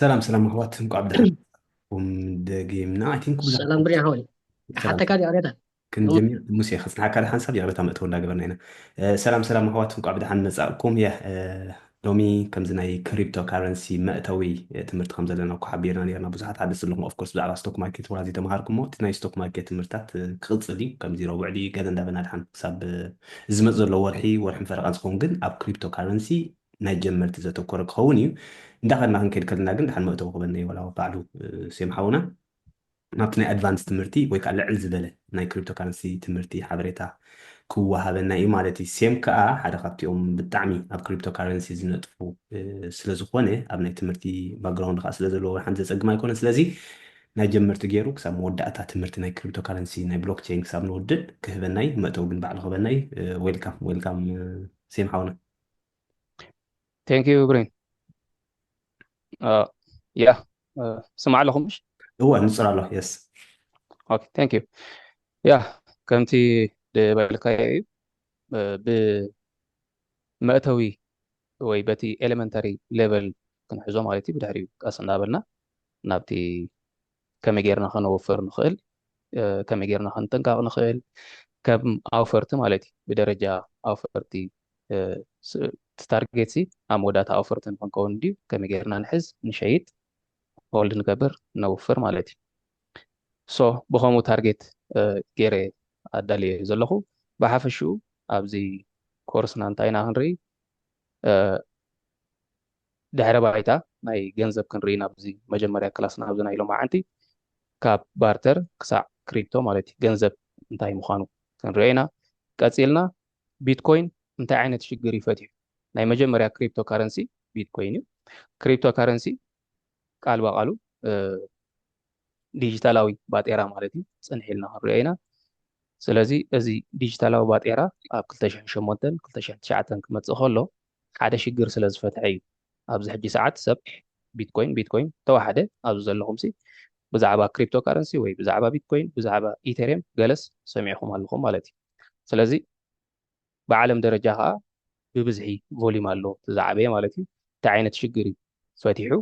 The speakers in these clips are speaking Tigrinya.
سلام سلام اخوات نقعد بدحن دقيمنا اي ثينك بزح سلام بريا هوني سلام حتى كادي أريدها كن جميع موسى خصنا كان حنسب يا ريت مأتون لا قبلنا هنا سلام سلام اخوات نقعد بدحن مساءكم يا لومي كم زناي كريبتو كارنسي مأتوي تمرت خمسة لنا وكو حبيرنا لينا بزحات حدث لهم اوف كورس على ستوك ماركت ولا زي تمهاركم موت ناي ستوك ماركت تمرتات قلص لي كم زيرو وعدي قد ندبنا دحن حساب زمت زلو ورحي فرق انسكم جن اب كريبتو كارنسي ናይ ጀመርቲ ዘተኮረ ክኸውን እዩ እንዳኸድና ክንከይድ ከለና ግን ድሓን መእተዊ ክበና ወላ ባዕሉ ሰምሓውና ናብቲ ናይ ኣድቫንስ ትምህርቲ ወይ ከዓ ልዕል ዝበለ ናይ ክሪፕቶ ካረንሲ ትምህርቲ ሓበሬታ ክወሃበና እዩ ማለት እዩ ሴም ከዓ ሓደ ካብቲኦም ብጣዕሚ ኣብ ክሪፕቶ ካረንሲ ዝነጥፉ ስለዝኾነ ኣብ ናይ ትምህርቲ ባክግራውንድ ከዓ ስለ ዘለዎ ሓንቲ ዘፀግም ኣይኮነን ስለዚ ናይ ጀመርቲ ገይሩ ክሳብ መወዳእታ ትምህርቲ ናይ ክሪፕቶ ካረንሲ ናይ ብሎክቼን ክሳብ ንውድድ ክህበናይ መእተዊ ግን ባዕሉ ክህበናይ ዌልካም ዌልካም ሰምሓውና ثانك يو برين يا سمع لكم مش هو نصر الله يس اوكي ثانك يو يا كمتي بالكاي بمأتوي ወይ በቲ ኤሌመንታሪ ሌቨል ክንሕዞ ማለት እዩ ብድሕሪኡ ቃስ እናበልና ናብቲ ከመይ ጌርና ከነወፍር ንኽእል ከመይ ጌርና ክንጥንቃቕ ንኽእል ከም ኣውፈርቲ ማለት እዩ ብደረጃ ኣውፈርቲ ታርጌት ኣብ መወዳእታ ኣውፈርቲ ንክንከውን ድዩ ከመይ ጌርና ንሕዝ ንሸይጥ ሆልድ ንገብር ነውፍር ማለት እዩ ሶ ብከምኡ ታርጌት ገይረ ኣዳልየ ዘለኹ ብሓፈሽኡ ኣብዚ ኮርስና እንታይ ኢና ክንርኢ ድሕረ ባይታ ናይ ገንዘብ ክንርኢ ናብዚ መጀመርያ ክላስና ኣብዚ ናይ ሎም ዓንቲ ካብ ባርተር ክሳዕ ክሪፕቶ ማለት እዩ ገንዘብ እንታይ ምዃኑ ክንርኢ ኢና ቀፂልና ቢትኮይን እንታይ ዓይነት ሽግር ይፈትሑ ናይ መጀመርያ ክሪፕቶ ካረንሲ ቢትኮይን እዩ ክሪፕቶ ካረንሲ ቃል በቃሉ ዲጂታላዊ ባጤራ ማለት እዩ ፅንሒ ኢልና ክንሪኦ ኢና ስለዚ እዚ ዲጂታላዊ ባጤራ ኣብ 2008 2009 ክመፅእ ከሎ ሓደ ሽግር ስለ ዝፈትሐ እዩ ኣብዚ ሕጂ ሰዓት ሰብ ቢትኮይን ተዋሓደ ኣብዚ ዘለኹም ሲ ብዛዕባ ክሪፕቶ ካረንሲ ወይ ብዛዕባ ቢትኮይን ብዛዕባ ኢቴሪየም ገለስ ሰሚዕኹም ኣለኹም ማለት እዩ ስለዚ ብዓለም ደረጃ ከዓ ብብዝሒ ቮሊም ኣሎ ትዛዕበየ ማለት እዩ እንታይ ዓይነት ሽግር እዩ ፈቲሑ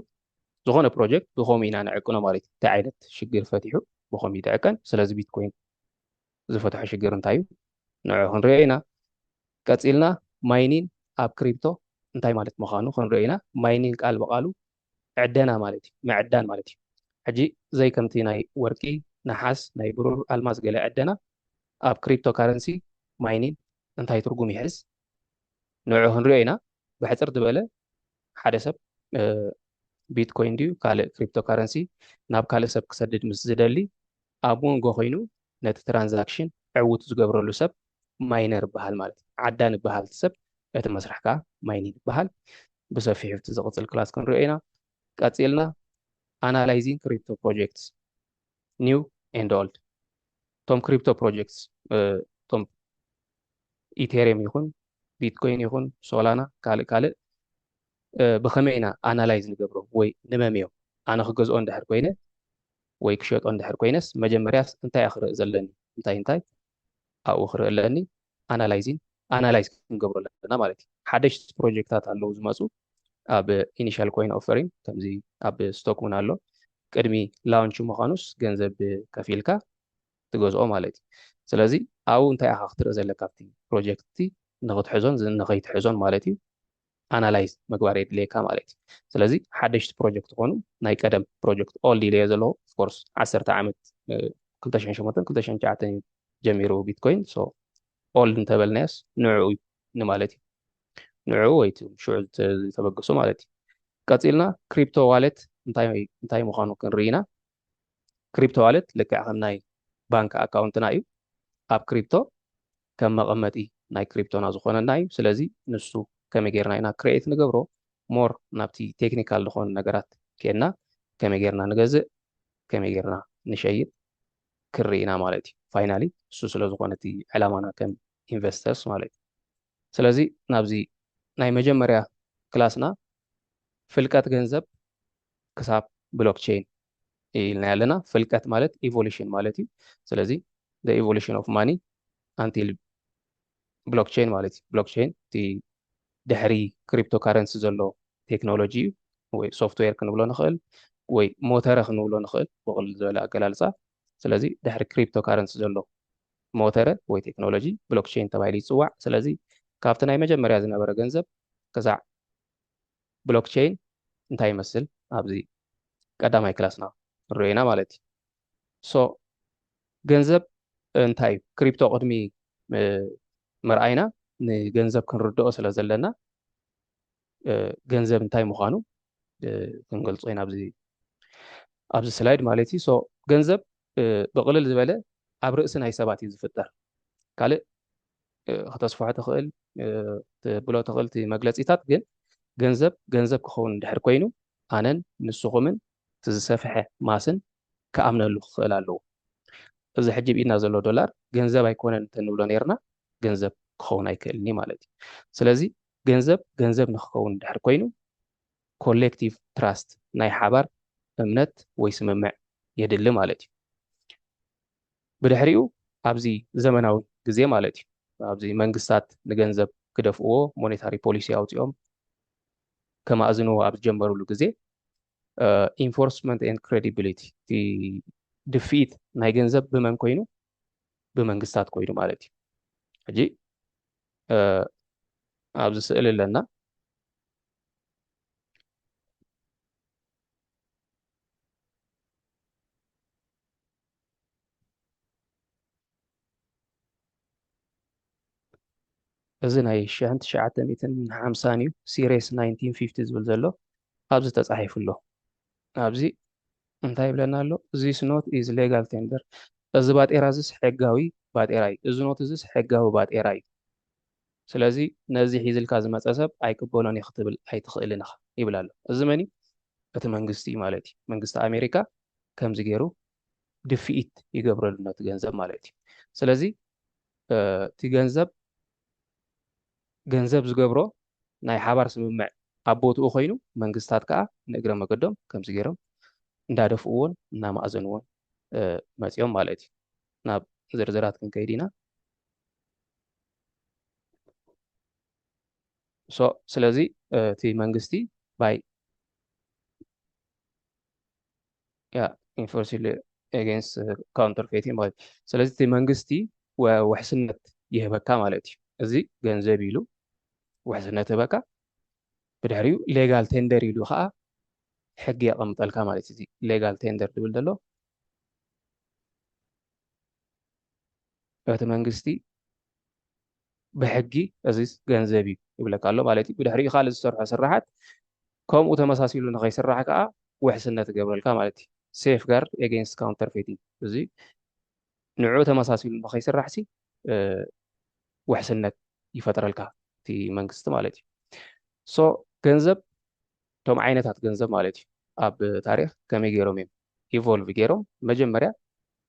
ዝኾነ ፕሮጀክት ብኸምኡ ኢና ንዕቅኖ ማለት እዩ እንታይ ዓይነት ሽግር ፈቲሑ ብኸምኡ ይትዕቀን ስለዚ ቢትኮይን ዝፈትሖ ሽግር እንታይ እዩ ንዑ ክንሪኦ ኢና ቀፂልና ማይኒን ኣብ ክሪፕቶ እንታይ ማለት ምዃኑ ክንሪኦ ኢና ማይኒን ቃል በቃሉ ዕደና ማለት እዩ ምዕዳን ማለት እዩ ሕጂ ዘይ ከምቲ ናይ ወርቂ ነሓስ ናይ ብሩር ኣልማዝ ገለ ዕደና ኣብ ክሪፕቶ ካረንሲ ማይኒን እንታይ ትርጉም ይሕዝ ንዑ ክንሪኦ ኢና ብሕፅር ዝበለ ሓደ ሰብ ቢትኮይን ድዩ ካልእ ክሪፕቶ ካረንሲ ናብ ካልእ ሰብ ክሰድድ ምስ ዝደሊ ኣብ መንጎ ኮይኑ ነቲ ትራንዛክሽን ዕውት ዝገብረሉ ሰብ ማይነር ይበሃል ማለት እዩ ዓዳን ይበሃል ሰብ እቲ መስርሕ ከዓ ማይኒን ይበሃል ብሰፊሑ እቲ ዝቕፅል ክላስ ክንሪኦ ኢና ቀፂልና ኣናላይዚንግ ክሪፕቶ ፕሮጀክትስ ኒው ኤንድ ኦልድ እቶም ክሪፕቶ ፕሮጀክትስ እቶም ኢቴሪየም ይኹን ቢትኮይን ይኹን ሶላና ካልእ ብኸመይ ኢና ኣናላይዝ ንገብሮ ወይ ንመምዮም ኣነ ክገዝኦ እንድሕር ኮይነ ወይ ክሸጦ እንድሕር ኮይነስ መጀመርያስ እንታይ ክርኢ ዘለኒ እንታይ ኣብኡ ክርኢ ኣለኒ ኣናላይዝ ክንገብሮ ኣለና ማለት እዩ ሓደሽቲ ፕሮጀክታት ኣለዉ ዝመፁ ኣብ ኢኒሻል ኮይን ኦፈሪንግ ከምዚ ኣብ ስቶክ እውን ኣሎ ቅድሚ ላውንች ምዃኑስ ገንዘብ ከፊልካ ትገዝኦ ማለት እዩ ስለዚ ኣብኡ እንታይ ኢኻ ክትርኢ ዘለካ ኣብቲ ፕሮጀክቲ ንኽትሕዞን ንኸይትሕዞን ማለት እዩ ኣናላይዝ ምግባር የድልየካ ማለት እዩ ስለዚ ሓደሽቲ ፕሮጀክት ኮኑ ናይ ቀደም ፕሮጀክት ኦልድ ኢለየ ዘለኹ ኦፍኮርስ 10 ዓመት 2008 2009 ጀሚሩ ቢትኮይን ሶ ኦልድ እንተበልናያስ ንዕኡ እዩ ንማለት እዩ ንዕኡ ወይ ሽዑ ዝተበገሱ ማለት እዩ ቀፂልና ክሪፕቶ ዋሌት እንታይ ምዃኑ ክንርኢ ኢና ክሪፕቶ ዋሌት ልክዕ ከም ናይ ባንክ ኣካውንትና እዩ ኣብ ክሪፕቶ ከም መቐመጢ ናይ ክሪፕቶና ዝኾነና እዩ ስለዚ ንሱ ከመይ ጌርና ኢና ክሬኤት ንገብሮ ሞር ናብቲ ቴክኒካል ዝኾኑ ነገራት ከድና ከመይ ጌርና ንገዝእ ከመይ ጌርና ንሸይጥ ክርኢ ኢና ማለት እዩ ፋይናሊ እሱ ስለ ዝኾነ እቲ ዕላማና ከም ኢንቨስተርስ ማለት እዩ ስለዚ ናብዚ ናይ መጀመርያ ክላስና ፍልቀት ገንዘብ ክሳብ ብሎክቼን ኢልና ያለና ፍልቀት ማለት ኢቮሉሽን ማለት እዩ ስለዚ ኢቮሉሽን ኦፍ ማኒ አንቲል ብሎክቼን ማለት እዩ ብሎክቼን እቲ ድሕሪ ክሪፕቶ ካረንሲ ዘሎ ቴክኖሎጂ እዩ ወይ ሶፍትዌር ክንብሎ ንኽእል ወይ ሞተረ ክንብሎ ንኽእል ብቕልል ዝበለ ኣገላልፃ ስለዚ ድሕሪ ክሪፕቶ ካረንሲ ዘሎ ሞተረ ወይ ቴክኖሎጂ ብሎክቼን ተባሂሉ ይፅዋዕ ስለዚ ካብቲ ናይ መጀመርያ ዝነበረ ገንዘብ ክሳዕ ብሎክቼን እንታይ ይመስል ኣብዚ ቀዳማይ ክላስና ንሪኦ ኢና ማለት እዩ ሶ ገንዘብ እንታይ እዩ ክሪፕቶ ቅድሚ ምርኣይና ንገንዘብ ክንርድኦ ስለ ዘለና ገንዘብ እንታይ ምዃኑ ክንገልፆ ኢና ኣብዚ ስላይድ ማለት እዩ ሶ ገንዘብ ብቕልል ዝበለ ኣብ ርእሲ ናይ ሰባት እዩ ዝፍጠር ካልእ ከተስፍሖ ትኽእል ትብሎ ትኽእል እቲ መግለፂታት ግን ገንዘብ ክኸውን እንድሕር ኮይኑ ኣነን ንስኹምን እቲ ዝሰፍሐ ማስን ክኣምነሉ ክኽእል ኣለዎ እዚ ሕጂ ብኢድና ዘሎ ዶላር ገንዘብ ኣይኮነን እንተንብሎ ነርና ገንዘብ ክኸውን ኣይክእልኒ ማለት እዩ ስለዚ ገንዘብ ንክኸውን እንድሕር ኮይኑ ኮሌክቲቭ ትራስት ናይ ሓባር እምነት ወይ ስምምዕ የድሊ ማለት እዩ ብድሕሪኡ ኣብዚ ዘመናዊ ግዜ ማለት እዩ ኣብዚ መንግስታት ንገንዘብ ክደፍእዎ ሞኔታሪ ፖሊሲ ኣውፂኦም ከማእዝንዎ ኣብ ዝጀመሩሉ ግዜ ኢንፎርስመንት ኤንድ ክሬዲቢሊቲ እቲ ድፍኢት ናይ ገንዘብ ብመን ኮይኑ ብመንግስታት ኮይኑ ማለት እዩ ሕጂ ኣብዚ ስእሊ ኣለና እዚ ናይ 1950 እዩ ሲሪየስ 1950 ዝብል ዘሎ ኣብዚ ተፃሒፉ ኣሎ ኣብዚ እንታይ ይብለና ኣሎ ዚስ ኖት ኢዝ ሌጋል ቴንደር እዚ ባጤራ እዚስ ሕጋዊ ባጤራ እዩ እዚ ኖት እዚስ ሕጋዊ ባጤራ እዩ ስለዚ ነዚ ሒዝልካ ዝመፀ ሰብ ኣይቅበሎን እየ ክትብል ኣይትኽእልን ኢኻ ይብል ኣሎ እዚ መን እዩ እቲ መንግስቲ እዩ ማለት እዩ መንግስቲ ኣሜሪካ ከምዚ ገይሩ ድፍኢት ይገብረሉ ነቲ ገንዘብ ማለት እዩ ስለዚ እቲ ገንዘብ ዝገብሮ ናይ ሓባር ስምምዕ ኣብ ቦትኡ ኮይኑ መንግስታት ከዓ ንእግረ መገዶም ከምዚ ገይሮም እንዳደፍእዎን እናማእዘንዎን መፂኦም ማለት እዩ ናብ ዝርዝራት ክንከይድ ኢና ስለዚ እቲ መንግስቲ ባይ ኢንፎርስሊ ኤጌንስት ካውንተርፌቲንግ ማለት ስለዚ እቲ መንግስቲ ውሕስነት ይህበካ ማለት እዩ እዚ ገንዘብ ኢሉ ውሕስነት ህበካ ብድሕሪኡ ሌጋል ቴንደር ኢሉ ከዓ ሕጊ የቐምጠልካ ማለት እዩ ሌጋል ቴንደር ዝብል ዘሎ እቲ መንግስቲ ብሕጊ እዚ ገንዘብ እዩ ይብለካ ኣሎ ማለት እዩ ብድሕሪኡ ካልእ ዝሰርሖ ስራሓት ከምኡ ተመሳሲሉ ንኸይስራሕ ከዓ ውሕስነት ይገብረልካ ማለት እዩ ሴፍ ጋርድ ኤጌንስት ካውንተርፌቲንግ እዚ ንዕኡ ተመሳሲሉ ንኸይስራሕ ሲ ውሕስነት ይፈጥረልካ እቲ መንግስቲ ማለት እዩ ሶ ገንዘብ እቶም ዓይነታት ገንዘብ ማለት እዩ ኣብ ታሪክ ከመይ ገይሮም እዮም ኢቮልቭ ገይሮም መጀመርያ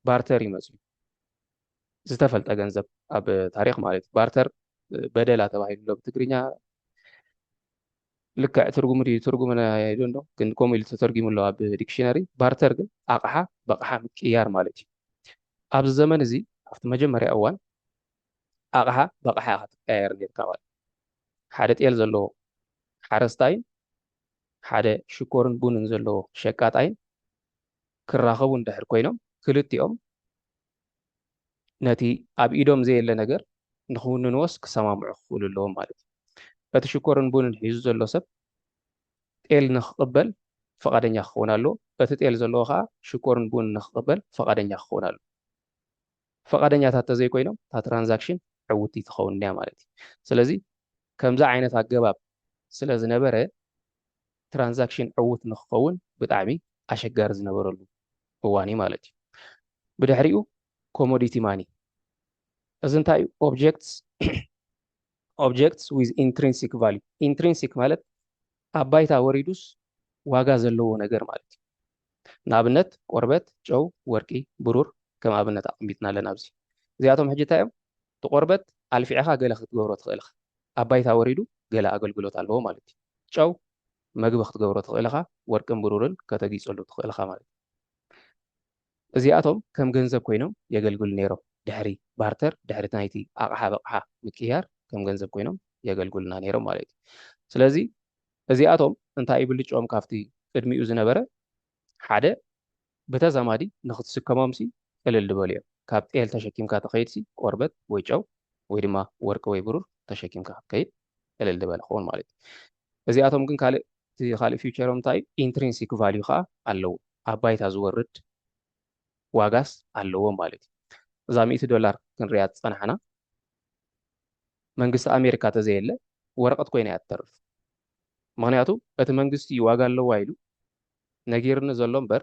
ባርተር ይመፅዩ ዝተፈልጠ ገንዘብ ኣብ ታሪክ ማለት እዩ ባርተር በደላ ተባሂሉ ብትግርኛ ልክዕ ትርጉሙ ትርጉም ይዶንዶ ግን ከምኡ ኢሉ ተተርጊሙ ኣሎ ኣብ ዲክሽነሪ ባርተር ግን ኣቕሓ በቕሓ ምቅያር ማለት እዩ ኣብዚ ዘመን እዚ ኣብቲ መጀመርያ እዋን ኣቕሓ በቕሓ ክትቀያየር ጌርካ ማለት ሓደ ጤል ዘለዎ ሓረስታይን ሓደ ሽኮርን ቡንን ዘለዎ ሸቃጣይን ክራኸቡ እንድሕር ኮይኖም ክልቲኦም ነቲ ኣብ ኢዶም ዘየለ ነገር ንክውንንዎስ ክሰማምዑ ክኽእሉ ኣለዎም ማለት እዩ እቲ ሽኮርን ቡንን ሒዙ ዘሎ ሰብ ጤል ንክቕበል ፈቃደኛ ክኸውን ኣለዎ እቲ ጤል ዘለዎ ከዓ ሽኮርን ቡንን ንክቕበል ፈቃደኛ ክኸውን ኣለዎ ፈቃደኛታት ተዘይኮይኖም እታ ትራንዛክሽን ዕውቲ ትኸውን እያ ማለት እዩ ስለዚ ከምዛ ዓይነት ኣገባብ ስለ ዝነበረ ትራንዛክሽን ዕውት ንክኸውን ብጣዕሚ ኣሸጋሪ ዝነበረሉ እዋን እዩ ማለት እዩ ብድሕሪኡ ኮሞዲቲ ማኒ እዚ እንታይ እዩ ኦብጀክትስ ዊዝ ኢንትሪንሲክ ቫልዩ ኢንትሪንሲክ ማለት ኣብ ባይታ ወሪዱስ ዋጋ ዘለዎ ነገር ማለት እዩ ንኣብነት ቆርበት ጨው ወርቂ ብሩር ከም ኣብነት ኣቐሚጥና ኣለና ኣብዚ እዚኣቶም ሕጂ እንታይ እዮም እቲ ቆርበት ኣልፊዕኻ ገለ ክትገብሮ ትኽእል ኢኻ ኣብ ባይታ ወሪዱ ገለ ኣገልግሎት ኣለዎ ማለት እዩ ጨው መግቢ ክትገብሮ ትኽእል ኢኻ ወርቅን ብሩርን ከተጊፀሉ ትኽእል ኢኻ ማለት እዩ እዚኣቶም ከም ገንዘብ ኮይኖም የገልግሉ ነይሮም ድሕሪ ባርተር ድሕሪ ናይቲ ኣቕሓ በቕሓ ምቅያር ከም ገንዘብ ኮይኖም የገልግሉና ነይሮም ማለት እዩ ስለዚ እዚኣቶም እንታይ ይብልጭኦም ካብቲ ቅድሚኡ ዝነበረ ሓደ በተዛማዲ ንኽትስከሞም ሲ ቅልል ዝበሉ እዮም ካብ ጤል ተሸኪምካ ተኸይድ ሲ ቆርበት ወይ ጨው ወይ ድማ ወርቂ ወይ ብሩር ተሸኪምካ ክትከይድ ቅልል ዝበለ ክኸውን ማለት እዩ እዚኣቶም ግን ካልእ ፊውቸሮም እንታይ እዩ ኢንትሪንሲክ ቫልዩ ከዓ ኣለዎ ኣብ ባይታ ዝወርድ ዋጋስ ኣለዎ ማለት እዩ እዛ $100 ክንሪኣ ዝፀናሕና መንግስቲ ኣሜሪካ ተዘየለ ወረቐት ኮይና እያ ትተርፍ ምክንያቱ እቲ መንግስቲ ዋጋ ኣለዋ ኢሉ ነጊርኒ ዘሎ እምበር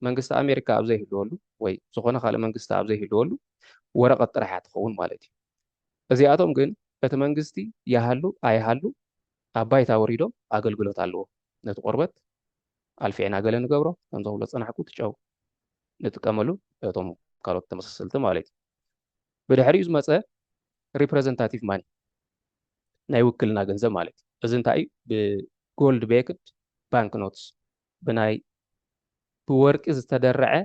መንግስቲ ኣሜሪካ ኣብ ዘይህልወሉ ወይ ዝኾነ ካልእ መንግስቲ ኣብ ዘይህልወሉ ወረቐት ጥራሕ እያ ትኸውን ማለት እዩ እዚኣቶም ግን እቲ መንግስቲ ይሃሉ ኣይሃሉ ኣብ ባይታ ወሪዶም ኣገልግሎት ኣለዎ ነቲ ቆርበት ኣልፊዕና ገለ ንገብሮ ከም ዘብሎ ፀናሕኩ ትጨው ንጥቀመሉ እቶም ካልኦት ተመሳሰልቲ ማለት እዩ ብድሕሪኡ ዝመፀ ሪፕሬዘንታቲቭ ማኒ ናይ ውክልና ገንዘብ ማለት እዩ እዚ እንታይ እዩ ብጎልድ ቤክድ ባንክ ኖትስ ብወርቂ ዝተደረዐ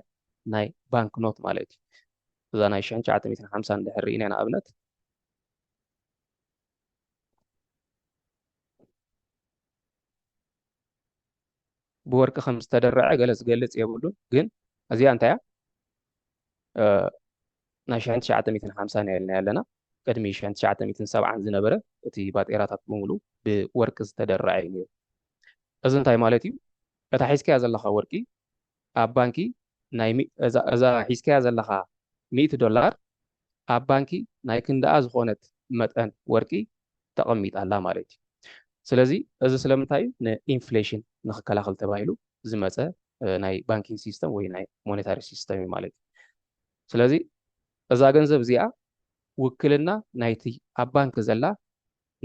ናይ ባንክ ኖት ማለት እዩ እዛ ናይ 1950 ድሕሪ ኢና ንኣብነት ብወርቂ ከም ዝተደረዐ ገለ ዝገልጽ የብሉን ግን እዚኣ እንታይ እያ ናይ 1950 ኢልና ያለና ቅድሚ 1970 ዝነበረ እቲ ባጤራታት ብምሉ ብወርቂ ዝተደረዐ እዩ ነይሩ እዚ እንታይ ማለት እዩ እታ ሒዝካያ ዘለኻ ወርቂ ኣብ ባንኪ እዛ ሒዝካያ ዘለኻ $100 ኣብ ባንኪ ናይ ክንደኣ ዝኾነት መጠን ወርቂ ተቐሚጣላ ማለት እዩ ስለዚ እዚ ስለምንታይ እዩ ንኢንፍሌሽን ንክከላኸል ተባሂሉ ዝመፀ ናይ ባንኪንግ ሲስተም ወይ ናይ ሞኔታሪ ሲስተም እዩ ማለት እዩ ስለዚ እዛ ገንዘብ እዚኣ ውክልና ናይቲ ኣብ ባንኪ ዘላ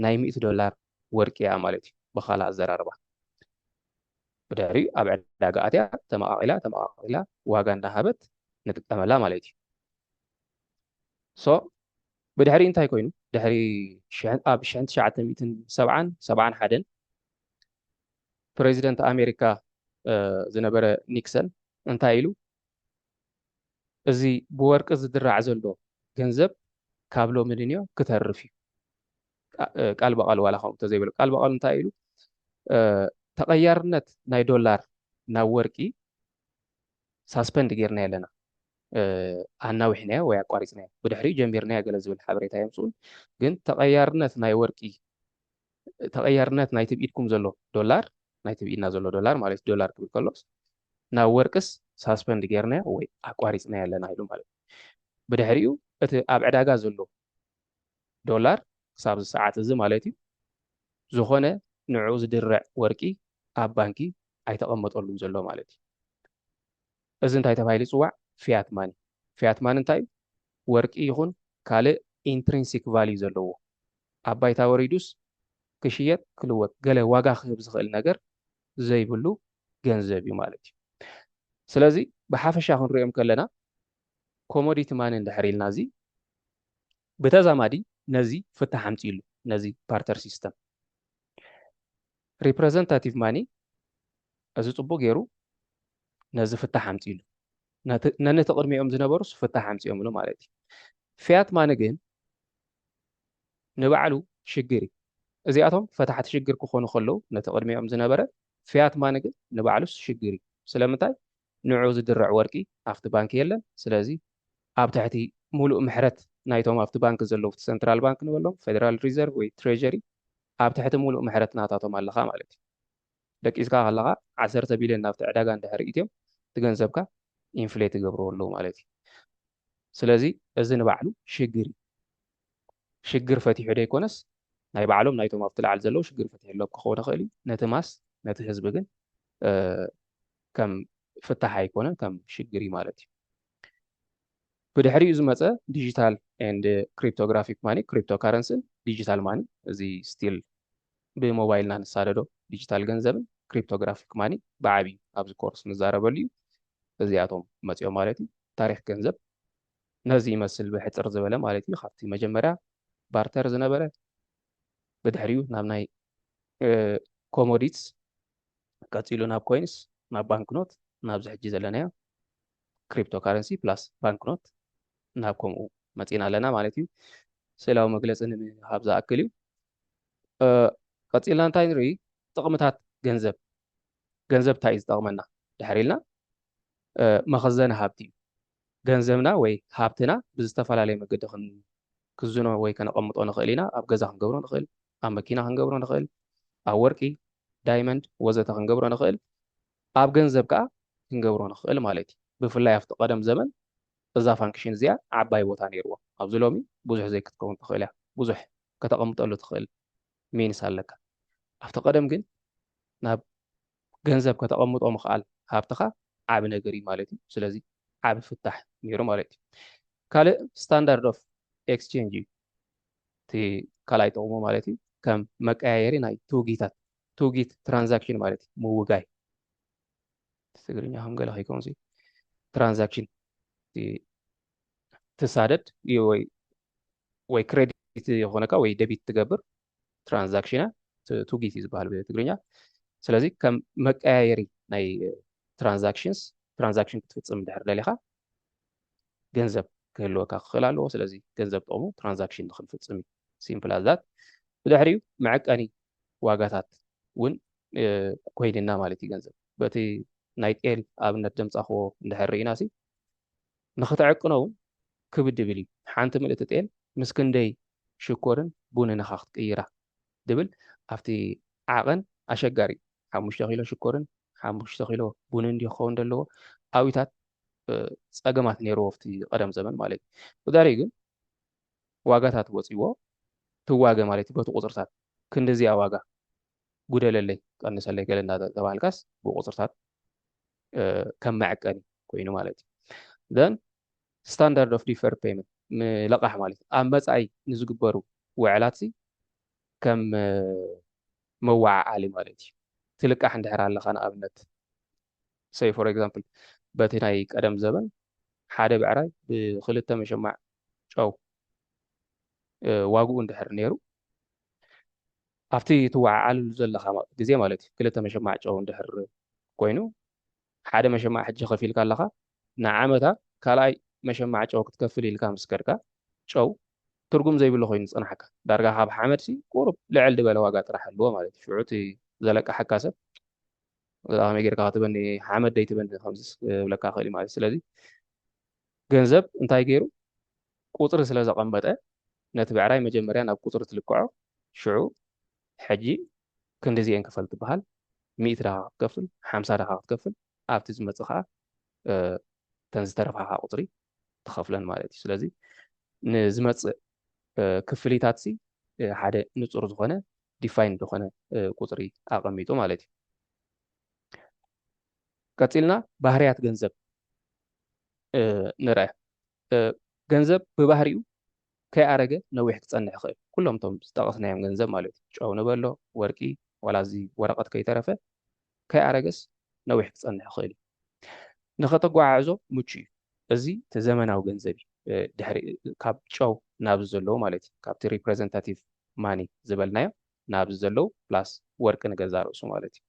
ናይ $100 ወርቂ እያ ማለት እዩ ብኻልእ ኣዘራርባ ብድሕሪኡ ኣብ ዕዳጋ ኣትያ ተመቓቒላ ዋጋ እንዳሃበት ንጥቀመላ ማለት እዩ ሶ ብድሕሪ እንታይ ኮይኑ ድሕሪ ኣብ 1971 ፕሬዚደንት ኣሜሪካ ዝነበረ ኒክሰን እንታይ ኢሉ እዚ ብወርቂ ዝድራዕ ዘሎ ገንዘብ ካብ ሎሚ ድንዮ ክተርፍ እዩ ቃል በቃል ዋላ ከምኡ ተዘይበለ ቃል በቃል እንታይ ኢሉ ተቐያርነት ናይ ዶላር ናብ ወርቂ ሳስፐንድ ጌርና ኣለና ኣናዊሕናዮ ወይ ኣቋሪፅናዮ ብድሕሪኡ ጀሚርናዮ ገለ ዝብል ሓበሬታ የምፅኡን ግን ተቐያርነት ናይቲ ብኢድኩም ዘሎ ዶላር ናይቲ ብኢድና ዘሎ ዶላር ማለት ዶላር ክብል ከሎስ ናብ ወርቅስ ሳስፐንድ ጌርናዮ ወይ ኣቋሪፅናዮ ኣለና ኢሉ ማለት እዩ ብድሕሪኡ እቲ ኣብ ዕዳጋ ዘሎ ዶላር ክሳብ ሰዓት እዚ ማለት እዩ ዝኾነ ንዕኡ ዝድርዕ ወርቂ ኣብ ባንኪ ኣይተቐመጠሉን ዘሎ ማለት እዩ እዚ እንታይ ተባሂሉ ይፅዋዕ ፊያት ማኒ እንታይ ወርቂ ይኹን ካልእ ኢንትሪንሲክ ቫልዩ ዘለዎ ኣብ ባይታ ወሪዱስ ክሽየጥ ክልወጥ ገለ ዋጋ ክህብ ዝኽእል ነገር ዘይብሉ ገንዘብ እዩ ማለት እዩ ስለዚ ብሓፈሻ ክንሪኦም ከለና ኮሞዲቲ ማኒ እንድሕር ኢልና እዚ ብተዛማዲ ነዚ ፍታሕ ኣምፂሉ ነዚ ባርተር ሲስተም ሪፕሬዘንታቲቭ ማኒ እዚ ፅቡቅ ገይሩ ነዚ ፍታሕ ኣምፂሉ ነቲ ቅድሚኦም ዝነበሩስ ፍታሕ ኣምፂኦምሉ ማለት እዩ ፊያት ማኒ ግን ንባዕሉ ሽግር እዩ እዚኣቶም ፈታሕቲ ሽግር ክኾኑ ከለዉ ነቲ ቅድሚኦም ዝነበረ ፊያት ማኒ ግን ንባዕሉስ ሽግር እዩ ስለምንታይ ንዕኡ ዝድርዕ ወርቂ ኣብቲ ባንኪ የለን ስለዚ ኣብ ትሕቲ ሙሉእ ምሕረት ናይቶም ኣብቲ ባንኪ ዘለዉ ሰንትራል ባንክ ንበሎም ፌደራል ሪዘርቭ ወይ ትሬጀሪ ኣብ ትሕቲ ሙሉእ ምሕረት ናታቶም ኣለኻ ማለት እዩ ደቂስካ ከለኻ 10 ቢልዮን ናብቲ ዕዳጋ እንድሕር ኢትዮም እቲ ገንዘብካ ኢንፍሌት ይገብርዎ ኣለዉ ማለት እዩ ስለዚ እዚ ንባዕሉ ሽግር እዩ ሽግር ፈቲሑ ዶ ይኮነስ ናይ ባዕሎም ናይቶም ኣብቲ ላዕሊ ዘለዉ ሽግር ፈቲሕሎም ክኸውን ይኽእል እዩ ነቲ ማስ ነቲ ህዝቢ ግን ከም ፍታሕ ኣይኮነን ከም ሽግር እዩ ማለት እዩ ብድሕሪኡ ዝመፀ ዲጂታል ኤንድ ክሪፕቶግራፊክ ማኒ ክሪፕቶ ካረንሲን ዲጂታል ማኒ እዚ ስቲል ብሞባይልና ንሳደዶ ዲጂታል ገንዘብን ክሪፕቶግራፊክ ማኒ ብዓብዩ ኣብዚ ኮርስ ንዛረበሉ እዩ እዚኣቶም መፂኦም ማለት እዩ ታሪክ ገንዘብ ነዚ ይመስል ብሕፅር ዝበለ ማለት እዩ ካብቲ መጀመርያ ባርተር ዝነበረ ብድሕሪኡ ናብ ናይ ኮሞዲትስ ቀፂሉ ናብ ኮይንስ ናብ ባንክኖት ናብዚ ሕጂ ዘለናዮ ክሪፕቶ ካረንሲ ፕላስ ባንክኖት ናብ ከምኡ መፂና ኣለና ማለት እዩ ስእላዊ መግለፂ ንምሃብ ዝኣክል እዩ ቀፂልና እንታይ ንርኢ ጥቕምታት ገንዘብ ገንዘብ እንታይ እዩ ዝጠቕመና ድሕር ኢልና መኸዘን ሃብቲ እዩ ገንዘብና ወይ ሃብትና ብዝተፈላለየ መገዲ ክዝኖ ወይ ከነቐምጦ ንኽእል ኢና ኣብ ገዛ ክንገብሮ ንኽእል ኣብ መኪና ክንገብሮ ንኽእል ኣብ ወርቂ ዳይመንድ ወዘተ ክንገብሮ ንኽእል ኣብ ገንዘብ ከዓ ክንገብሮ ንኽእል ማለት እዩ ብፍላይ ኣብቲ ቀደም ዘመን እዛ ፋንክሽን እዚኣ ዓባይ ቦታ ነይርዎ ኣብዚ ሎሚ ብዙሕ ዘይክትከውን ትኽእል እያ ብዙሕ ከተቐምጠሉ ትኽእል ሚንስ ኣለካ ኣብቲ ቀደም ግን ናብ ገንዘብ ከተቐምጦ ምኽኣል ሃብትኻ ዓብ ነገር እዩ ማለት እዩ ስለዚ ዓብ ፍታሕ ነይሩ ማለት እዩ ካልእ ስታንዳርድ ኦፍ ኤክስቼንጅ እዩ እቲ ካልኣይ ጥቕሙ ማለት እዩ ከም መቀያየሪ ናይ ትውጊታት ትውጊት ትራንዛክሽን ማለት እዩ ምውጋይ ትግርኛ ከም ገለ ከይኮንሲ ትራንዛክሽን ትሳደድ ወይ ክሬዲት የኾነካ ወይ ደቢት ትገብር ትራንዛክሽና ትውጊት እዩ ዝበሃል ብትግርኛ ስለዚ ከም መቀያየሪ ናይ ትራንዛክሽን ክትፍፅም ድሕር ደሊኻ ገንዘብ ክህልወካ ክኽእል ኣለዎ ስለዚ ገንዘብ ጥቕሙ ትራንዛክሽን ንክንፍፅም እዩ ሲምፕል ኣዛት ብድሕሪኡ መዐቀኒ ዋጋታት እውን ኮይንና ማለት እዩ ገንዘብ በቲ ናይ ጤል ኣብነት ደምፃኽዎ እንድሕር ርኢና ሲ ንኽትዕቅኖ እውን ክብድ ድብል እዩ ሓንቲ ምልእቲ ጤል ምስ ክንደይ ሽኮርን ቡንን ኢኻ ክትቅይራ ድብል ኣብቲ ዓቐን ኣሸጋሪ 5 ኪሎ ሽኮርን 5 ኪሎ ቡንን ክኸውን ዘለዎ ኣብታት ፀገማት ነይርዎ ኣብቲ ቀደም ዘመን ማለት እዩ ብድሕሪኡ ግን ዋጋታት ወፂዎ ትዋገ ማለት እዩ በቲ ቁፅርታት ክንደዚኣ ዋጋ ጉደለለይ ቀንሰለይ ገለ እናተባሃልካስ ብቁፅርታት ከም መዐቀኒ ኮይኑ ማለት እዩ ደን ስታንዳርድ ኦፍ ዲፈር ፔይመንት ምልቓሕ ማለት እዩ ኣብ መፃኢ ንዝግበሩ ውዕላት ከም መዋዓዓሊ ማለት እዩ ትልቃሕ እንድሕር ኣለኻ ንኣብነት ሰይ ፎር ኤግዛምፕል በቲ ናይ ቀደም ዘመን ሓደ ብዕራይ ብክልተ መሸማዕ ጨው ዋግኡ እንድሕር ነይሩ ኣብቲ ትወዓዓልሉ ዘለኻ ግዜ ማለት እዩ ክልተ መሸማዕ ጨው እንድሕር ኮይኑ ሓደ መሸማዕ ሕጂ ከፊልካ ኣለኻ ንዓመታ ካልኣይ መሸማዕ ጨው ክትከፍል ኢልካ ምስ ከድካ ጨው ትርጉም ዘይብሉ ኮይኑ ዝፅናሓካ ዳርጋ ካብ ሓመድ ቁሩብ ልዕል ዝበለ ዋጋ ጥራሕ ኣለዎ ማለት እዩ ሽዑ እቲ ዘለቃሓካ ሰብ ከመይ ጌርካ ክትበኒ ሓመድ ደይትበኒ ከምዚ ብለካ ክእል እዩ ማለት እዩ ስለዚ ገንዘብ እንታይ ገይሩ ቁፅሪ ስለ ዘቐመጠ ነቲ ብዕራይ መጀመርያ ናብ ቁፅሪ ትልክዖ ሽዑ ሕጂ ክንዲዚአን ክፈል ትበሃል 100 ዳኻ ክትከፍል 50 ዳኻ ክትከፍል ኣብቲ ዝመፅእ ከዓ ተን ዝተረፋኻ ቁፅሪ ትኸፍለን ማለት እዩ ስለዚ ንዝመፅእ ክፍሊታት ሓደ ንፁር ዝኾነ ዲፋይን ዝኾነ ቁፅሪ ኣቐሚጡ ማለት እዩ ቀፂልና ባህርያት ገንዘብ ንርአ ገንዘብ ብባህሪኡ ከይኣረገ ነዊሕ ክፀንሕ ይኽእል ኩሎም እቶም ዝጠቐስናዮም ገንዘብ ማለት እዩ ጨው ንበሎ ወርቂ ዋላ እዚ ወረቐት ከይተረፈ ከይኣረገስ ነዊሕ ክፀንሕ ይኽእል እዩ ንኸተጓዓዕዞ ምቹ እዩ እዚ እቲ ዘመናዊ ገንዘብ እዩ ድሕሪ ካብ ጨው ናብዚ ዘለዉ ማለት እዩ ካብቲ ሪፕሬዘንታቲቭ ማኒ ዝበልናዮ ናብዚ ዘለዉ ፕላስ ወርቂ ንገዛ ርእሱ ማለት እዩ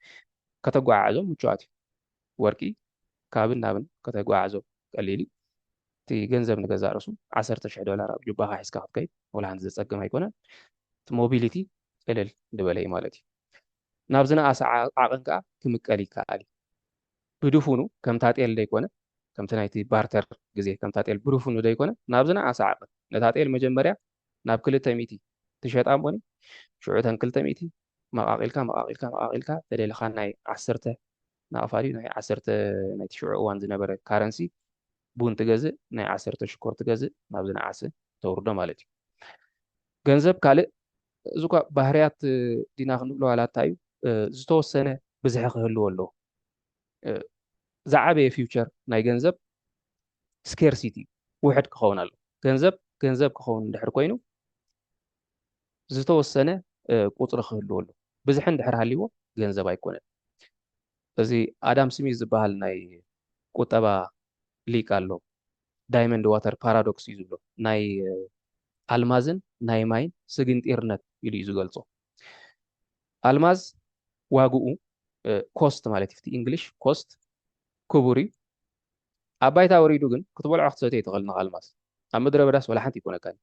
ከተጓዓዕዞ ምቹዋት እዩ ወርቂ ካብን ናብን ከተጓዓዕዞ ቀሊል እዩ እቲ ገንዘብ ንገዛ ርእሱ $10,000 ኣብ ጁባኻ ሒዝካ ክትከይድ ወላ ሓንቲ ዘፀግም ኣይኮነን እቲ ሞቢሊቲ ቅልል ዝበለ እዩ ማለት እዩ ናብ ዝነኣሰ ዓቐን ከዓ ክምቀል ይከኣል እዩ ብድፉኑ ከምታ ጤል ደይኮነ ከምቲ ናይቲ ባርተር ግዜ ከምታ ጤል ብድፉኑ ደይኮነ ናብ ዝነኣሰ ዓቐን ነታ ጤል መጀመርያ ናብ 200 ትሸጣ እሞኒ ሽዑ ተን 200 መቃቂልካ ተደሊኻ ናይ 10 ናቕፋሊ ናይ 10 ናይቲ ሽዑ እዋን ዝነበረ ካረንሲ ቡን ትገዝእ ናይ 10 ሽኮር ትገዝእ ናብ ዝነኣሰ ተውርዶ ማለት እዩ ገንዘብ ካልእ እዚ ኳ ባህርያት ዲና ክንብሎ ዋላ እንታይ እዩ ዝተወሰነ ብዝሒ ክህልዎ ኣለዎ ዝዓበየ ፊውቸር ናይ ገንዘብ ስኬርሲቲ ውሕድ ክኸውን ኣሎ ገንዘብ ክኸውን እንድሕር ኮይኑ ዝተወሰነ ቁፅሪ ክህልዎ ኣሎ ብዝሒ እንድሕር ሃልይዎ ገንዘብ ኣይኮነን እዚ ኣዳም ስሚት ዝበሃል ናይ ቁጠባ ሊቅ ኣሎ ዳይመንድ ዋተር ፓራዶክስ እዩ ዝብሎ ናይ ኣልማዝን ናይ ማይን ስግንጢርነት ኢሉ እዩ ዝገልፆ ኣልማዝ ዋግኡ ኮስት ማለት እዩ እንግሊሽ ኮስት ክቡር እዩ ኣብ ባይታ ወሪዱ ግን ክትበልዖ ክትሰትዮ ትኽእል ንኣልማዝ ኣብ ምድረ በዳስ ወላ ሓንቲ ይኮነካን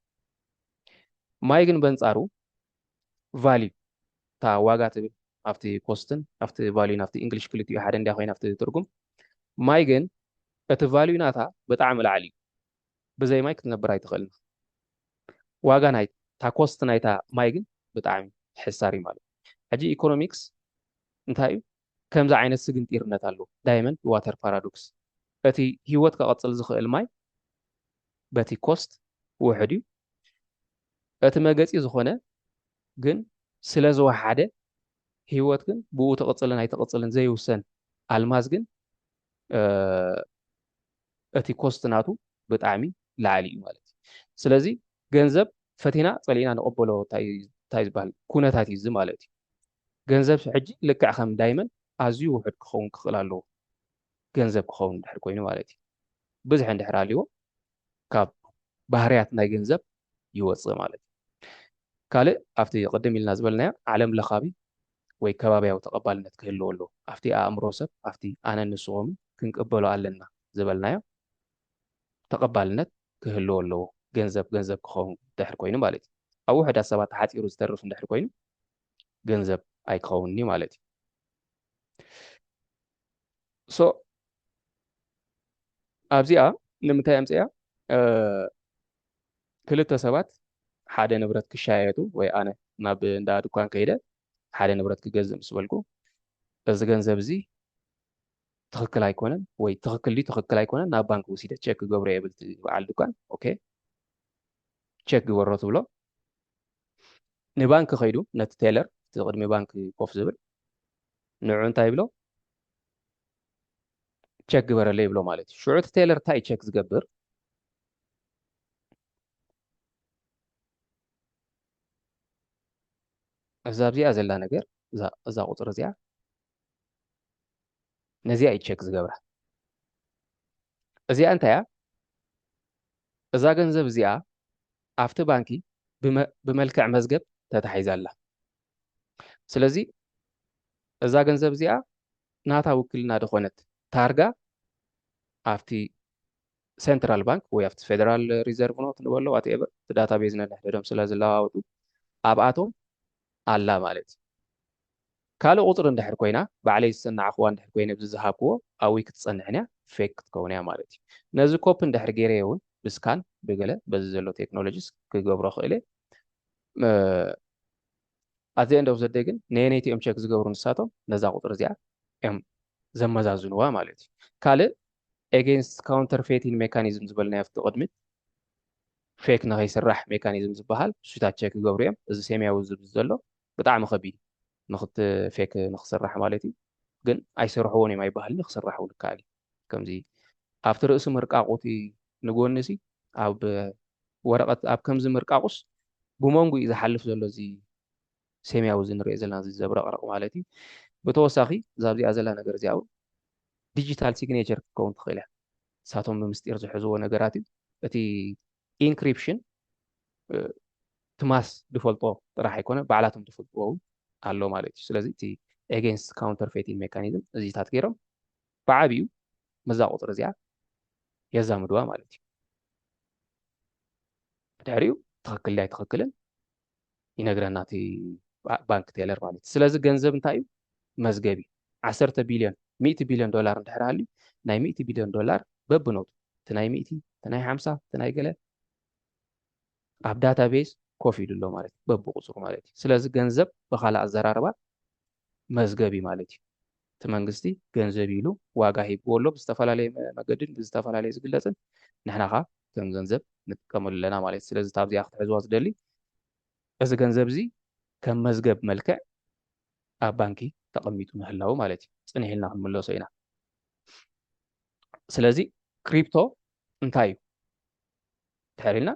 ማይ ግን በንፃሩ ቫልዩ እታ ዋጋ ትብል ኣብቲ ኮስትን ኣብቲ ቫልዩን ኣብቲ እንግሊሽ ክልቲኡ ሓደ እንዳ ኮይና ኣብቲ ትርጉም ማይ ግን እቲ ቫልዩ ናታ ብጣዕሚ ላዕሊ እዩ ብዘይ ማይ ክትነብር ኣይትኽእልን ዋጋ ናይታ ኮስት ናይታ ማይ ግን ብጣዕሚ ሕሳር እዩ ማለት ሕጂ ኢኮኖሚክስ እንታይ እዩ ከምዚ ዓይነት ስግንጢርነት ኣለዎ ዳይመንድ ዋተር ፓራዶክስ እቲ ሂወት ከቐፅል ዝኽእል ማይ በቲ ኮስት ውሕድ እዩ እቲ መገፂ ዝኾነ ግን ስለ ዝወሓደ ሂወት ግን ብኡ ተቕፅልን ኣይተቕፅልን ዘይውሰን ኣልማዝ ግን እቲ ኮስት ናቱ ብጣዕሚ ላዕሊ እዩ ማለት እዩ ስለዚ ገንዘብ ፈቲና ፀሊእና ንቕበሎ እንታይ ዝበሃል ኩነታት እዩ እዚ ማለት እዩ ገንዘብ ሕጂ ልክዕ ከም ዳይመንድ ኣዝዩ ውሕድ ክኸውን ክኽእል ኣለዎ ገንዘብ ክኸውን እንድሕር ኮይኑ ማለት እዩ ብዙሕ እንድሕር ሃልይዎ ካብ ባህርያት ናይ ገንዘብ ይወፅእ ማለት እዩ ካልእ ኣብቲ ቅድም ኢልና ዝበልናዮ ዓለም ለኻቢ ወይ ከባብያዊ ተቐባልነት ክህልዎ ኣለዎ ኣብቲ ኣእምሮ ሰብ ኣብቲ ኣነ ንስኹም ክንቅበሎ ኣለና ዝበልናዮ ተቐባልነት ክህልዎ ኣለዎ ገንዘብ ክኸውን እንድሕር ኮይኑ ማለት እዩ ኣብ ውሕዳት ሰባት ተሓፂሩ ዝተርፍ እንድሕር ኮይኑ ገንዘብ ኣይክኸውንኒ ማለት እዩ ሶ ኣብዚኣ ንምንታይ ኣምፅያ ክልተ ሰባት ሓደ ንብረት ክሻየጡ ወይ ኣነ ናብ እንዳ ድኳን ከይደ ሓደ ንብረት ክገዝእ ምስ በልኩ እዚ ገንዘብ እዚ ትኽክል ኣይኮነን ወይ ትኽክል ኣይኮነን ናብ ባንክ ወሲደ ቼክ ክገብሮ የብል እቲ በዓል ድኳን ኦኬ ቼክ ግበሮ ትብሎ ንባንክ ከይዱ ነቲ ቴለር እቲ ቅድሚ ባንክ ኮፍ ዝብል ንዑ እንታይ ይብሎ ቼክ ግበረለ ይብሎ ማለት እዩ ሽዑ እቲ ቴለር እንታይ ቼክ ዝገብር እዛ ኣብዚኣ ዘላ ነገር እዛ ቁፅሪ እዚኣ ነዚኣ እዩ ቼክ ዝገብራ እዚኣ እንታይ እያ እዛ ገንዘብ እዚኣ ኣብቲ ባንኪ ብመልክዕ መዝገብ ተታሒዛ ኣላ ስለዚ እዛ ገንዘብ እዚኣ ናታ ውክልና ድኾነት ታርጋ ኣብቲ ሴንትራል ባንክ ወይ ኣብቲ ፌደራል ሪዘርቭ ኖት ንበሎ ዋትኤቨር እቲ ዳታቤዝ ነንሕድዶም ስለ ዝለዋወጡ ኣብኣቶም ኣላ ማለት እዩ ካልእ ቁፅሪ እንድሕር ኮይና ባዕለይ ዝሰናዕኽዋ እንድሕር ኮይነ ብዝሃብክዎ ኣብኡ ክትፀንሕን እያ ፌክ ክትከውን እያ ማለት እዩ ነዚ ኮፕ እንድሕር ገይረ እውን ብስካን ብገለ በዚ ዘሎ ቴክኖሎጂስ ክገብሮ ክእለ ኣት ኤንድ ኦፍ ዘ ዴይ ግን ነየነይቲኦም ቼክ ዝገብሩ ንሳቶም ነዛ ቁፅሪ እዚኣ እዮም ዘመዛዝንዋ ማለት እዩ ካልእ ኤጌንስት ካውንተርፌቲንግ ሜካኒዝም ዝበልናዮ ኣብቲ ቅድሚት ፌክ ንኸይስራሕ ሜካኒዝም ዝበሃል እሱታት ቼክ ይገብሩ እዮም እዚ ሰማያዊ ዝብል ዘሎ ብጣዕሚ ከቢድ ንኽቲ ፌክ ንክስራሕ ማለት እዩ ግን ኣይሰርሕዎን እዮም ኣይባሃልን ክስራሕ እውን ይከኣል እዩ ከምዚ ኣብቲ ርእሲ ምርቃቁቲ ንጎኒ ኣብ ወረቐት ኣብ ከምዚ ምርቃቁስ ብመንጉ እዩ ዝሓልፍ ዘሎ እዚ ሰማያዊ እዚ ንሪኦ ዘለና እዚ ዘብረቕረቕ ማለት እዩ ብተወሳኺ እዛ ኣብዚኣ ዘላ ነገር እዚኣ ዲጂታል ሲግኔቸር ክትከውን ትኽእል እያ ንሳቶም ብምስጢር ዝሕዝዎ ነገራት እዩ እቲ ኢንክሪፕሽን ትማስ ድፈልጦ ጥራሕ ኣይኮነ ባዕላቶም ትፈልጥዎ እውን ኣሎ ማለት እዩ ስለዚ እቲ ኤጌንስት ካውንተርፌቲንግ ሜካኒዝም እዚታት ገይሮም ብዓብዩ መዛ ቁፅሪ እዚኣ የዛምድዋ ማለት እዩ ብድሕሪኡ ትኽክል ዳይ ትኽክልን ይነግረና እቲ ባንክ ቴለር ማለት እዩ ስለዚ ገንዘብ እንታይ እዩ መዝገቢ 10 ቢልዮን 100 ቢልዮን ዶላር እንድሕር ሃልዩ ናይ 100 ቢልዮን ዶላር በብኖቱ እቲ ናይ 100 እቲ ናይ 50 እቲ ናይ ገለ ኣብ ዳታቤዝ ኮፍ ኢሉ ኣሎ ማለት እዩ በብቁፅሩ ማለት እዩ ስለዚ ገንዘብ ብካልእ ኣዘራርባ መዝገቢ ማለት እዩ እቲ መንግስቲ ገንዘብ ኢሉ ዋጋ ሂብዎ ኣሎ ብዝተፈላለየ መገድን ብዝተፈላለየ ዝግለፅን ንሕና ኸ ከም ገንዘብ ንጥቀመሉ ኣለና ማለት እዩ ስለዚ ኣብዚኣ ክትሕዝዋ ዝደሊ እዚ ገንዘብ እዚ ከም መዝገብ መልክዕ ኣብ ባንኪ ተቐሚጡ ምህላው ማለት እዩ ፅንሕ ኢልና ክንምለሶ ኢና ስለዚ ክሪፕቶ እንታይ እዩ ድሕር ኢልና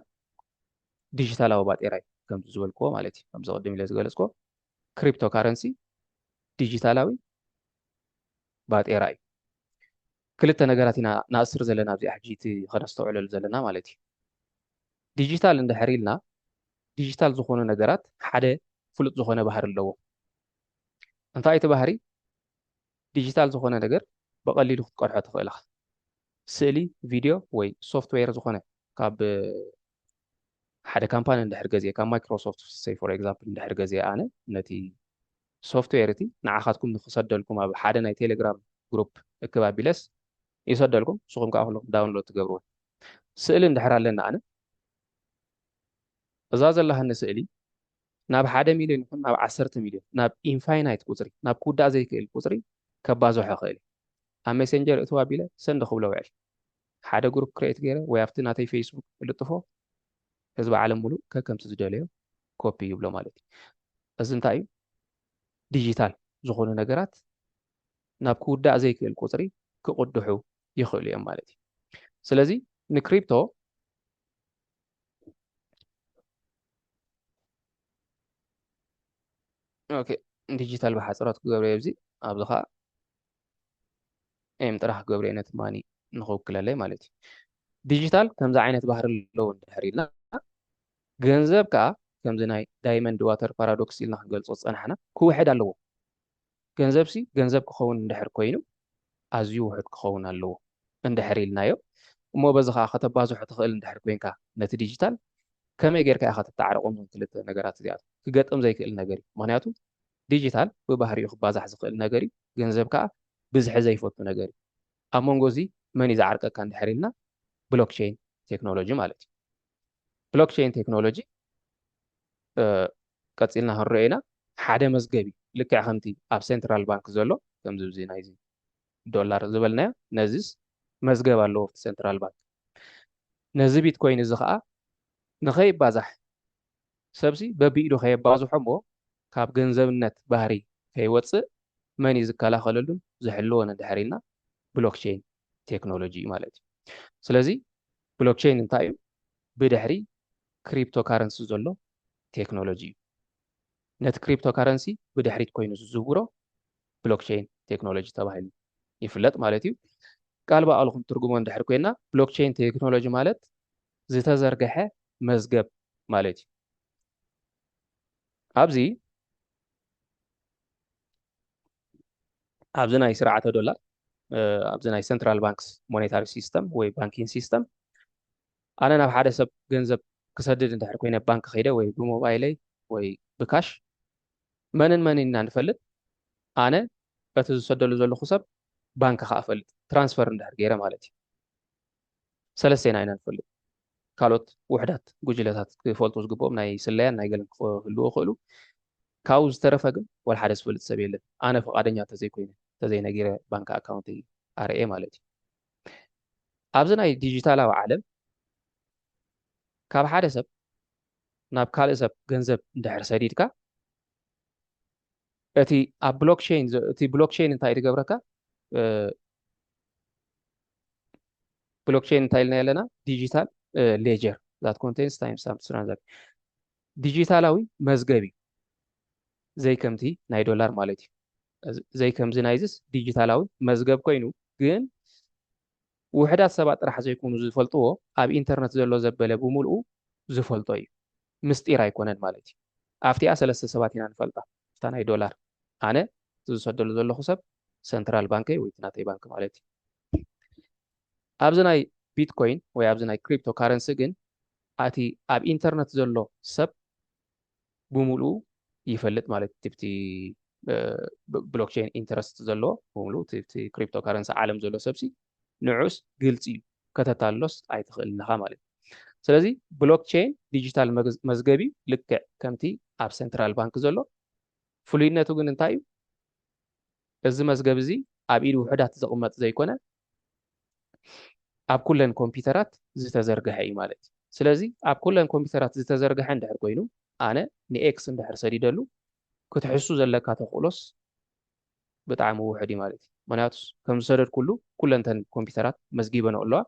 ዲጂታላዊ ባጤራ እዩ ከምዚ ዝበልክዎ ማለት እዩ ከምዚ ቅድም ኢለ ዝገለፅክዎ ክሪፕቶ ካረንሲ ዲጂታላዊ ባጤራ እዩ ክልተ ነገራት ኢና ናእስር ዘለና ኣብዚኣ ሕጂ እቲ ከነስተውዕለሉ ዘለና ማለት እዩ ዲጂታል እንድሕር ኢልና ዲጂታል ዝኾኑ ነገራት ሓደ ፍሉጥ ዝኾነ ባህሪ ኣለዎ እንታይ እቲ ባህሪ ዲጂታል ዝኾነ ነገር ብቐሊሉ ክትቀድሖ ትኽእል ኢኻ ስእሊ ቪድዮ ወይ ሶፍትዌር ዝኾነ ካብ ሓደ ካምፓኒ እንድሕር ገዚአ ካብ ማይክሮሶፍት ሴይ ፎር ኤግዛምፕል እንድሕር ገዚአ ኣነ ነቲ ሶፍትዌር እቲ ንዓኻትኩም ንክሰደልኩም ኣብ ሓደ ናይ ቴሌግራም ግሩፕ እክብ ኣቢለስ ይሰደልኩም ንስኹም ከዓ ኩለኩም ዳውንሎድ ትገብርዎ ስእሊ እንድሕር ኣለና ኣነ እዛ ዘለሃኒ ስእሊ ናብ 1,000,000 ይኹን ናብ 10,000,000 ናብ ኢንፋይናይት ቁፅሪ ናብ ክውዳእ ዘይክእል ቁፅሪ ከባዝሖ ይኽእል ኣብ ሜሴንጀር እትዋ ኣቢለ ሰንዲ ክብሎ ውዕል ሓደ ግሩፕ ክሬት ገይረ ወይ ኣብቲ ናተይ ፌስቡክ ልጥፎ ህዝቢ ዓለም ሙሉእ ከከምቲ ዝደለዮ ኮፒ ይብሎ ማለት እዩ እዚ እንታይ እዩ ዲጂታል ዝኾኑ ነገራት ናብ ክውዳእ ዘይክእል ቁፅሪ ክቕድሑ ይኽእሉ እዮም ማለት እዩ ስለዚ ንክሪፕቶ ኦኬ ዲጂታል ብሓፅረት ክገብሮ እየ እዚ ኣብዚ ከዓ ኤም ጥራሕ ክገብሮ እየ ነቲ ማኒ ንኽውክለለይ ማለት እዩ ዲጂታል ከምዚ ዓይነት ባህሪ ኣለዎ እንድሕር ኢልና ገንዘብ ከዓ ከምዚ ናይ ዳይመንድ ዋተር ፓራዶክስ ኢልና ክንገልፆ ዝፀናሕና ክውሕድ ኣለዎ ገንዘብሲ ገንዘብ ክኸውን እንድሕር ኮይኑ ኣዝዩ ውሕድ ክኸውን ኣለዎ እንድሕር ኢልናዮ እሞ በዚ ከዓ ከተባዝሖ ትኽእል እንድሕር ኮንካ ነቲ ዲጂታል ከመይ ጌርካ ኢኻ ተጣዕርቆም ክልተ ነገራት እዚኣቶም ክገጥም ዘይክእል ነገር እዩ ምክንያቱ ዲጂታል ብባህሪኡ ክባዛሕ ዝኽእል ነገር እዩ ገንዘብ ከዓ ብዝሒ ዘይፈቱ ነገር እዩ ኣብ መንጎ እዚ መን እዩ ዝዓርቀካ እንድሕር ኢልና ብሎክቼን ቴክኖሎጂ ማለት እዩ ብሎክቼን ቴክኖሎጂ ቀፂልና ክንሪኦ ኢና ሓደ መዝገቢ ልክዕ ከምቲ ኣብ ሴንትራል ባንክ ዘሎ ከምዚ ብዚ ናይዚ ዶላር ዝበልናዮ ነዚስ መዝገብ ኣለዎ ኣብቲ ሴንትራል ባንክ ነዚ ቢትኮይን እዚ ከዓ ንኸይባዛሕ ሰብሲ በቢኢዱ ከየባዝሖ እሞ ካብ ገንዘብነት ባህሪ ከይወፅእ መን እዩ ዝከላኸለሉን ዝሕልዎን እንድሕር ኢልና ብሎክቼን ቴክኖሎጂ እዩ ማለት እዩ ስለዚ ብሎክቼን እንታይ እዩ ብድሕሪ ክሪፕቶ ካረንሲ ዘሎ ቴክኖሎጂ እዩ ነቲ ክሪፕቶ ካረንሲ ብድሕሪት ኮይኑ ዝዝውሮ ብሎክቼን ቴክኖሎጂ ተባሂሉ ይፍለጥ ማለት እዩ ቃል በቃልኩም ትርጉሞ እንድሕር ኮይና ብሎክቼን ቴክኖሎጂ ማለት ዝተዘርገሐ መዝገብ ማለት እዩ ኣብዚ ናይ ስርዓተ ዶላር ኣብዚ ናይ ሴንትራል ባንክስ ሞኔታሪ ሲስተም ወይ ባንኪንግ ሲስተም ኣነ ናብ ሓደ ሰብ ገንዘብ ክሰድድ እንድሕር ኮይነ ባንክ ከይደ ወይ ብሞባይለይ ወይ ብካሽ መንን ኢና ንፈልጥ ኣነ እቲ ዝሰደሉ ዘለኹ ሰብ ባንክ ከዓ ፈልጥ ትራንስፈር እንድሕር ገይረ ማለት እዩ ሰለስቴና ኢና ንፈልጥ ካልኦት ውሕዳት ጉጅለታት ክፈልጡ ዝግብኦም ናይ ስለያን ናይ ገለን ክህልዎ ይኽእሉ ካብኡ ዝተረፈ ግን ወላ ሓደ ዝፈልጥ ሰብ የለን ኣነ ፈቃደኛ ተዘይኮይነ ተዘይነጊረ ባንክ ኣካውንት ኣርኤ ማለት እዩ ኣብዚ ናይ ዲጂታላዊ ዓለም ካብ ሓደ ሰብ ናብ ካልእ ሰብ ገንዘብ እንድሕር ሰዲድካ እቲ ኣብ ብሎክቼን እንታይ ትገብረካ ብሎክቼን እንታይ ኢልና ኣለና ዲጂታል ሌጀር ዛት ኮንቴንስ ታይም ስታምፕ ትራንዛክሽን ዲጂታላዊ መዝገቢ ዘይከምቲ ናይ ዶላር ማለት እዩ ዘይከምዚ ናይዝስ ዲጂታላዊ መዝገብ ኮይኑ ግን ውሕዳት ሰባት ጥራሕ ዘይኮኑ ዝፈልጥዎ ኣብ ኢንተርነት ዘሎ ዘበለ ብምልኡ ዝፈልጦ እዩ ምስጢር ኣይኮነን ማለት እዩ ኣብቲኣ ሰለስተ ሰባት ኢና ንፈልጣ እታ ናይ ዶላር ኣነ ዝሰደሉ ዘለኹ ሰብ ሴንትራል ባንከይ ወይ ናተይ ባንክ ማለት እዩ ኣብዚ ናይ ቢትኮይን ወይ ኣብዚ ናይ ክሪፕቶ ካረንሲ ግን እቲ ኣብ ኢንተርነት ዘሎ ሰብ ብምልኡ ይፈልጥ ማለት እቲ ብሎክቼን ኢንተረስት ዘለዎ ብምልኡ እቲ ክሪፕቶ ካረንሲ ዓለም ዘሎ ሰብሲ ንዑስ ግልፂ እዩ ከተታሎስ ኣይትኽእልንኻ ማለት እዩ ስለዚ ብሎክቼን ዲጂታል መዝገቢ ልክዕ ከምቲ ኣብ ሴንትራል ባንክ ዘሎ ፍሉይነቱ ግን እንታይ እዩ እዚ መዝገብ እዚ ኣብ ኢድ ውሕዳት ዘቕመጥ ዘይኮነ ኣብ ኩለን ኮምፒተራት ዝተዘርግሐ እዩ ማለት እዩ ስለዚ ኣብ ኩለን ኮምፒተራት ዝተዘርግሐ እንድሕር ኮይኑ ኣነ ንኤክስ እንድሕር ሰዲደሉ ክትሕሱ ዘለካ ተኽእሎስ ብጣዕሚ ውሕድ እዩ ማለት እዩ ምክንያቱ ከም ዝሰደድ ኩሉ ኩለንተን ኮምፒተራት መዝጊበን ኣለዋ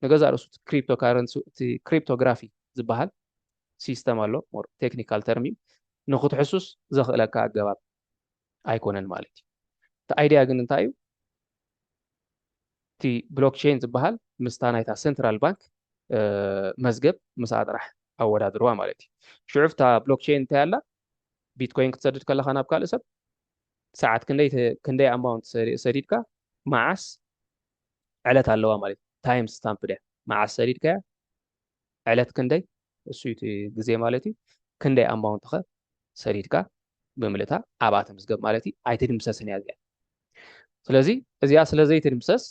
ንገዛ ርእሱ ክሪፕቶ ካረንሲ እቲ ክሪፕቶግራፊ ዝበሃል ሲስተም ኣሎ ሞር ቴክኒካል ተርሚ ንክትሕሱስ ዘኽእለካ ኣገባብ ኣይኮነን ማለት እዩ እቲ ኣይድያ ግን እንታይ እዩ እቲ ብሎክቼን ዝበሃል ምስታ ናይታ ሴንትራል ባንክ መዝገብ ምስኣ ጥራሕ ኣወዳድርዋ ማለት እዩ ሽዑፍታ ብሎክቼን እንታይ ኣላ ቢትኮይን ክትሰድድ ከለካ ናብ ካልእ ሰብ ሰዓት ክንደይ ኣማውንት ሰዲድካ መዓስ ዕለት ኣለዋ ማለት እዩ ታይም ስታምፕ ድያ መዓስ ሰዲድካያ ዕለት ክንደይ እሱ እቲ ግዜ ማለት እዩ ክንደይ ኣማውንት ኸ ሰዲድካ ብምልእታ ኣብኣ ተምዝገብ ማለት እዩ ኣይትድምሰስን እያ እዚኣ ስለዚ እዚኣ ስለ ዘይትድምሰስ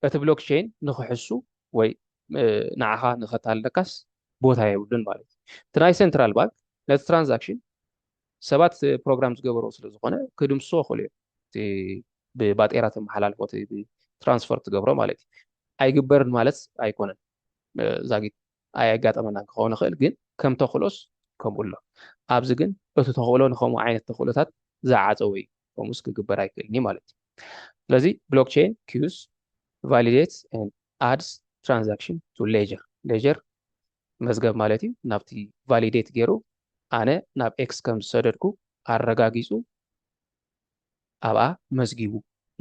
እቲ ብሎክቼን ንክሕሱ ወይ ንዓኻ ንኸታልለካስ ቦታ የብሉን ማለት እዩ እቲ ናይ ሴንትራል ባንክ ነቲ ትራንዛክሽን ሰባት ፕሮግራም ዝገበሮ ስለ ዝኾነ ክድምስሶ ይኽእሉ እዮም እቲ ብባጤራ ተመሓላልፎ ትራንስፈር ትገብሮ ማለት እዩ ኣይግበርን ማለት ኣይኮነን ዛጊት ኣያጋጠመና ክኸውን ይኽእል ግን ከም ተኽእሎስ ከምኡ ኣሎ ኣብዚ ግን እቲ ተኽእሎ ንከምኡ ዓይነት ተኽእሎታት ዝዓፀወ እዩ ከምኡስ ክግበር ኣይክእልኒ ማለት እዩ ስለዚ ብሎክቼን ኪዩስ validates and adds transaction to ledger መዝገብ ማለት እዩ ናብቲ ቫሊዴት ገይሩ ኣነ ናብ ኤክስ ከም ዝሰደድኩ ኣረጋጊፁ ኣብኣ መዝጊቡ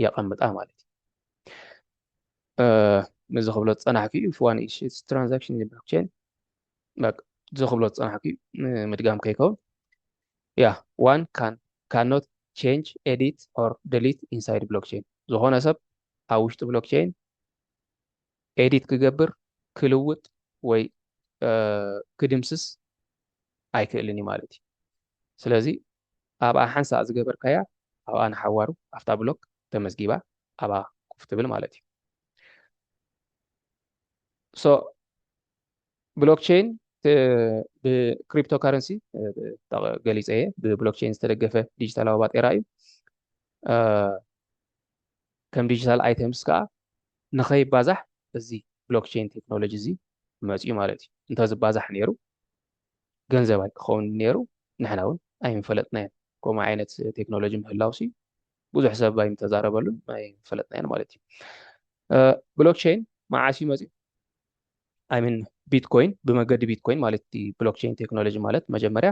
የቐምጣ ማለት እዩ ንዝኽብሎ ፀናሕኪ if one issues transaction in the blockchain ዝኽብሎ ፀናሕኪ ምድጋም ከይከውን one cannot change edit or delete inside blockchain ዝኾነ ሰብ ኣብ ውሽጢ ብሎክቼን ኤዲት ክገብር ክልውጥ ወይ ክድምስስ ኣይክእልን ማለት እዩ ስለዚ ኣብኣ ሓንሳእ ዝገበርካያ ኣብኣ ንሓዋሩ ኣፍታ ብሎክ ተመዝጊባ ኣብኣ ኮፍ ትብል ማለት እዩ ሶ ብሎክቼን ብክሪፕቶ ካረንሲ ገሊፀ እየ ብብሎክቼን ዝተደገፈ ዲጂታላዊ ባጤራ እዩ ከም ዲጂታል ኣይተምስ ከዓ ንኸይባዛሕ እዚ ብሎክቼን ቴክኖሎጂ እዚ መፅኡ ማለት እዩ እንተዝባዛሕ ነይሩ ገንዘብ ክኸውን ነይሩ ንሕና እውን ኣይንፈለጥናየን ከምኡ ዓይነት ቴክኖሎጂ ምህላውሲ ብዙሕ ሰብ ኣይምተዛረበሉን ኣይንፈለጥናየን ማለት እዩ ብሎክቼን መዓስ እዩ መፅኡ ኣይምን ቢትኮይን ብመገዲ ቢትኮይን ማለት ብሎክቼን ቴክኖሎጂ ማለት መጀመርያ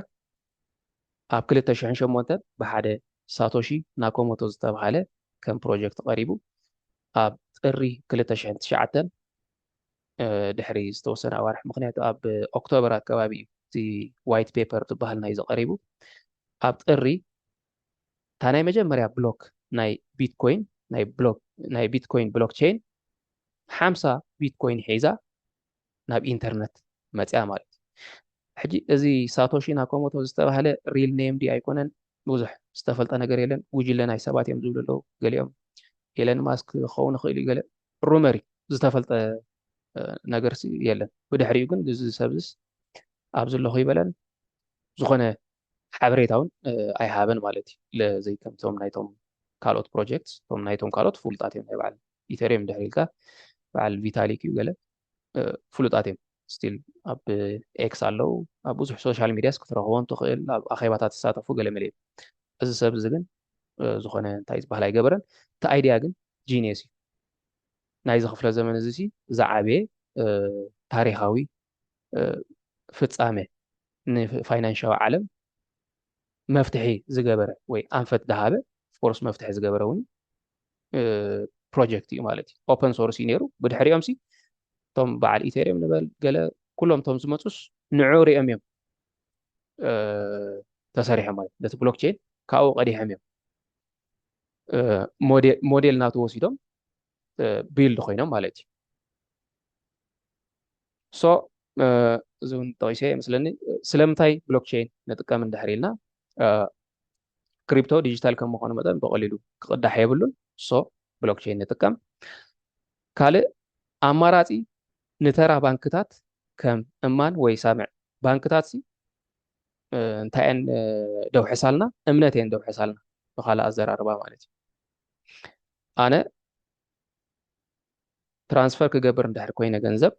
ኣብ 2008 ብሓደ ሳቶሺ ናኮሞቶ ዝተባሃለ ከም ፕሮጀክት ቀሪቡ ኣብ ጥሪ 2009 ድሕሪ ዝተወሰነ ኣዋርሕ ምክንያቱ ኣብ ኦክቶበር ኣከባቢ እዩ እቲ ዋይት ፔፐር ዝበሃል ናይ ዘቀሪቡ ኣብ ጥሪ እታ ናይ መጀመርያ ብሎክ ናይ ቢትኮይን ብሎክቼን 50 ቢትኮይን ሒዛ ናብ ኢንተርኔት መፅያ ማለት እዩ ሕጂ እዚ ሳቶሺ ናኮሞቶ ዝተባሃለ ሪል ኔም ዲ ኣይኮነን ብዙሕ ዝተፈልጠ ነገር የለን ጉጅለ ናይ ሰባት እዮም ዝብሉ ኣለዉ ገሊኦም ኤለን ማስክ ክኸውን ይኽእል እዩ ገለ ሩመሪ ዝተፈልጠ ነገር የለን ብድሕሪኡ ግን እዚ ሰብስ ኣብ ዘለኹ ይበለን ዝኾነ ሓበሬታ እውን ኣይሃበን ማለት እዩ ለዘይከምቶም ናይቶም ካልኦት ፕሮጀክት ቶም ናይቶም ካልኦት ፍሉጣት እዮም ናይ በዓል ኢተሪየም ድሕሪ ኢልካ በዓል ቪታሊክ እዩ ገለ ፍሉጣት እዮም ስቲል ኣብ ኤክስ ኣለው ኣብ ብዙሕ ሶሻል ሚድያስ ክትረኽቦም ትኽእል ኣብ ኣኼባታት ዝሳተፉ ገለ መለ እዚ ሰብ እዚ ግን ዝኾነ እንታይ ዝበሃል ኣይገበረን እቲ ኣይድያ ግን ጂኒየስ እዩ ናይዚ ክፍለ ዘመን እዚ ዝዓበየ ታሪኻዊ ፍፃሜ ንፋይናንሻዊ ዓለም መፍትሒ ዝገበረ ወይ ኣንፈት ዝሃበ ፎርስ መፍትሒ ዝገበረ እውን ፕሮጀክት እዩ ማለት እዩ ኦፐን ሶርስ እዩ ነይሩ ብድሕሪኦም እቶም በዓል ኢቴሪየም ንበል ገለ ኩሎም እቶም ዝመፁስ ንዑ ሪኦም እዮም ተሰሪሖም ማለት ነቲ ብሎክቼን ካብኡ ቀዲሖም እዮም ሞዴል ናቱ ወሲዶም ቢልድ ኮይኖም ማለት እዩ ሶ እዚ እውን ጠቂሰ ይመስለኒ ስለምንታይ ብሎክቼን ንጥቀም እንድሕር ኢልና ክሪፕቶ ዲጂታል ከም ምዃኑ መጠን ብቐሊሉ ክቅዳሕ የብሉን ሶ ብሎክቼን ንጥቀም ካልእ ኣማራፂ ንተራ ባንክታት ከም እማን ወይ ሳምዕ ባንክታት እንታይ እየን ደው ሕሳልና እምነት እየን ደው ሕሳልና ብካልእ ኣዘራርባ ማለት እዩ ኣነ ትራንስፈር ክገብር እንድሕር ኮይነ ገንዘብ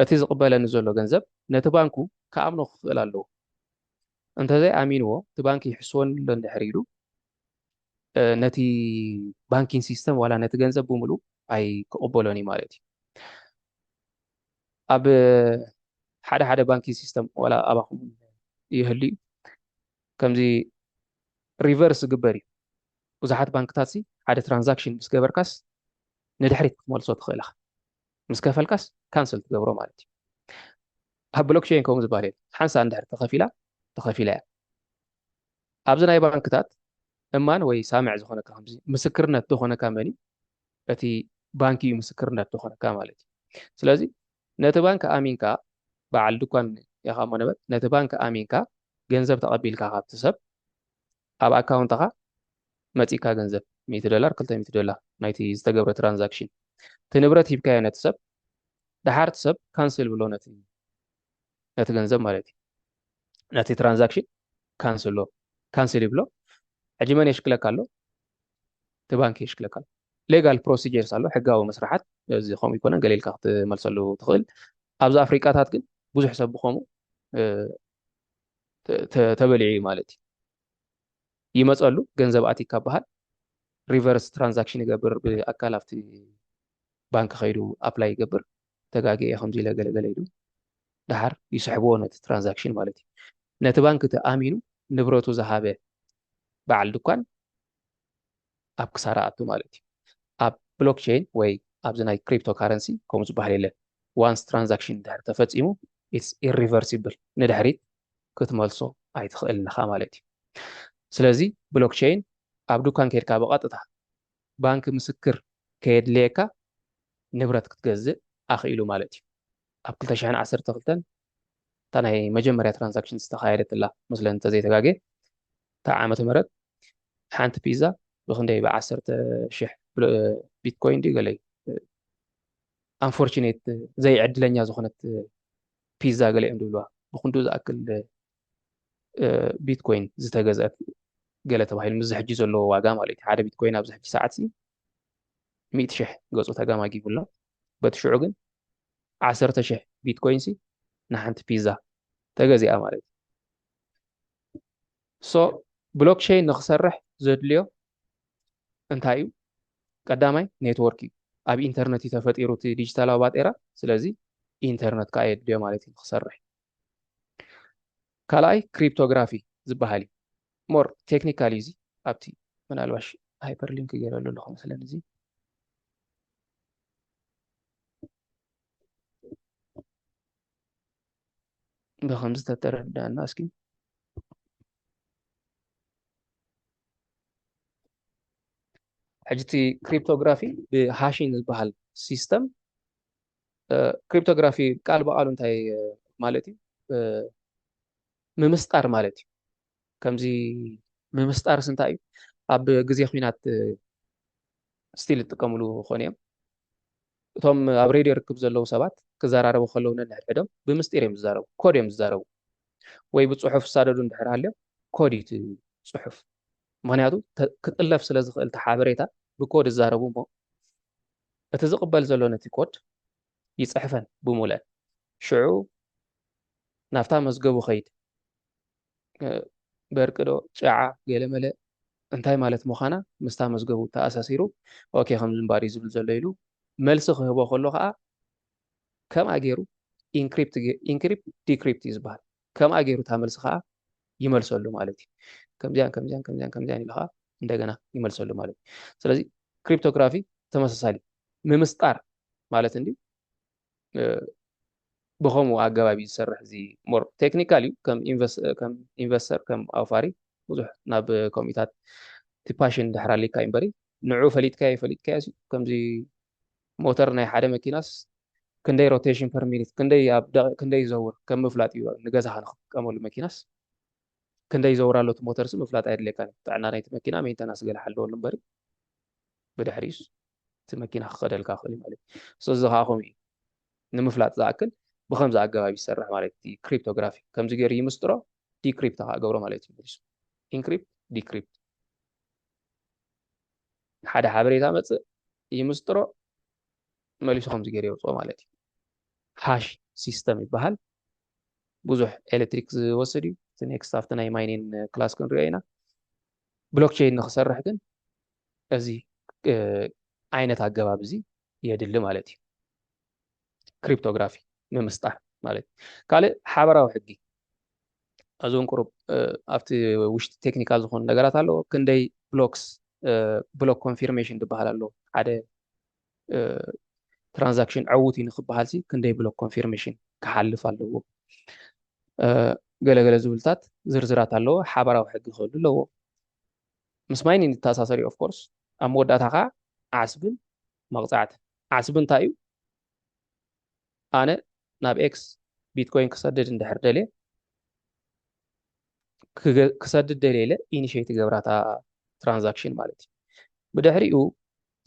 እቲ ዝቕበለኒ ዘሎ ገንዘብ ነቲ ባንኩ ከኣምኖ ክኽእል ኣለዎ እንተዘይ ኣሚንዎ እቲ ባንኪ ይሕስወኒ ኣሎ እንድሕር ኢሉ ነቲ ባንኪንግ ሲስተም ዋላ ነቲ ገንዘብ ብምሉእ ኣይክቕበሎን እዩ ማለት እዩ ኣብ ሓደ ሓደ ባንኪንግ ሲስተም ዋላ ኣባኹም ይህሉ እዩ ከምዚ ሪቨርስ ዝግበር እዩ ብዙሓት ባንክታት ሓደ ትራንዛክሽን ምስ ገበርካስ ንድሕሪት ክትመልሶ ትኽእል ኢኻ ምስ ከፈልካስ ካንሰል ትገብሮ ማለት እዩ ኣብ ብሎክቼን ከምኡ ዝበሃል የለን ሓንሳ እንድሕር ተኸፊላ እያ ኣብዚ ናይ ባንክታት እማን ወይ ሳምዕ ዝኾነካ ከምዚ ምስክርነት ዝኾነካ መኒ እቲ ባንኪ እዩ ምስክርነት ዝኾነካ ማለት እዩ ስለዚ ነቲ ባንኪ ኣሚንካ በዓል ድኳን ኢኻ እሞ ነበል ነቲ ባንኪ ኣሚንካ ገንዘብ ተቐቢልካ ካብቲ ሰብ ኣብ ኣካውንትኻ መፂካ ገንዘብ $100 $200 ናይቲ ዝተገብረ ትራንዛክሽን እቲ ንብረት ሂብካዮ ነቲ ሰብ ድሓር እቲ ሰብ ካንስል ብሎ ነቲ ገንዘብ ማለት እዩ ነቲ ትራንዛክሽን ካንስል ይብሎ ሕጂ መን የሽክለካ ኣሎ እቲ ባንኪ የሽክለካ ኣሎ ሌጋል ፕሮሲጀርስ ኣሎ ሕጋዊ መስራሓት እዚ ከምኡ ይኮነን ገሌልካ ክትመልሰሉ ትኽእል ኣብዚ ኣፍሪቃታት ግን ብዙሕ ሰብ ብኸምኡ ተበሊዑ ማለት እዩ ይመፀሉ ገንዘብ ኣቲካ በሃል ሪቨርስ ትራንዛክሽን ይገብር ብኣካል ኣብቲ ባንኪ ኸይዱ ኣፕላይ ይገብር ተጋጊአ ከምዚ ኢለ ገለገለ ኢሉ ድሓር ይስሕብዎ ነቲ ትራንዛክሽን ማለት እዩ ነቲ ባንኪ ተኣሚኑ ንብረቱ ዝሃበ በዓል ድኳን ኣብ ክሳራ ኣቱ ማለት እዩ ኣብ ብሎክቼን ወይ ኣብዚ ናይ ክሪፕቶ ካረንሲ ከምኡ ዝበሃል የለን ዋንስ ትራንዛክሽን ድሕር ተፈፂሙ ኢትስ ኢሪቨርሲብል ንድሕሪት ክትመልሶ ኣይትኽእልንኻ ማለት እዩ ስለዚ ብሎክቼን ኣብ ድኳን ከይድካ ብቐጥታ ባንኪ ምስክር ከየድልየካ ንብረት ክትገዝእ ኣኽኢሉ ማለት እዩ ኣብ 2012 እታ ናይ መጀመርያ ትራንዛክሽን ዝተኻየደትላ መስለን እንተዘይተጋገ እታ ዓመተ ምህረት ሓንቲ ፒዛ ብክንደይ ብ10,000 ቢትኮይን ድዩ ገለ አንፎርቹኔት ዘይዕድለኛ ዝኾነት ፒዛ ገለ እዮም ድብልዋ ብክንዱ ዝኣክል ቢትኮይን ዝተገዝአት ገለ ተባሂሉ ምስ ሕጂ ዘለዎ ዋጋ ማለት እዩ ሓደ ቢትኮይን ኣብዚ ሕጂ ሰዓት 100,000 ገፁ ተጋማጊቡላ በቲ ሽዑ ግን 10,000 ቢትኮይን ንሓንቲ ፒዛ ተገዚኣ ማለት እዩ ሶ ብሎክቼን ንክሰርሕ ዘድልዮ እንታይ እዩ ቀዳማይ ኔትወርክ እዩ ኣብ ኢንተርነት እዩ ተፈጢሩ እቲ ዲጂታላዊ ባጤራ ስለዚ ኢንተርነት ከዓ የድልዮ ማለት እዩ ንክሰርሕ ካልኣይ ክሪፕቶግራፊ ዝበሃል እዩ ሞር ቴክኒካሊ እዚ ኣብቲ ምናልባሽ ሃይፐርሊንክ ገይረሉ ኣለኹ መስለን እዚ ብከምዚ ተተረድአና እስኪ ሕጂ እቲ ክሪፕቶግራፊ ብሃሽን ዝበሃል ሲስተም ክሪፕቶግራፊ ቃል በቃሉ እንታይ ማለት እዩ ምምስጣር ማለት እዩ ከምዚ ምምስጣርስ እንታይ እዩ ኣብ ግዜ ኩናት ስቲል ይጥቀምሉ ኮኑ እዮም እቶም ኣብ ሬድዮ ርክብ ዘለዉ ሰባት ክዘራረቡ ከለዉ ነንሕድሕዶም ብምስጢር እዮም ዝዛረቡ ኮድ እዮም ዝዛረቡ ወይ ብፅሑፍ ዝሳደዱ እንድሕር ሃልዮም ኮድ እዩ ፅሑፍ ምክንያቱ ክጥለፍ ስለ ዝኽእል ሓበሬታ ብኮድ ዝዛረቡ እሞ እቲ ዝቕበል ዘሎ ነቲ ኮድ ይፅሕፈን ብሙልአን ሽዑ ናብታ መዝገቡ ኸይድ በርቅዶ ጫዓ ገለመለ እንታይ ማለት ምዃና ምስታ መዝገቡ ተኣሳሲሩ ኦኬ ከምዚ እምበር እዩ ዝብል ዘሎ ኢሉ መልሲ ክህቦ ከሎ ከዓ ከምኣ ገይሩ ኢንክሪፕት ዲክሪፕት እዩ ዝበሃል ከምኣ ገይሩ እታ መልሲ ከዓ ይመልሰሉ ማለት እዩ ከምዚያን ኢሉ ከዓ እንደገና ይመልሰሉ ማለት እዩ ስለዚ ክሪፕቶግራፊ ተመሳሳሊ ምምስጣር ማለት እንዲ ብኸምኡ ኣገባቢ ዝሰርሕ እዚ ሞር ቴክኒካል እዩ ከም ኢንቨስተር ከም ኣውፋሪ ብዙሕ ናብ ኮሚታት ቲፓሽን ድሕር ኣለካ እዩ እምበሪ ንዑ ፈሊጥካዮ ከምዚ ሞተር ናይ ሓደ መኪናስ ክንደይ ሮቴሽን ፐር ሚኒት ክንደይ ይዘውር ከም ምፍላጥ እዩ ንገዛኻ ንክትጥቀመሉ መኪናስ ክንደይ ይዘውር ኣሎ እቲ ሞተርስ ምፍላጥ ኣይድልየካን ጥዕና ናይቲ መኪና ሜንተናንስ ገለ ሓለወሉ እምበሪ ብድሕሪኡስ እቲ መኪና ክኸደልካ ክእል ማለት እዩ እዚ ከዓ ከምኡ እዩ ንምፍላጥ ዝኣክል ብከምዚ ኣገባቢ ይሰርሕ ማለት እዩ ክሪፕቶግራፊ ከምዚ ገይሩ ይምስጥሮ ዲክሪፕት ከዓ ገብሮ ማለት እዩ ኢንክሪፕት ዲክሪፕት ሓደ ሓበሬታ መፅእ ይምስጥሮ መሊሱ ከምዚ ገይሩ የውፅኦ ማለት እዩ ሃሽ ሲስተም ይበሃል ብዙሕ ኤሌክትሪክ ዝወስድ እዩ እቲ ኔክስት ኣብቲ ናይ ማይኒን ክላስ ክንሪኦ ኢና ብሎክቼን ንክሰርሕ ግን እዚ ዓይነት ኣገባብ እዚ የድሊ ማለት እዩ ክሪፕቶግራፊ ምምስጣር ማለት እዩ ካልእ ሓበራዊ ሕጊ እዚውን ቁሩብ ኣብቲ ውሽጢ ቴክኒካል ዝኾኑ ነገራት ኣለዎ ክንደይ ብሎክ ኮንፊርሜሽን ዝበሃል ኣሎ ሓደ ትራንዛክሽን ዕዉት እዩ ንክበሃል ክንደይ ብሎክ ኮንፊርሜሽን ክሓልፍ ኣለዎ ገለገለ ዝብልታት ዝርዝራት ኣለዎ ሓበራዊ ሕጊ ክህሉ ኣለዎ ምስ ማይኒን ይተኣሳሰር እዩ ኦፍኮርስ ኣብ መወዳእታ ከዓ ዓስብን መቕፃዕትን ዓስቢ እንታይ እዩ ኣነ ናብ ኤክስ ቢትኮይን ክሰድድ እንድሕር ደልየ ክሰድድ ደልየለ ኢኒሽየት ገብራታ ትራንዛክሽን ማለት እዩ ብድሕሪኡ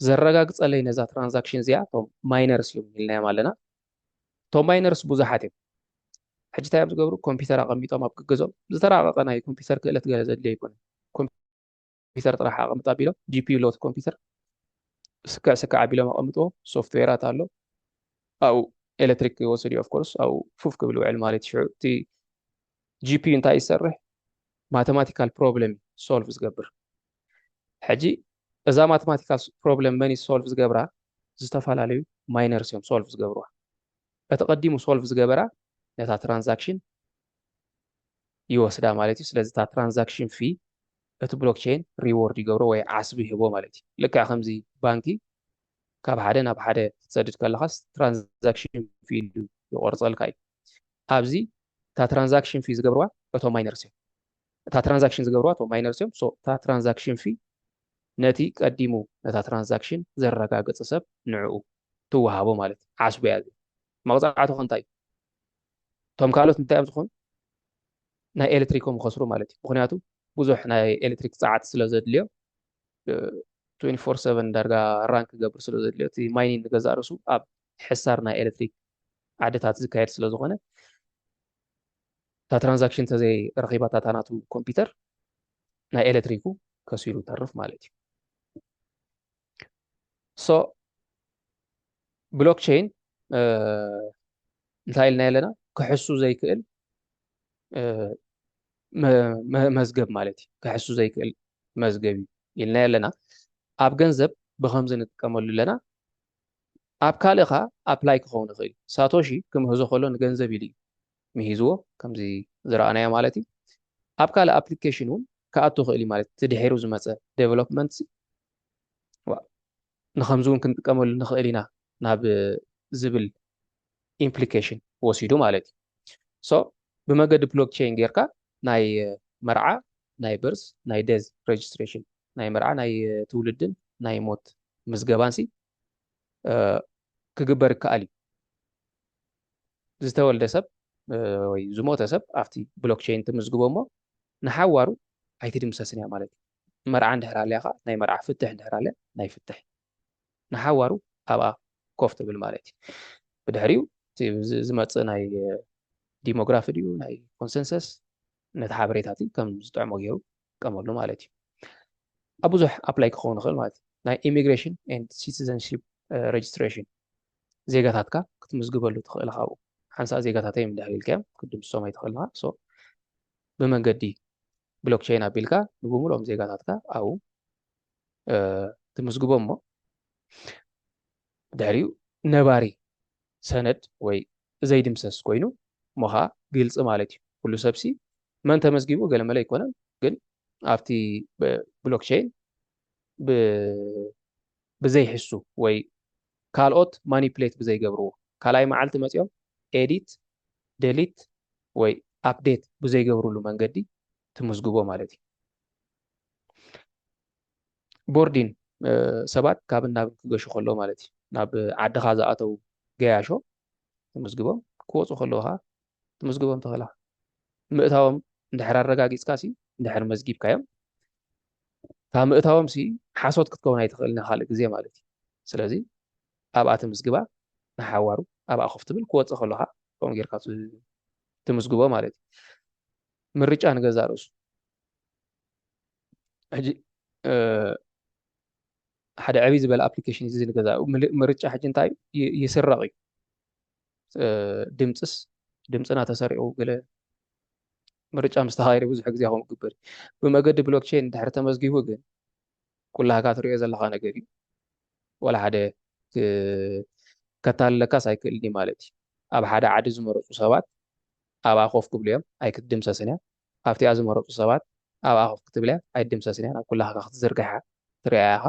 ዘረጋግፀለይ ነዛ ትራንዛክሽን እዚኣ እቶም ማይነርስ እዮም ኢልናዮም ኣለና እቶም ማይነርስ ብዙሓት እዮም ሕጂ እንታይ እዮም ዝገብሩ ኮምፒተር ኣቐሚጦም ኣብ ክገዝኦም ዝተራቐቐ ናይ ኮምፒተር ክእለት ገለ ዘድልዮ ኣይኮነን ኮምፒተር ጥራሕ ኣቐምጦ ኣቢሎም ጂፒዩ ሎት ኮምፒተር ስክዕ ስክዕ ኣቢሎም ኣቐምጥዎ ሶፍትዌራት ኣሎ ኣብኡ ኤሌክትሪክ ይወስድ እዩ ኦፍኮርስ ኣብኡ ፉፍ ክብል ውዕል ማለት ሽዑ እቲ ጂፒዩ እንታይ ይሰርሕ ማቴማቲካል ፕሮብለም ሶልቭ ዝገብር ሕጂ እዛ ማቴማቲካል ፕሮብለም መን ሶልቭ ዝገብራ ዝተፈላለዩ ማይነርስ እዮም ሶልቭ ዝገብርዋ እቲ ቀዲሙ ሶልቭ ዝገበራ ነታ ትራንዛክሽን ይወስዳ ማለት እዩ ስለዚ እታ ትራንዛክሽን ፊ እቲ ብሎክቼን ሪዎርድ ይገብሮ ወይ ዓስቢ ይህቦ ማለት እዩ ልክዕ ከምዚ ባንኪ ካብ ሓደ ናብ ሓደ ክትሰድድ ከለኻስ ትራንዛክሽን ፊ ይቆርፀልካ እዩ ኣብዚ እታ ትራንዛክሽን ፊ ዝገብርዋ እቶም ማይነርስ እዮም እታ ትራንዛክሽን ዝገብርዋ እቶም ማይነርስ እዮም እታ ትራንዛክሽን ፊ ነቲ ቀዲሙ ነታ ትራንዛክሽን ዘረጋገፀ ሰብ ንዕኡ ትወሃቦ ማለት እዩ ዓስቢ እያ መቕፃዕቱ እንታይ እዩ እቶም ካልኦት እንታይ እዮም ዝኾኑ ናይ ኤሌክትሪኮም ይኸስሩ ማለት እዩ ምክንያቱ ብዙሕ ናይ ኤሌክትሪክ ፀዓት ስለ ዘድልዮ 24/7 ዳርጋ ራንክ ክገብር ስለ ዘድልዮ እቲ ማይኒንግ ዝገዛእ ርእሱ ኣብ ሕሳር ናይ ኤሌክትሪክ ዓድታት ዝካየድ ስለ ዝኾነ እታ ትራንዛክሽን ተዘይ ረኺባታ ናቱ ኮምፒተር ናይ ኤሌክትሪኩ ከሲሉ ተርፍ ማለት እዩ ሶ ብሎክቼን እንታይ ኢልና ኣለና ክሕሱ ዘይክእል መዝገብ ማለት እዩ ክሕሱ ዘይክእል መዝገብ እዩ ኢልና ኣለና ኣብ ገንዘብ ብከምዚ ንጥቀመሉ ኣለና ኣብ ካልእኻ ኣፕላይ ክኸውን ይኽእል ሳቶሺ ክምህዞ ከሎ ንገንዘብ ኢሉ እዩ ምሂዝዎ ከምዚ ዝረኣናዮ ማለት እዩ ኣብ ካልእ ኣፕሊኬሽን እውን ክኣቱ ይኽእል እዩ ማለት ትድሒሩ ዝመፀ ዴቨሎፕመንት ንከምዚ እውን ክንጥቀመሉ ንኽእል ኢና ናብ ዝብል ኢምፕሊኬሽን ወሲዱ ማለት እዩ ሶ ብመገዲ ብሎክቼን ጌርካ ናይ መርዓ ናይ ብርስ ናይ ደዝ ሬጅስትሬሽን ናይ መርዓ ናይ ትውልድን ናይ ሞት ምዝገባንሲ ክግበር ይከኣል እዩ ዝተወልደ ሰብ ወይ ዝሞተ ሰብ ኣብቲ ብሎክቼን ትምዝግቦ እሞ ንሓዋሩ ኣይትድምሰስን እያ ማለት እዩ መርዓ እንድሕር ኣለኻ ናይ መርዓ ፍትሕ እንድሕር ኣለ ናይ ፍትሕ ንሓዋሩ ኣብኣ ኮፍ ትብል ማለት እዩ ብድሕሪኡ ዝመፅእ ናይ ዲሞግራፊ ድዩ ናይ ኮንሰንሰስ ነቲ ሓበሬታት ከም ዝጥዕሞ ገይሩ ይጥቀመሉ ማለት እዩ ኣብ ብዙሕ ኣፕላይ ክኸውን ይኽእል ማለት እዩ ናይ ኢሚግሬሽን ኤንድ ሲቲዘንሺፕ ሬጅስትሬሽን ዜጋታትካ ክትምዝግበሉ ትኽእል ካብኡ ሓንሳእ ዜጋታተይ ምድሕር ኢልካዮም ክድምስሶም ኣይትኽእልካ ሶ ብመንገዲ ብሎክቼን ኣቢልካ ንብሙሉኦም ዜጋታትካ ኣብኡ ትምዝግቦ እሞ ድሕሪኡ ነባሪ ሰነድ ወይ ዘይድምሰስ ኮይኑ ሞኻ ግልፂ ማለት እዩ ኩሉ ሰብሲ መን ተመዝጊቡ ገለመለ ኣይኮነን ግን ኣብቲ ብሎክቼን ብዘይሕሱ ወይ ካልኦት ማኒፕሌት ብዘይገብርዎ ካልኣይ መዓልቲ መፂኦም ኤዲት ደሊት ወይ ኣፕዴት ብዘይገብሩሉ መንገዲ ትምዝግቦ ማለት እዩ ቦርዲን ሰባት ካብ ናብ ክገሹ ከሎ ማለት እዩ ናብ ዓድኻ ዝኣተው ገያሾ ትምዝግቦም ክወፁ ከለውኻ ትምዝግቦም ትኽእልኻ ምእታዎም እንድሕር ኣረጋጊፅካ ሲ እንድሕር መዝጊብካዮም ካብ ምእታዎም ሲ ሓሶት ክትከውን ኣይትኽእልን ካልእ ግዜ ማለት እዩ ስለዚ ኣብኣ ትምዝግባ ንሓዋሩ ኣብኣ ኮፍ ትብል ክወፅእ ከለኻ ከምኡ ጌርካ ትምዝግቦ ማለት እዩ ምርጫ ንገዛእ ርእሱ ሕጂ ሓደ ዕብይ ዝበለ ኣፕሊኬሽን እዚ ንገዛእ ምርጫ ሕጂ እንታይ ይስረቕ እዩ ድምፅስ ድምፅና ተሰሪቑ ገለ ምርጫ ምስ ተኻይደ ብዙሕ ግዜ ከምኡ ክግበር ብመገዲ ብሎክቼን እንድሕር ተመዝጊቡ ግን ኩላካ ትሪኦ ዘለካ ነገር እዩ ወላ ሓደ ከታልለካስ ኣይክእልኒ ማለት እዩ ኣብ ሓደ ዓዲ ዝመረፁ ሰባት ኣብኣ ኮፍ ክብሉ እዮም ኣይክትድምሰስን እያ ኣብቲኣ ዝመረፁ ሰባት ኣብኣ ኮፍ ክትብል እያ ኣይትድምሰስን እያ ናብ ኩላካ ክትዝርግሓ ትሪኣ ኢኻ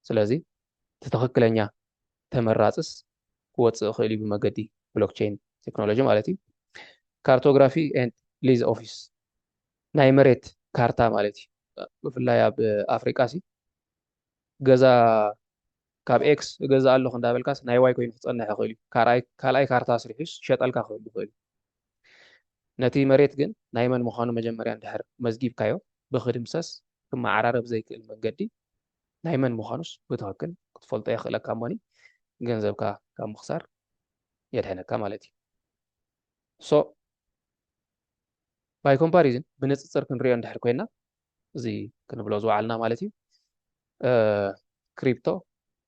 ስለዚ እቲ ትኽክለኛ ተመራፅስ ክወፅእ ይኽእል እዩ ብመገዲ ብሎክቼን ቴክኖሎጂ ማለት እዩ ካርቶግራፊ ኤንድ ሊዝ ኦፊስ ናይ መሬት ካርታ ማለት እዩ ብፍላይ ኣብ ኣፍሪቃ ሲ ገዛ ካብ ኤክስ እገዛ ኣለኹ እንዳበልካስ ናይ ዋይ ኮይኑ ክፀንሕ ይኽእል እዩ ካልኣይ ካርታ ስሪሑስ ሸጠልካ ክህሉ ይኽእል እዩ ነቲ መሬት ግን ናይ መን ምዃኑ መጀመርያ እንድሕር መዝጊብካዮ ብክድምሰስ ክመዓራረብ ዘይክእል መንገዲ ናይ መን ምዃኑስ ብትክክል ክትፈልጦ የኽእለካ እሞኒ ገንዘብካ ካብ ምኽሳር የድሕነካ ማለት እዩ ሶ ባይ ኮምፓሪዝን ብንፅፅር ክንሪኦ እንድሕር ኮይና እዚ ክንብሎ ዝወዓልና ማለት እዩ ክሪፕቶ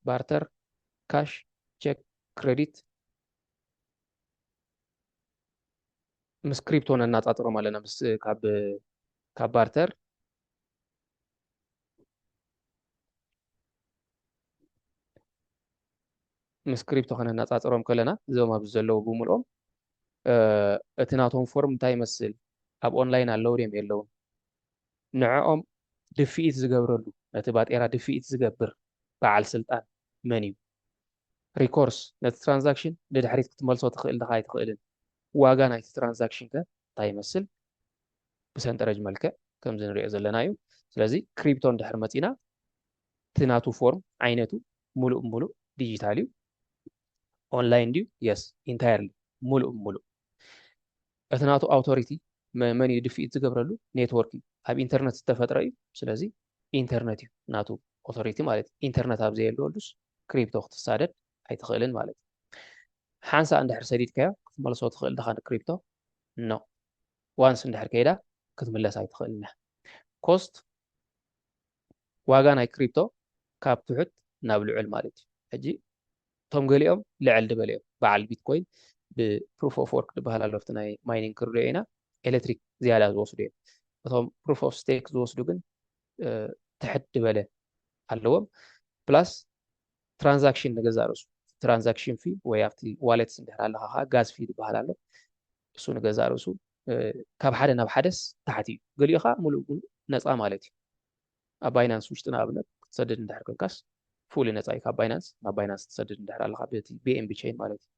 ባርተር ካሽ ቼክ ክሬዲት ምስ ክሪፕቶ ነናፃፅሮም ኣለና ምስ ካብ ባርተር ምስ ክሪፕቶ ከነናፃፅሮም ከለና እዞም ኣብዚ ዘለዉ ብምልኦም እቲ ናቶም ፎርም እንታይ ይመስል ኣብ ኦንላይን ኣለዉ ድዮም የለውን ንዕኦም ድፊኢት ዝገብረሉ ነቲ ባጤራ ድፊኢት ዝገብር በዓል ስልጣን መን እዩ ሪኮርስ ነቲ ትራንዛክሽን ንድሕሪት ክትመልሶ ትኽእል ዲኻ ኣይትኽእልን ዋጋ ናይቲ ትራንዛክሽን ከ እንታይ ይመስል ብሰንጠረዥ መልክዕ ከምዚ ንሪኦ ዘለና እዩ ስለዚ ክሪፕቶ እንድሕር መፂና እቲ ናቱ ፎርም ዓይነቱ ሙሉእ ሙሉእ ዲጂታል እዩ ኦንላይን ድዩ የስ ኢንታየርሊ ሙሉእ ሙሉእ እቲ ናቱ ኣውቶሪቲ መን እዩ ድፊኢት ዝገብረሉ ኔትወርክ እዩ ኣብ ኢንተርነት ዝተፈጥረ እዩ ስለዚ ኢንተርነት እዩ ናቱ ኦቶሪቲ ማለት እዩ ኢንተርነት ኣብ ዘየልወሉስ ክሪፕቶ ክትሳደድ ኣይትኽእልን ማለት እዩ ሓንሳ እንድሕር ሰዲድካዮ ክትመልሶ ትኽእል ዲኻ ንክሪፕቶ ኖ ዋንስ እንድሕር ከይዳ ክትምለስ ኣይትኽእልን ኮስት ዋጋ ናይ ክሪፕቶ ካብ ትሑት ናብ ልዑል ማለት እዩ ሕጂ እቶም ገሊኦም ልዕል ድበለ እዮም በዓል ቢትኮይን ብፕሩፍ ኦፍ ወርክ ዝበሃል ኣሎ ኣብቲ ናይ ማይኒንግ ክንሪኦ ኢና ኤሌክትሪክ ዝያዳ ዝወስዱ እዮም እቶም ፕሩፍ ኦፍ ስቴክ ዝወስዱ ግን ትሕት ድበለ ኣለዎም ፕላስ ትራንዛክሽን ንገዛ ርእሱ ትራንዛክሽን ፊ ወይ ኣብቲ ዋሌትስ እንድሕር ኣለካ ከዓ ጋዝ ፊ ዝበሃል ኣሎ እሱ ንገዛ ርእሱ ካብ ሓደ ናብ ሓደስ ታሕቲ እዩ ገሊኡ ከዓ ሙሉእ ነፃ ማለት እዩ ኣብ ባይናንስ ውሽጢ ንኣብነት ክትሰድድ እንድሕር ኮንካስ ፉሊ ነፃ እዩ ካብ ባይናንስ ናብ ባይናንስ ትሰድድ እንድሕር ኣለካ በቲ ቢኤንቢ ቼን ማለት እዩ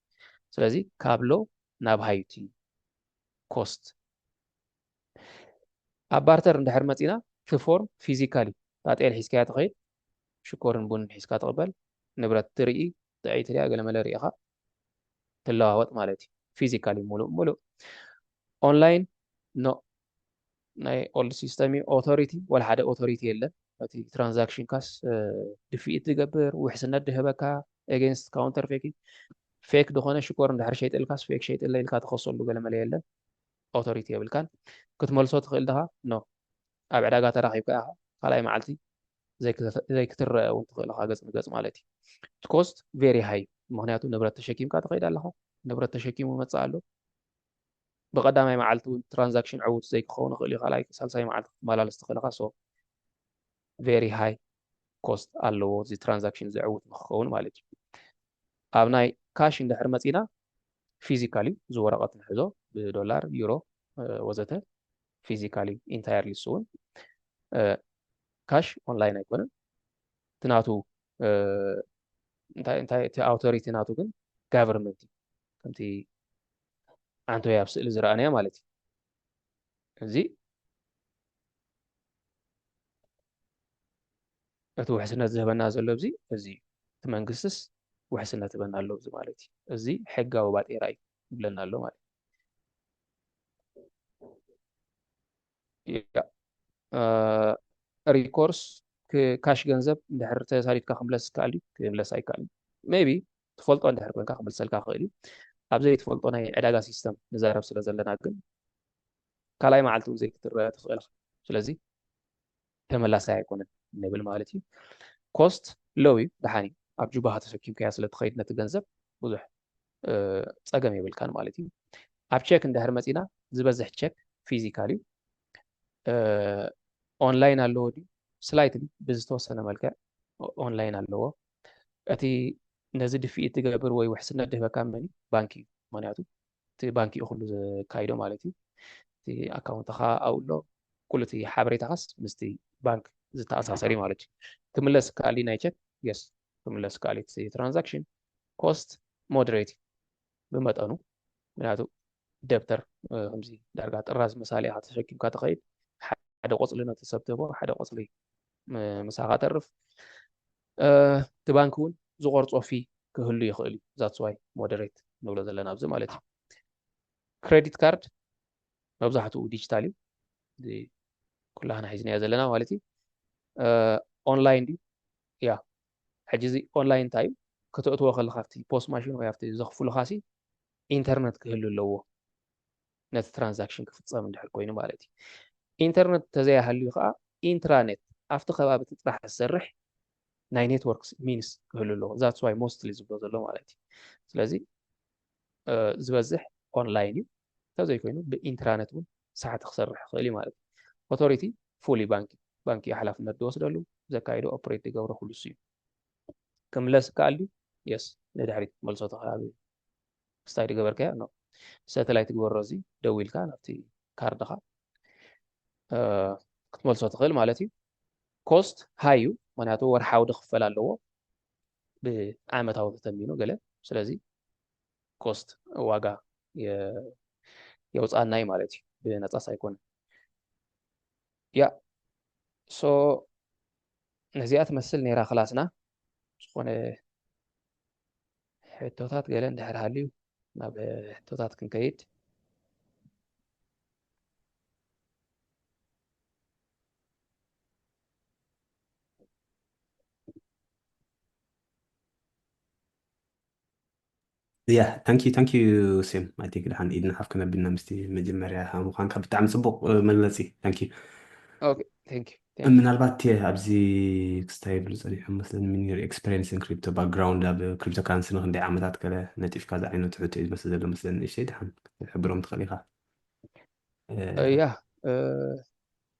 ስለዚ ካብ ሎ ናብ ሃይቲ ኮስት ኣብ ባርተር እንድሕር መፂና እቲ ፎርም ፊዚካሊ ጣጤል ሒዝካያ ትኸይድ ሽኮርን ቡንን ሒዝካ ትቕበል ንብረት ትርኢ ጥዒ ትሪኣ ገለመለ ሪኢኻ ትለዋወጥ ማለት እዩ ፊዚካሊ ሙሉእ ሙሉእ ኦንላይን ኖ ናይ ኦልድ ሲስተም እዩ ኦቶሪቲ ወላ ሓደ ኦቶሪቲ የለን እቲ ትራንዛክሽን ካስ ድፊኢት ዝገብር ውሕስነት ድህበካ ኤጌንስት ካውንተር ፌክ ፌክ ድኾነ ሽኮር እንድሕር ሸይጥልካስ ፌክ ሸይጥለ ኢልካ ትኸሰሉ ገለመለ የለን ኦቶሪቲ የብልካን ክትመልሶ ትኽእል ዲኻ ኖ ኣብ ዕዳጋ ተራኺብካ ኢኻ ካልኣይ መዓልቲ ዘይክትረአ እውን ትኽእል ኢኻ ገፅ ንገፅ ማለት እዩ እቲ ኮስት ቬሪ ሃይ ምክንያቱ ንብረት ተሸኪምካ ትኸይድ ኣለኻ ንብረት ተሸኪሙ መፅእ ኣሎ ብቐዳማይ መዓልቲ እውን ትራንዛክሽን ዕዉት ዘይክኸውን ይኽእል እዩ ካልኣይ ሳልሳይ መዓልቲ ክትመላለስ ትኽእል ኢኻ ሶ ቬሪ ሃይ ኮስት ኣለዎ እዚ ትራንዛክሽን ዝዕውት ንክኸውን ማለት እዩ ኣብ ናይ ካሽ እንድሕር መፂና ፊዚካሊ እዚ ወረቐት ንሕዞ ብዶላር ዩሮ ወዘተ ፊዚካሊ ኢንታየርሊ እሱ እውን ካሽ ኦንላይን ኣይኮነን እቲ ናቱ እንታይ እቲ ኣውቶሪቲ ናቱ ግን ጋቨርንመንት እዩ ከምቲ ሓንቲ ወይ ኣብ ስእሊ ዝረኣነዮ ማለት እዩ እዚ እቲ ውሕስነት ዝህበና ዘሎ እዚ እዚ እቲ መንግስትስ ውሕስነት ይህበና ኣሎ እዚ ማለት እዩ እዚ ሕጋዊ ባጤራ እዩ ይብለና ኣሎ ማለት እዩ ሪኮርስ ካሽ ገንዘብ እንድሕር ተሳዲድካ ክምለስ ይከኣል እዩ ክምለስ ኣይከኣልን ሜቢ ትፈልጦ እንድሕር ኮንካ ክምልሰልካ ክኽእል እዩ ኣብ ዘይትፈልጦ ናይ ዕዳጋ ሲስተም ንዛረብ ስለ ዘለና ግን ካልኣይ መዓልቲ እውን ዘይክትረአ ትኽእል ስለዚ ተመላሳይ ኣይኮነን ንብል ማለት እዩ ኮስት ሎው እዩ ድሓኒ ኣብ ጁባኻ ተሰኪምካያ ስለ ትኸይድ ነቲ ገንዘብ ብዙሕ ፀገም የብልካን ማለት እዩ ኣብ ቼክ እንድሕር መፂና ዝበዝሕ ቼክ ፊዚካሊ እዩ ኦንላይን ኣለዎ ድዩ ስላይትሊ ብዝተወሰነ መልክዕ ኦንላይን ኣለዎ እቲ ነዚ ድፊኢት ትገብር ወይ ውሕስነት ድህበካ መን ባንኪ እዩ ምክንያቱ እቲ ባንኪ እዩ ኩሉ ዘካይዶ ማለት እዩ እቲ ኣካውንትኻ ኣብኡ ኣሎ ኩሉ እቲ ሓበሬታኻስ ምስቲ ባንክ ዝተኣሳሰር እዩ ማለት እዩ ክምለስ ከኣሊ ናይ ቼክ የስ ክምለስ ከኣሊ እቲ ትራንዛክሽን ኮስት ሞደሬት ብመጠኑ ምክንያቱ ደብተር ከምዚ ዳርጋ ጥራዝ መሳሊ ኢኻ ተሸኪምካ ትኸይድ ሓደ ቆፅሊ ነቲ ሰብ ትህቦ ሓደ ቆፅሊ ምሳኻ ተርፍ እቲ ባንኪ እውን ዝቆርፆ ፊ ክህሉ ይኽእል እዩ ዛትስ ዋይ ሞደሬት ንብሎ ዘለና ኣብዚ ማለት እዩ ክሬዲት ካርድ መብዛሕትኡ ዲጂታል እዩ ኩላህና ሒዝናዮ ዘለና ማለት እዩ ኦንላይን ድዩ ያ ሕጂ እዚ ኦንላይን እንታይ እዩ ክትእትዎ ከለካ ኣብቲ ፖስት ማሽን ወይ ኣብቲ ዘኽፍሉካ ሲ ኢንተርነት ክህሉ ኣለዎ ነቲ ትራንዛክሽን ክፍፀም እንድሕር ኮይኑ ማለት እዩ ኢንተርነት ተዘይሃልዩ ከዓ ኢንትራኔት ኣብቲ ከባቢ እቲ ጥራሕ ዝሰርሕ ናይ ኔትወርክስ ሚንስ ክህሉ ኣለዎ ዛትስ ዋይ ሞስትሊ ዝብሎ ዘሎ ማለት እዩ ስለዚ ዝበዝሕ ኦንላይን እዩ ተዘይኮይኑ ብኢንትራኔት እውን ሰዓት ክሰርሕ ይኽእል እዩ ማለት እዩ ኦቶሪቲ ፉሊ ባንኪ ሓላፍነት ዝወስደሉ ዘካይዶ ኦፕሬት ዝገብሮ ኩሉ እዩ ክምለስ ከኣል ድዩ የስ ንድሕሪት መልሶ ተኸባቢ ክስታይ ድገበርከያ ኖ ሳተላይት ግበሮ እዚ ደው ኢልካ ናብቲ ካርድኻ ክትመልሶ ትኽእል ማለት እዩ ኮስት ሃይ እዩ ምክንያቱ ወርሓዊ ክፍል ኣለዎ ብዓመታዊ ተተሚኑ ገለ ስለዚ ኮስት ዋጋ የውፃና እዩ ማለት እዩ ብነፃስ ኣይኮነን ያ ሶ ነዚኣ ትመስል ነይራ ክላስና ዝኾነ ሕቶታት ገለ እንድሕር ሃልዩ ናብ ሕቶታት ክንከይድ Yeah, thank you Sim. I think ድሓን ኢድና ሓፍ ክነቢልና ምስቲ መጀመርያ ምዃንካ ብጣዕሚ ፅቡቅ መግለፂ thank you ኦኬ ቴንክ ዩ ምናልባት ኣብዚ ክስታይ ይብሉ ፀኒሖም መስለኒ ምን ዮር ኤክስፔሪንስ ኢን ክሪፕቶ ባክግራውንድ ኣብ ክሪፕቶ ካረንሲ ንክንደይ ዓመታት ከለ ነጢፍካ ዛ ዓይነት ሕቶ እዩ ዝመስል ዘሎ መስለኒ ንእሽተይ ድሓን ሕብሮም ትኽእል ኢኻ ያ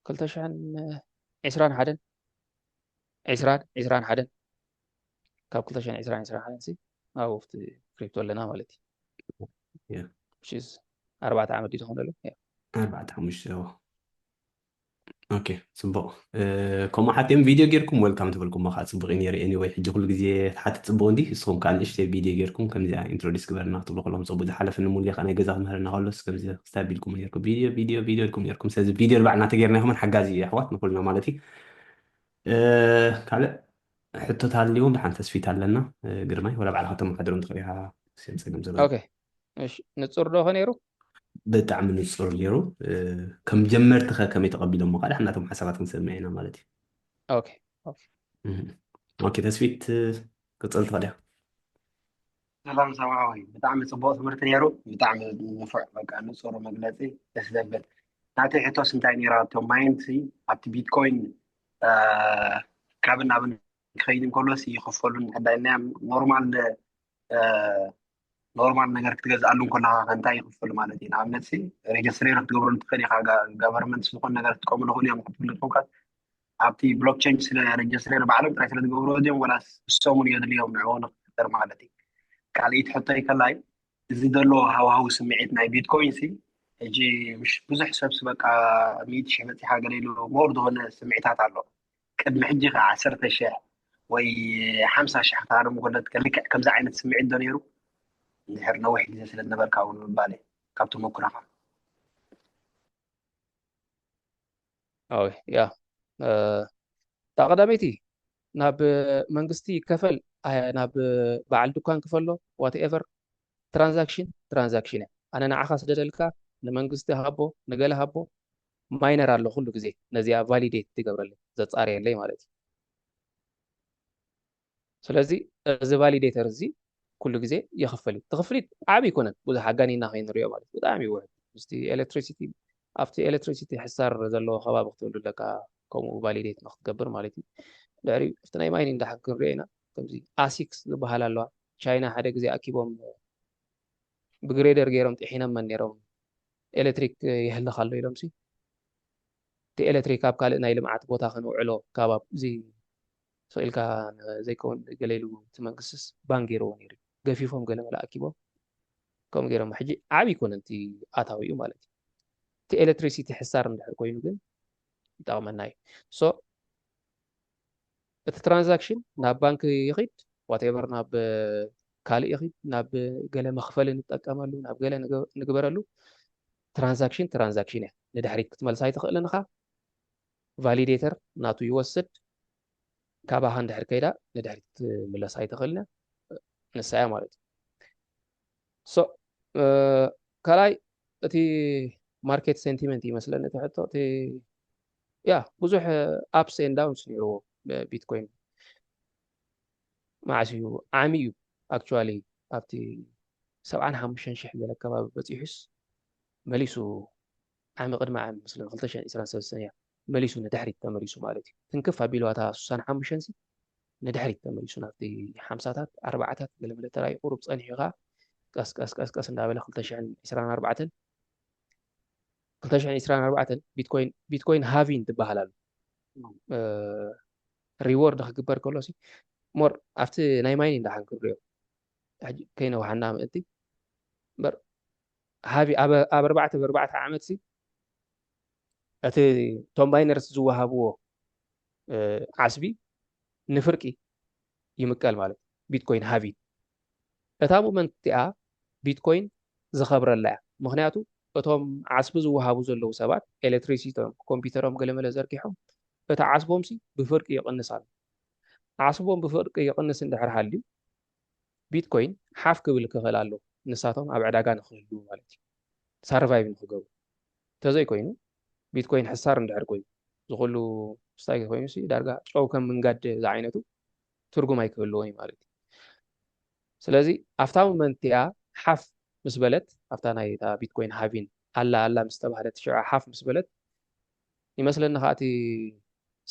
2021 2021 ካብ 2021 ሲ ኣብኡ ኣብቲ ክሪፕቶ ኣለና ማለት እዩ which is 4 ዓመት እዩ ዝኾነ ኣሎ 4-5 ኦኬ ፅቡቅ ከምኡ ሓትዮም ቪድዮ ጌርኩም ዌልካም ትብልኩም ከዓ ፅቡቅ እዩ ነይሩ ኤኒዌይ ሕጂ ኩሉ ግዜ ሓትት ፅቡቅ እንዲ ንስኹም ከዓ ንእሽተይ ቪድዮ ጌርኩም ከምዚኣ ኢንትሮዲስ ግበርና ክትብሉ ከለኹም ፅቡቅ ዝሓለፈ ንሙልየ ከዓ ናይ ገዛ ክምህረና ከሎስ ከምዚ ክስታቢልኩም ነርኩም ቪድዮ ኢልኩም ነርኩም ስለዚ ቪድዮ ባዕልና ተጌርና ይኹምን ሓጋዚ እዩ ኣሕዋት ንኩልና ማለት እዩ ካልእ ሕቶት ሃልዮም ድሓን ተስፊት ኣለና ግርማይ ወላ ባዕልካ ተመሓድሮም ትኽእል ኢኻ ፀገም ዘሎ ኦኬ እሺ ንፁር ዶ ኸ ነይሩ ብጣዕሚ ንፁር ነይሩ ከም ጀመርቲ ኸ ከመይ ተቐቢሎሞ ከዓ ድሕናቶም ሓሳባት ክንሰምዕ ኢና ማለት እዩ ኦኬ ተስፊት ቅፅል ትኽእል ኢኻ ሰላም ሰማዊ ብጣዕሚ ፅቡቅ ትምህርቲ ነይሩ ብጣዕሚ ንፉዕ በቃ ንፁር መግለፂ ደስ ዘብል ናተይ ሕቶስ እንታይ ነይራ እቶም ማይንቲ ኣብቲ ቢትኮይን ካብን ናብን ክኸይድ እንከሎስ ይኽፈሉን ሕዳይና ኖርማል ነገር ክትገዝኣሉ እንከለካ እንታይ ይኽፈሉ ማለት እዩ ንኣብነት ሲ ሬጅስትሬር ክትገብሩ እንትኽእል ኢኻ ጋቨርንመንት ዝኾነ ነገር ክትጥቀምሉ ይኽእሉ እዮም ክትፍልጥኩም ኣብቲ ብሎክቼን ስለ ሬጅስትሬር ባዕሎም ጥራይ ስለ ዝገብርዎ ድዮም ወላስ ንሶምን የድልዮም ንዕኡ ንክፍጠር ማለት እዩ ካልኢት ሕቶይ ከላይ እዚ ዘሎ ሃዋሃው ስምዒት ናይ ቢትኮይን ሲ ሕጂ ምሽ ብዙሕ ሰብሲ በቃ 100,000 በፂሓ ገለ ኢሉ ሞር ዝኾነ ስምዒታት ኣሎ ቅድሚ ሕጂ ከዓ 10,000 ወይ 50,000 ክተሃርሙ ከሎ ልክዕ ከምዚ ዓይነት ስምዒት ዶ ነይሩ እንድሕር ነዊሕ ግዜ ስለ ዝነበርካ እውን ምባል ካብቲ መኩራኻ ያ ተቐዳሚቲ ናብ መንግስቲ ይከፈል ናብ በዓል ድኳን ክፈሎ ዋትኤቨር ትራንዛክሽን እያ ኣነ ንዓኻ ስደደልካ ንመንግስቲ ሃቦ ንገለ ሃቦ ማይነር ኣሎ ኩሉ ግዜ ነዚኣ ቫሊዴት ትገብረለይ ዘፃርየለይ ማለት እዩ ስለዚ እዚ ቫሊዴተር እዚ ኩሉ ግዜ ይኽፈል እዩ ትኽፍሊት ዓብ ይኮነን ብዙሕ ኣጋኒና ከይንሪኦ ማለት ብጣዕሚ ይውሕድ ምስቲ ኤሌክትሪሲቲ ኣብቲ ኤሌክትሪሲቲ ሕሳር ዘለዎ ከባቢ ክትብሉ ለካ ከምኡ ቫሊዴት ንክትገብር ማለት እዩ ድሕሪ ኣብቲ ናይ ማይኒንግ ዳሓን ክንሪኦ ኢና ከምዚ ኣሲክስ ዝበሃል ኣለዋ ቻይና ሓደ ግዜ ኣኪቦም ብግሬደር ገይሮም ጥሒኖመን ነይሮም ኤሌክትሪክ ይህልኽ ኣሎ ኢሎም ሲ እቲ ኤሌክትሪክ ኣብ ካልእ ናይ ልምዓት ቦታ ክንውዕሎ ካብ እዚ ስኢልካ ዘይከውን ገለ ኢሉ እቲ መንግስትስ ባን ገይርዎ ነይሩ ገፊፎም ገለ መላ ኣኪቦም ከምኡ ገይሮም ሕጂ ዓብ ይኮነ እቲ ኣታዊ እዩ ማለት እዩ እቲ ኤሌክትሪሲቲ ሕሳር እንድሕር ኮይኑ ግን ይጠቕመና እዩ ሶ እቲ ትራንዛክሽን ናብ ባንኪ ይኽድ ዋትኤቨር ናብ ካልእ ይኽድ ናብ ገለ መኽፈሊ ንጥቀመሉ ናብ ገለ ንግበረሉ ትራንዛክሽን እያ ንድሕሪት ክትመልሳ ኣይትኽእልን ኢኻ ቫሊዴተር ናቱ ይወስድ كابها ندحر كيدا ندحر ملس هيتخلنا نسايا مالتي سو كلاي እቲ ማርኬት ሴንቲመንት ይመስለኒ እቲ ሕቶ እቲ ያ ብዙሕ ኣፕስ ኤንድ ዳውንስ ነይርዎ ቢትኮይን መዓስ እዩ ዓሚ እዩ ኣክቹዋሊ ኣብቲ 75,000 ገለ ከባቢ በፂሑስ መሊሱ ዓሚ ቅድሚ ዓሚ ምስሊ 2023 እያ መሊሱ ንድሕሪት ተመሊሱ ማለት እዩ ትንክፍ ኣቢልዋታ 65 ንድሕሪት ተመሊሱ ናብቲ 50ታት 40ታት ገለ መለ ተራይ ቁሩብ ፀኒሑ ኸዓ ቀስ እንዳበለ 2024 ቢትኮይን ሃቪን ትበሃል ኣላ ሪዎርድ ክግበር ከሎ ሲ ሞር ኣብቲ ናይ ማይኒ እንዳሓን ክሪኦ ሕጂ ከይነውሓና ምእንቲ በር ሃቪ ኣብ 4 ዓመት ሲ እቲ ቶም ባይነርስ ዝወሃብዎ ዓስቢ ንፍርቂ ይምቀል ማለት ቢትኮይን ሃቪ እታ ሞመንት እቲኣ ቢትኮይን ዝኸብረላ እያ ምክንያቱ እቶም ዓስቢ ዝወሃቡ ዘለዉ ሰባት ኤሌክትሪሲቶም ኮምፒውተሮም ገለመለ ዘርጊሖም እታ ዓስቦም ሲ ብፍርቂ ይቕንስ ኣሎ ዓስቦም ብፍርቂ ይቕንስ እንድሕር ሃልዩ ቢትኮይን ሓፍ ክብል ክኽእል ኣሎ ንሳቶም ኣብ ዕዳጋ ንክህልዉ ማለት እዩ ሰርቫይቭ ንክገብሩ እንተዘይኮይኑ ቢትኮይን ሕሳር እንድሕር ኮይኑ ዝኩሉ ስታይ ኮይኑ ሲ ዳርጋ ጨው ከም ምንጋድ ዝዓይነቱ ትርጉም ኣይክህልዎን ማለት እዩ ስለዚ ኣብታ ሞመንት እያ ሓፍ ምስ በለት ኣብታ ናይ ቢትኮይን ሃቪን ኣላ ምስ ተባህለት ሽዑ ሓፍ ምስ በለት ይመስለኒ ከዓ እቲ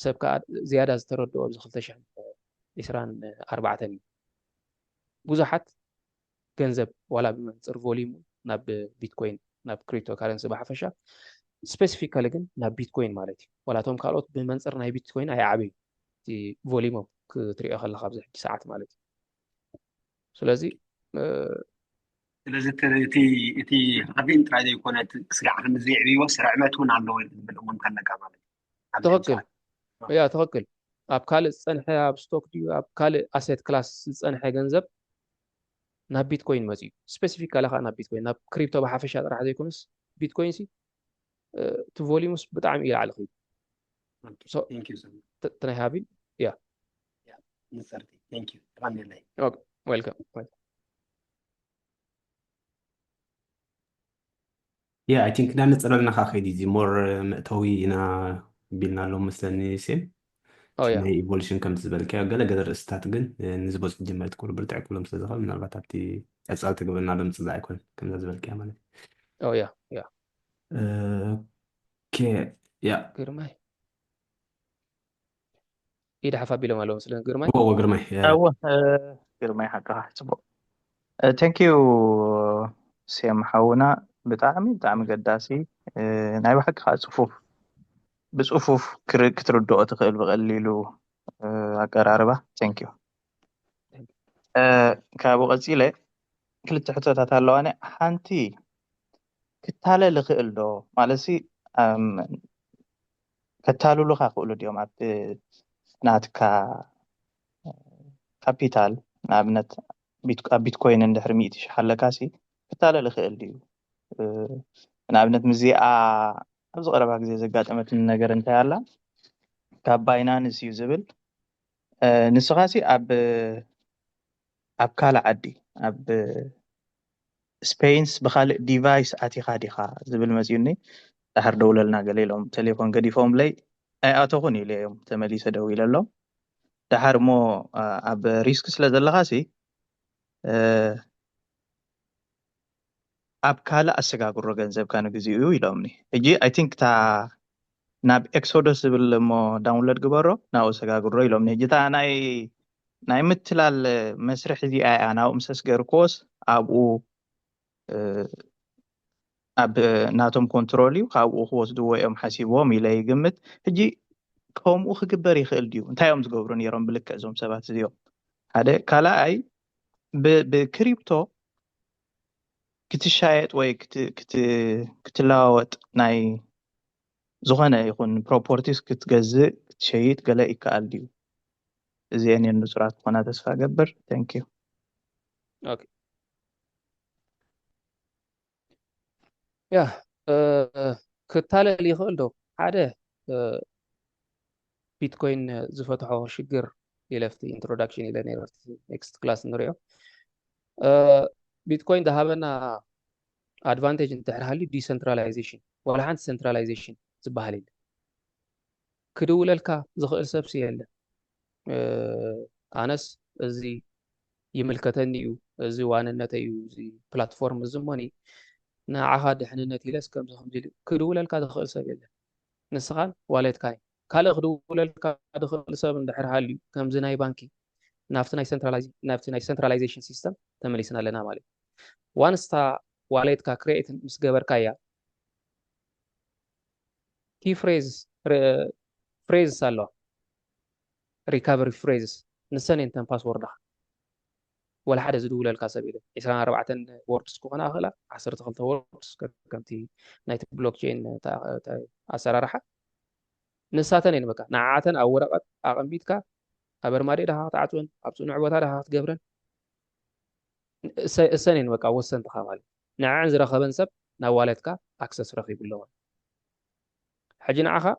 ሰብ ከዓ ዝያዳ ዝተረድኦ ኣብዚ 2024 እዩ ብዙሓት ገንዘብ ዋላ ብመንፅር ቮሊሙ ናብ ቢትኮይን ናብ ክሪፕቶ ካረንሲ ብሓፈሻ ስፔሲፊካሊ ግን ናብ ቢትኮይን ማለት እዩ ዋላቶም ካልኦት ብመንፅር ናይ ቢትኮይን ኣይዓበዩ እቲ ቮሊሞም ክትሪኦ ከለካ ኣብዚ ሕጂ ሰዓት ማለት እዩ ስለዚ ስለዚ እቲ ሃቪን ጥራይ ዘይኮነ ክስጋዕ ከምዚ ይዕብይዎ ስርዕመት እውን ኣለዎ ዝብል እውን ከለካ ማለት እዩ ትኽክል ያ ትኽክል ኣብ ካልእ ዝፀንሐ ኣብ ስቶክ ድዩ ኣብ ካልእ ኣሴት ክላስ ዝፀንሐ ገንዘብ ናብ ቢትኮይን መፅዩ ስፔሲፊካሊ ከዓ ናብ ቢትኮይን ናብ ክሪፕቶ ብሓፈሻ ጥራሕ ዘይኮነስ ቢትኮይን ሲ እቲ ቮሊሙስ ብጣዕሚ እዩ ላዕሊ ኸይዱ እቲ ናይ ሃቪን ያ ንፀርቲ ቴንክ ዩ ተቐኒለይ ዌልካም ያ ኣይ ቲንክ እንዳነፀለልና ካ ከይዲ እዚ ሞር መእተዊ ኢና ቢልና ኣሎ መስለኒ ሴም ናይ ኢቮሉሽን ከምቲ ዝበልከዮ ገለገለ ርእስታት ግን ንዝበፁ ጀመርቲ ኩሉ ብርትዕ ክብሎም ስለዝኽእል ምናልባት ኣብቲ ዕፃል ትግብርና ሎ ምፅዛዕ ኣይኮን ከምዛ ዝበልከያ ማለት እዩ ያ ያ ግርማይ ኢድ ሓፍ ኣቢሎም ኣለዎ መስለኒ ግርማይ ግርማይ ግርማይ ሓቃ ፅቡቅ ቴንክ ዩ ሴም ሓውና ብጣዕሚ ገዳሲ ናይ ባሕቂ ከዓ ብፅፉፍ ክትርድኦ ትኽእል ብቐሊሉ ኣቀራርባ ቴንክ ዩ ካብኡ ቀፂለ ክልተ ሕቶታት ኣለዋኒ ሓንቲ ክታለል ክእል ዶ ማለት ሲ ከታልሉካ ክእሉ ድዮም ኣብ ናትካ ካፒታል ንኣብነት ኣብ ቢትኮይን እንድሕሪ 100,000 ኣለካ ሲ ክታለል ክእል ድዩ ንኣብነት ምዚኣ ኣብዚ ቀረባ ግዜ ዘጋጠመት ነገር እንታይ ኣላ ካብ ባይናንስ እዩ ዝብል ንስኻ ሲ ኣብ ካልእ ዓዲ ኣብ ስፔንስ ብካልእ ዲቫይስ ኣቲኻ ዲኻ ዝብል መፅዩኒ ድሓር ደውለልና ገለ ኢሎም ቴሌፎን ገዲፎም ለይ ኣይኣተኹን ኢለ እዮም ተመሊሰ ደው ኢለ ኣሎ ድሓር ሞ ኣብ ሪስክ ስለ ዘለካ ሲ ኣብ ካልእ ኣሰጋግሮ ገንዘብካ ንግዚኡ ኢሎምኒ ሕጂ ኣይ ቲንክ ታ ናብ ኤክሶዶስ ዝብል እሞ ዳውንሎድ ግበሮ ናብኡ ሰጋግሮ ኢሎምኒ ሕጂ ታ ናይ ምትላል መስርሕ እዚኣ እያ ናብኡ ምሰስ ገርክዎስ ኣብኡ ኣብ ናቶም ኮንትሮል እዩ ካብኡ ክወስድዎ እዮም ሓሲቦም ኢለ ይግምት ሕጂ ከምኡ ክግበር ይኽእል ድዩ እንታይ እዮም ዝገብሩ ነይሮም ብልክዕ እዞም ሰባት እዚኦም ሓደ ካልኣይ ብክሪፕቶ ክትሻየጥ ወይ ክትለዋወጥ ናይ ዝኾነ ይኹን ፕሮፐርቲስ ክትገዝእ ክትሸይጥ ገለ ይከኣል ድዩ እዚአን እየን ንፁራት ክኾና ተስፋ ገብር ቴንክ ዩ ኦኬ ያ ክታለል ይኽእል ዶ ሓደ ቢትኮይን ዝፈትሖ ሽግር يلفتي introduction إلى نيرفتي next class نريو بيتكوين ذهبنا advantage انت هالي decentralization ولا عند centralization تبهالي كدول الكا زخير سبسي يلا أنس زي يملكتني يو زي وانا نتيو زي بلاتفورم زماني نعها دحننتي لس كم زخم جلي كدول الكا زخير سبسي يلا نسخان والد كاي كاله كدول الكا زخير سبسي ندحر هالي كم زناي بانكي نافتناي centralization system تمليسنا لنا مالي وانس تا والد كا create مسجبر كايا كي phrase سالو recovery phrases نسان انتن باسورد ولا حدا زدول الكاسبيله إسرائيل 4 ووردز كونا أخلا 10 خلطة ووردز كمتي نايت بلوك تشين تا أسرار راحة نساتن إن بكا نعاتن أو ورقة أقام بيتكا أبر ماري ده تعتون أبسون عبوتها ده تجبرن السنين بكا وسن تخامل نعان زرا خبن سب نوالتكا أكسس رخيب اللون حجنا عخا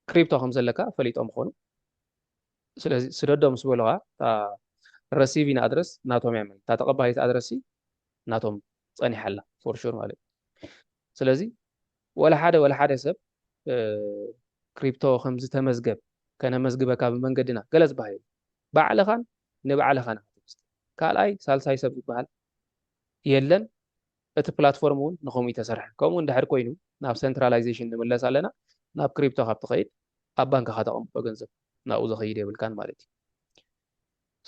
كريبتو خمسة لك فليت أم خون سلازي سردهم سبولها تا receiving address ناتهم يعمل تا تقبل أدرسي ناتهم صاني حلا for sure مالك سلازي ولا حدا سب كريبتو خمسة تمزجب كان مزجبه كاب من قدنا جلس بهاي بعلى خان نبعلى خان قال أي سالساي سب بحال يلن እቲ ፕላትፎርም እውን ንኸምኡ ተሰርሐ ከምኡ እንድሕር ኮይኑ ናብ ሴንትራላይዜሽን ንምለስ ኣለና ናብ ክሪፕቶ ካብ ትኸይድ ኣብ ባንክኻ ተቐምጦ ገንዘብ ናብኡ ዘኸይድ የብልካን ማለት እዩ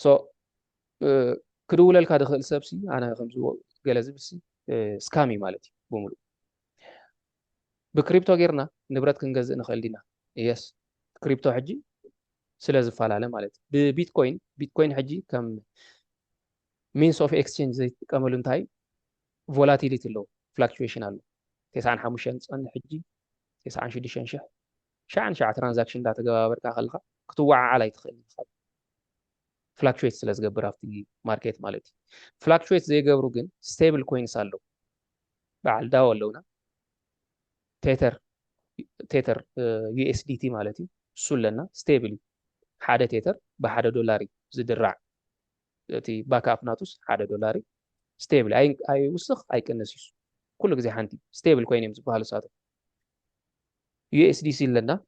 ሶ ክድውለልካ ድኽእል ሰብሲ ኣነ ከምዚ ገለ ዝብሲ ስካሚ ማለት እዩ ብምሉእ ብክሪፕቶ ጌርና ንብረት ክንገዝእ ንኽእል ዲና የስ ክሪፕቶ ሕጂ ስለ ዝፈላለ ማለት እዩ ብቢትኮይን ሕጂ ከም ሚንስ ኦፍ ኤክስቼንጅ ዘይጥቀመሉ እንታይ ቮላቲሊቲ ኣለዎ ፍላክቹዌሽን ኣሎ 95 ፀንሕ ሕጂ 96 ሸሕ ትራንዛክሽን እንዳተገባበርካ ከለካ ክትወዓዓል ኣይትኽእል ፍላክቹዌት ስለ ዝገብር ኣብቲ ማርኬት ማለት እዩ ፍላክቹዌት ዘይገብሩ ግን ስቴብል ኮይንስ ኣለዉ በዓል ዳው ኣለውና ቴተር ዩኤስዲቲ ማለት እዩ እሱ ኣለና ስቴብል እዩ ሓደ ቴተር ብሓደ ዶላር እዩ ዝድራዕ እቲ ባክኣፕ ናቱስ ሓደ ዶላር እዩ ستيبل اي وسخ اي كنسيس كل غزي حنتي ستيبل كوين يمز بحال ساعه يو اس دي سي لنا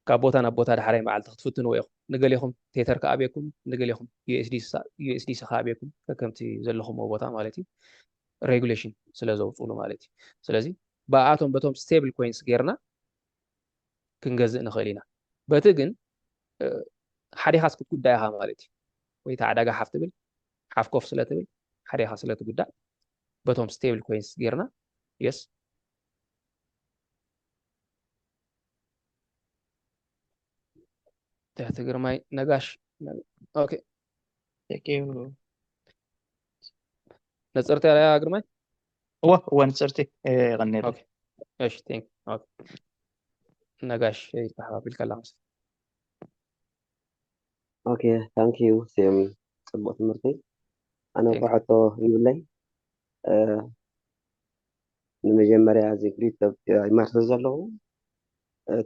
كابوتا نبوتا دحري معل تفتن ويخ نغليكم تيتر كابيكم نغليكم يو اس دي سخابيكم ككمتي زلخم بوتا مالتي ريغوليشن سلازو صولو مالتي سلازي بااتهم بتوم ستيبل كوينز غيرنا كنغزنا خلينا بتجن حدي خاص كتغدايها مالتي وي تعداغا حفتبل حف كوف سلاتبل حري حاصلة قدام بتوم ستيبل كوينز غيرنا يس تحت جرماي نقاش اوكي Thank you. نصرتي على يا جرماي هو نصرتي غني له اوكي ايش ثينك اوكي نقاش يفتح بالكلام اوكي ثانك يو سيم صبوت مرتي انا وقعته يقول ንመጀመርያ ዝግሪት ይማርተ ዘለኹ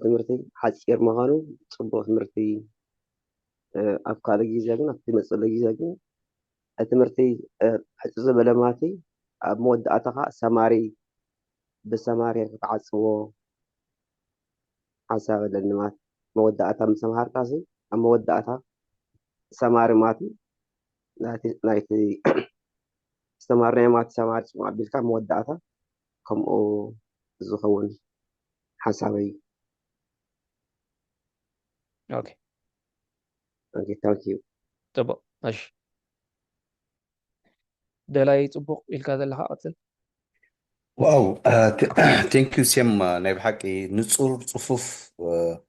ትምህርቲ ሓፂር ምዃኑ ፅቡቅ ትምህርቲ ኣብ ካልእ ግዜ ግን ኣብቲ መፅሊ ግዜ ግን ትምህርቲ ሕፅር ዝበለ ማቲ ኣብ መወዳእታ ከዓ ብሰማሪ ክትዓፅዎ ሓሳብ ኣለኒ ማለት መወዳእታ ምስ ተምሃርካሲ ኣብ መወዳእታ ሰማሪ ማቲ ናይቲ استمرنا مع السماع مع بالكام مودعتها كم أو زخون حسابي اوكي thank you طب ماشي دلاي طبق الكذا اللي حاطل واو ثانك يو سيم نايب حقي نصور صفوف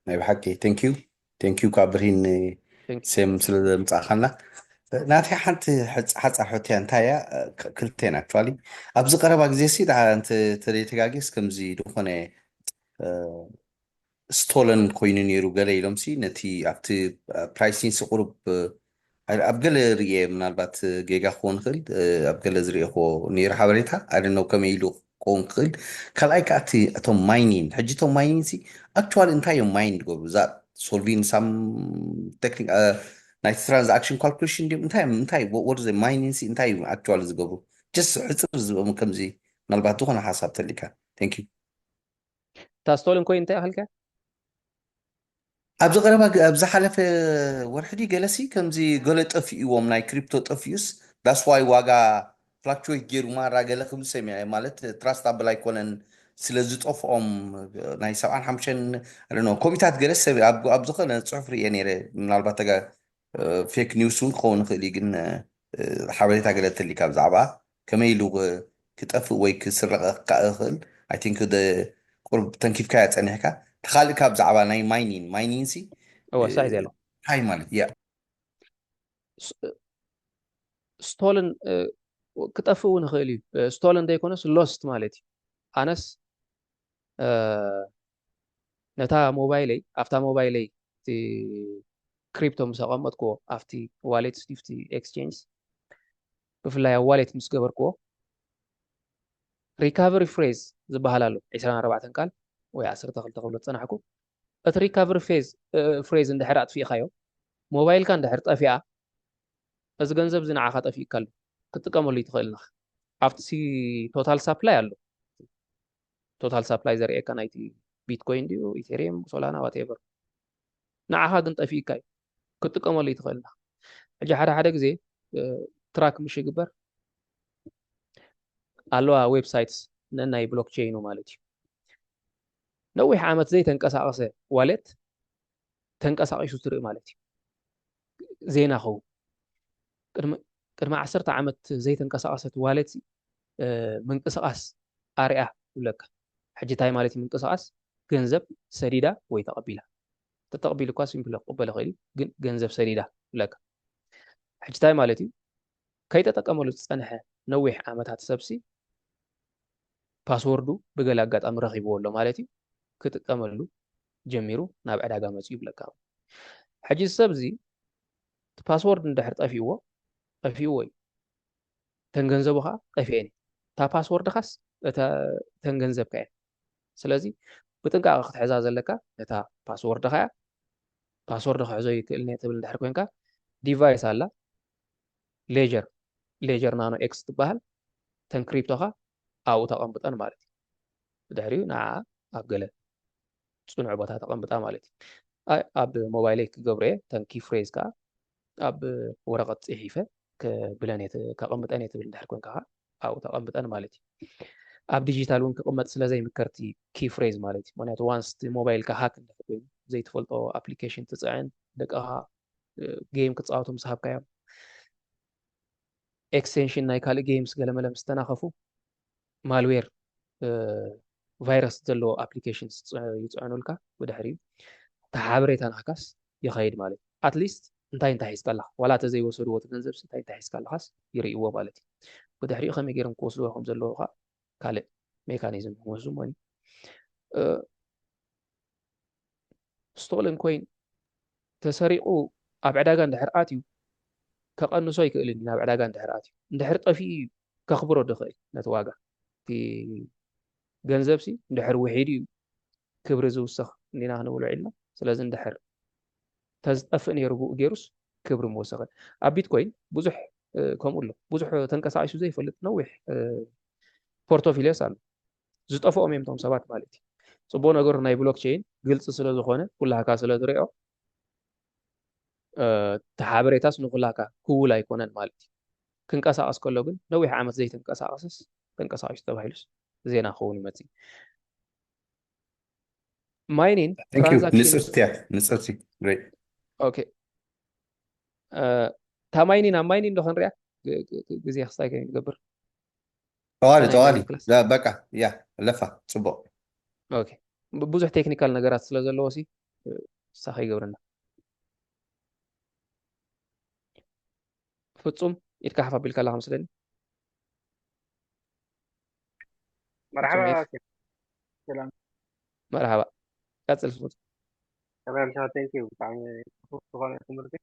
نايب حقي ثانك يو كابرين سيم سل مصاخنا ناتي حنت حص حوتي انتايا كلتين اكشوالي ابز قربا غزي سي انت تري تغاغيس كمزي دخونه ستولن كوين نيرو غليلوم سي نتي ابت برايسين سقرب ابغل ريه منالبات جيجا خون خل ابغل زريخو نير حبريتا اي دون نو كميلو كون خل كلاي كاتي اتو ماينين حجيتو ماينين سي اكشوال انتايو ماين جو ذات solving some technical nice transaction calculation دي እንታይ what is the mining እንታይ actual ዝገብሩ just ሕፅር ዝበሙ ከምዚ ምናልባት ዝኾነ ሓሳብ ተሊካ thank you እታ ስቶልን ኮይን እንታይ ኣኽልካ ኣብዚ ቀረባ ኣብ ዝሓለፈ ወርሕዲ ገለሲ ከምዚ ገለ ጠፊእዎም ናይ ክሪፕቶ ጠፊኡስ ዳስ ዋይ ዋጋ ፍላክቹዌት ገይሩ ማራ ገለ ክብል ሰሚዐ ማለት ትራስታብል ኣይኮነን ስለ ዝጠፍኦም ናይ 75 ኮሚታት ገለ ሰብ ኣብ ዝኾነ ፅሑፍ ርአ ነይረ ምናልባት ፌክ ኒውስ እውን ክኸውን ይኽእል እዩ ግን ሓበሬታ ገለ ተሊካ ብዛዕባ ከመይ ኢሉ ክጠፍእ ወይ ክስረቐ ክኽእል ኣይ ቲንክ ቁርብ ተንኪፍካያ ፀኒሕካ ተኻልእ ካብ ብዛዕባ ናይ ማይኒን ሲ ወሳይ ዘሎ እንታይ ማለት እያ ስቶልን ክጠፍእ እውን ይኽእል እዩ ስቶልን እንተይኮነስ ሎስት ማለት እዩ ኣነስ ነታ ሞባይለይ ኣብታ ሞባይለይ እቲ ክሪፕቶ ምስ ኣቐመጥክዎ ኣብቲ ዋሌት ስቲፍቲ ኤክስቼንጅ ብፍላይ ኣብ ዋሌት ምስ ገበርክዎ ሪካቨሪ ፍሬዝ ዝበሃል ኣሎ 24 ቃል ወይ 12 ክብሎ ፀናሕኩ እቲ ሪካቨሪ ፍሬዝ እንድሕር ኣጥፊእኻዮ ሞባይልካ እንድሕር ጠፊኣ እዚ ገንዘብ እዚ ንዓኻ ጠፊእካ ኣሎ ክትጥቀመሉ ይትኽእል ኢኻ ኣብቲ ቶታል ሳፕላይ ኣሎ ቶታል ሳፕላይ ዘርእየካ ናይቲ ቢትኮይን ድዩ ኢቴሪየም ሶላና ዋትኤቨር ንዓኻ ግን ጠፊእካ እዩ ክትጥቀመሉ ይትኽእል ኢኻ ሕጂ ሓደ ግዜ ትራክ ምሽ ይግበር ኣለዋ ዌብሳይትስ ነናይ ብሎክቼይኑ ማለት እዩ ነዊሕ ዓመት ዘይተንቀሳቐሰ ዋሌት ተንቀሳቒሱ ትርኢ ማለት እዩ ዜና ኸውን ቅድሚ 10 ዓመት ዘይተንቀሳቐሰት ዋሌት ምንቅስቓስ ኣርያ ይብለካ ሕጂ እንታይ ማለት እዩ ምንቅስቓስ ገንዘብ ሰዲዳ ወይ ተቐቢላ ተተቐቢሉ እኳ ሲምፕል ክቕበል ይኽእል ግን ገንዘብ ሰዲዳ ይብለካ ሕጂ እንታይ ማለት እዩ ከይተጠቀመሉ ዝፀንሐ ነዊሕ ዓመታት ሰብሲ ፓስወርዱ ብገለ ኣጋጣሚ ረኺብዎ ኣሎ ማለት እዩ ክጥቀመሉ ጀሚሩ ናብ ዕዳጋ መፅኡ ይብለካ ሕጂ ሰብ እዚ ፓስወርድ እንድሕር ጠፊእዎ እዩ ተን ገንዘቡ ከዓ ጠፊአን እታ ፓስወርድ ካስ ተን ገንዘብካ እያ ስለዚ ብጥንቃቐ ክትሕዛ ዘለካ እታ ፓስወርድ ኸያ ፓስወርድ ክሕዞ ይክእልኒ ትብል እንድሕር ኮንካ ዲቫይስ ኣላ ሌጀር ናኖ ኤክስ ትበሃል ተን ክሪፕቶኻ ኣብኡ ተቐምጠን ማለት እዩ ብድሕሪኡ ንዓ ኣብ ገለ ፅኑዕ ቦታ ተቐምጣ ማለት እዩ ኣብ ሞባይለይ ክገብሮ እየ ተን ኪ ፍሬዝ ከዓ ኣብ ወረቐት ፅሒፈ ከብለን ከቐምጠን እየ ትብል እንድሕር ኮንካ ኣብኡ ተቐምጠን ማለት እዩ ኣብ ዲጂታል እውን ክቕመጥ ስለ ዘይምከርቲ ኪ ፍሬዝ ማለት እዩ ምክንያቱ ዋንስ ሞባይልካ ሃክ እንድሕር ኮይኑ ዘይትፈልጦ ኣፕሊኬሽን ትፅዕን ደቅኻ ጌም ክፃወቱ ምስ ሃብካዮም ኤክስቴንሽን ናይ ካልእ ጌምስ ገለመለ ምስ ተናኸፉ ማልዌር ቫይረስ ዘለዎ ኣፕሊኬሽን ይፅዕኑልካ ብድሕሪኡ እታ ሓበሬታ ናካስ ይኸይድ ማለት እዩ ኣትሊስት እንታይ ሒዝካ ኣለካ ዋላ ተዘይወሰድዎ እቲ ገንዘብሲ እንታይ ሒዝካ ኣለካስ ይርእይዎ ማለት እዩ ብድሕሪኡ ከመይ ገይሮም ክወስድዎ ከም ዘለዎ ከዓ ካልእ ሜካኒዝም ክወስዱ ሞኒ ስቶልን ኮይን ተሰሪቑ ኣብ ዕዳጋ እንድሕር ኣትዩ ከቐንሶ ይክእልኒ ናብ ዕዳጋ እንድሕር ኣትዩ እንድሕር ጠፊኡ ከኽብሮ ድኽእል ነቲ ዋጋ እቲ ገንዘብሲ እንድሕር ውሒድ እዩ ክብሪ ዝውስኽ እንዲና ክንብሎ ዒልና ስለዚ እንድሕር ተዝጠፍእ ነይሩ ብኡ ገይሩስ ክብሪ ምወሰኸ ኣብ ቢትኮይን ብዙሕ ከምኡ ኣሎ ብዙሕ ተንቀሳቒሱ ዘይፈልጥ ነዊሕ ፖርቶፊልዮስ ኣሎ ዝጠፍኦም እዮም ቶም ሰባት ማለት እዩ ፅቡቅ ነገሩ ናይ ብሎክቼይን ግልፂ ስለ ዝኾነ ኩላካ ስለ ትሪኦ እቲ ሓበሬታስ ንኩላካ ክውል ኣይኮነን ማለት እዩ ክንቀሳቐስ ከሎ ግን ነዊሕ ዓመት ዘይተንቀሳቐስስ ተንቀሳቒሱ ተባሂሉስ ዜና ክኸውን ይመፅእ ማይኒን ንፅርቲ ኦኬ እታ ማይኒን ኣብ ማይኒን ዶ ክንሪኣ ግዜ ክስታይ ከይንገብር ተዋሊ በቃ ያ ለፋ ፅቡቅ ኦኬ ብዙሕ ቴክኒካል ነገራት ስለ ዘለዎ ሲ ሳኸ ይገብርና ፍጹም ኢድካ ሓፍ ኣቢልካ ኣለካ መስለኒ መርሓባ ቀፅል ፍጹም تمام شباب ثانك يو يعني طبعا تمرتي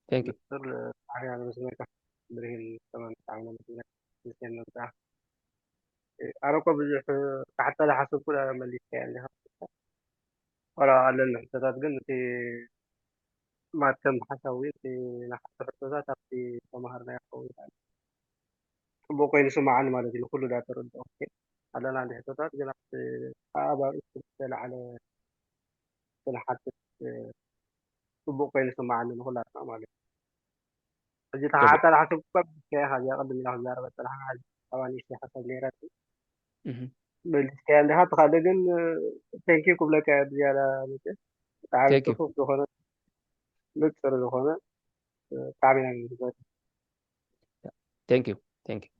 ثانك يو على مسؤوليتك بريل تمام تعامل مسؤوليتك بتاع أنا كنت حتى لا حسب كل مليك يعني ولا على الحسابات قلنا في ما تم حسوي في نحط حسابات في سمهرنا يا أخوي بوكو ينسوا معنا مالتي كله ده ترد أوكي على أنا عندي حسابات قلنا أبى أرسل على حتى بوكو ينسوا معنا نقول لا مالتي جيت جميل. حتى على حسب كيف هذه أقدم له زيارة بس هذه طبعا يشتي حسب ليراتي مهم. بالكلام ده حتى خالدين ثانك يو قبل كده زيارة تعال Thank you. تشوف دخانة لتر دخانة تعمل يعني Thank you. Thank you.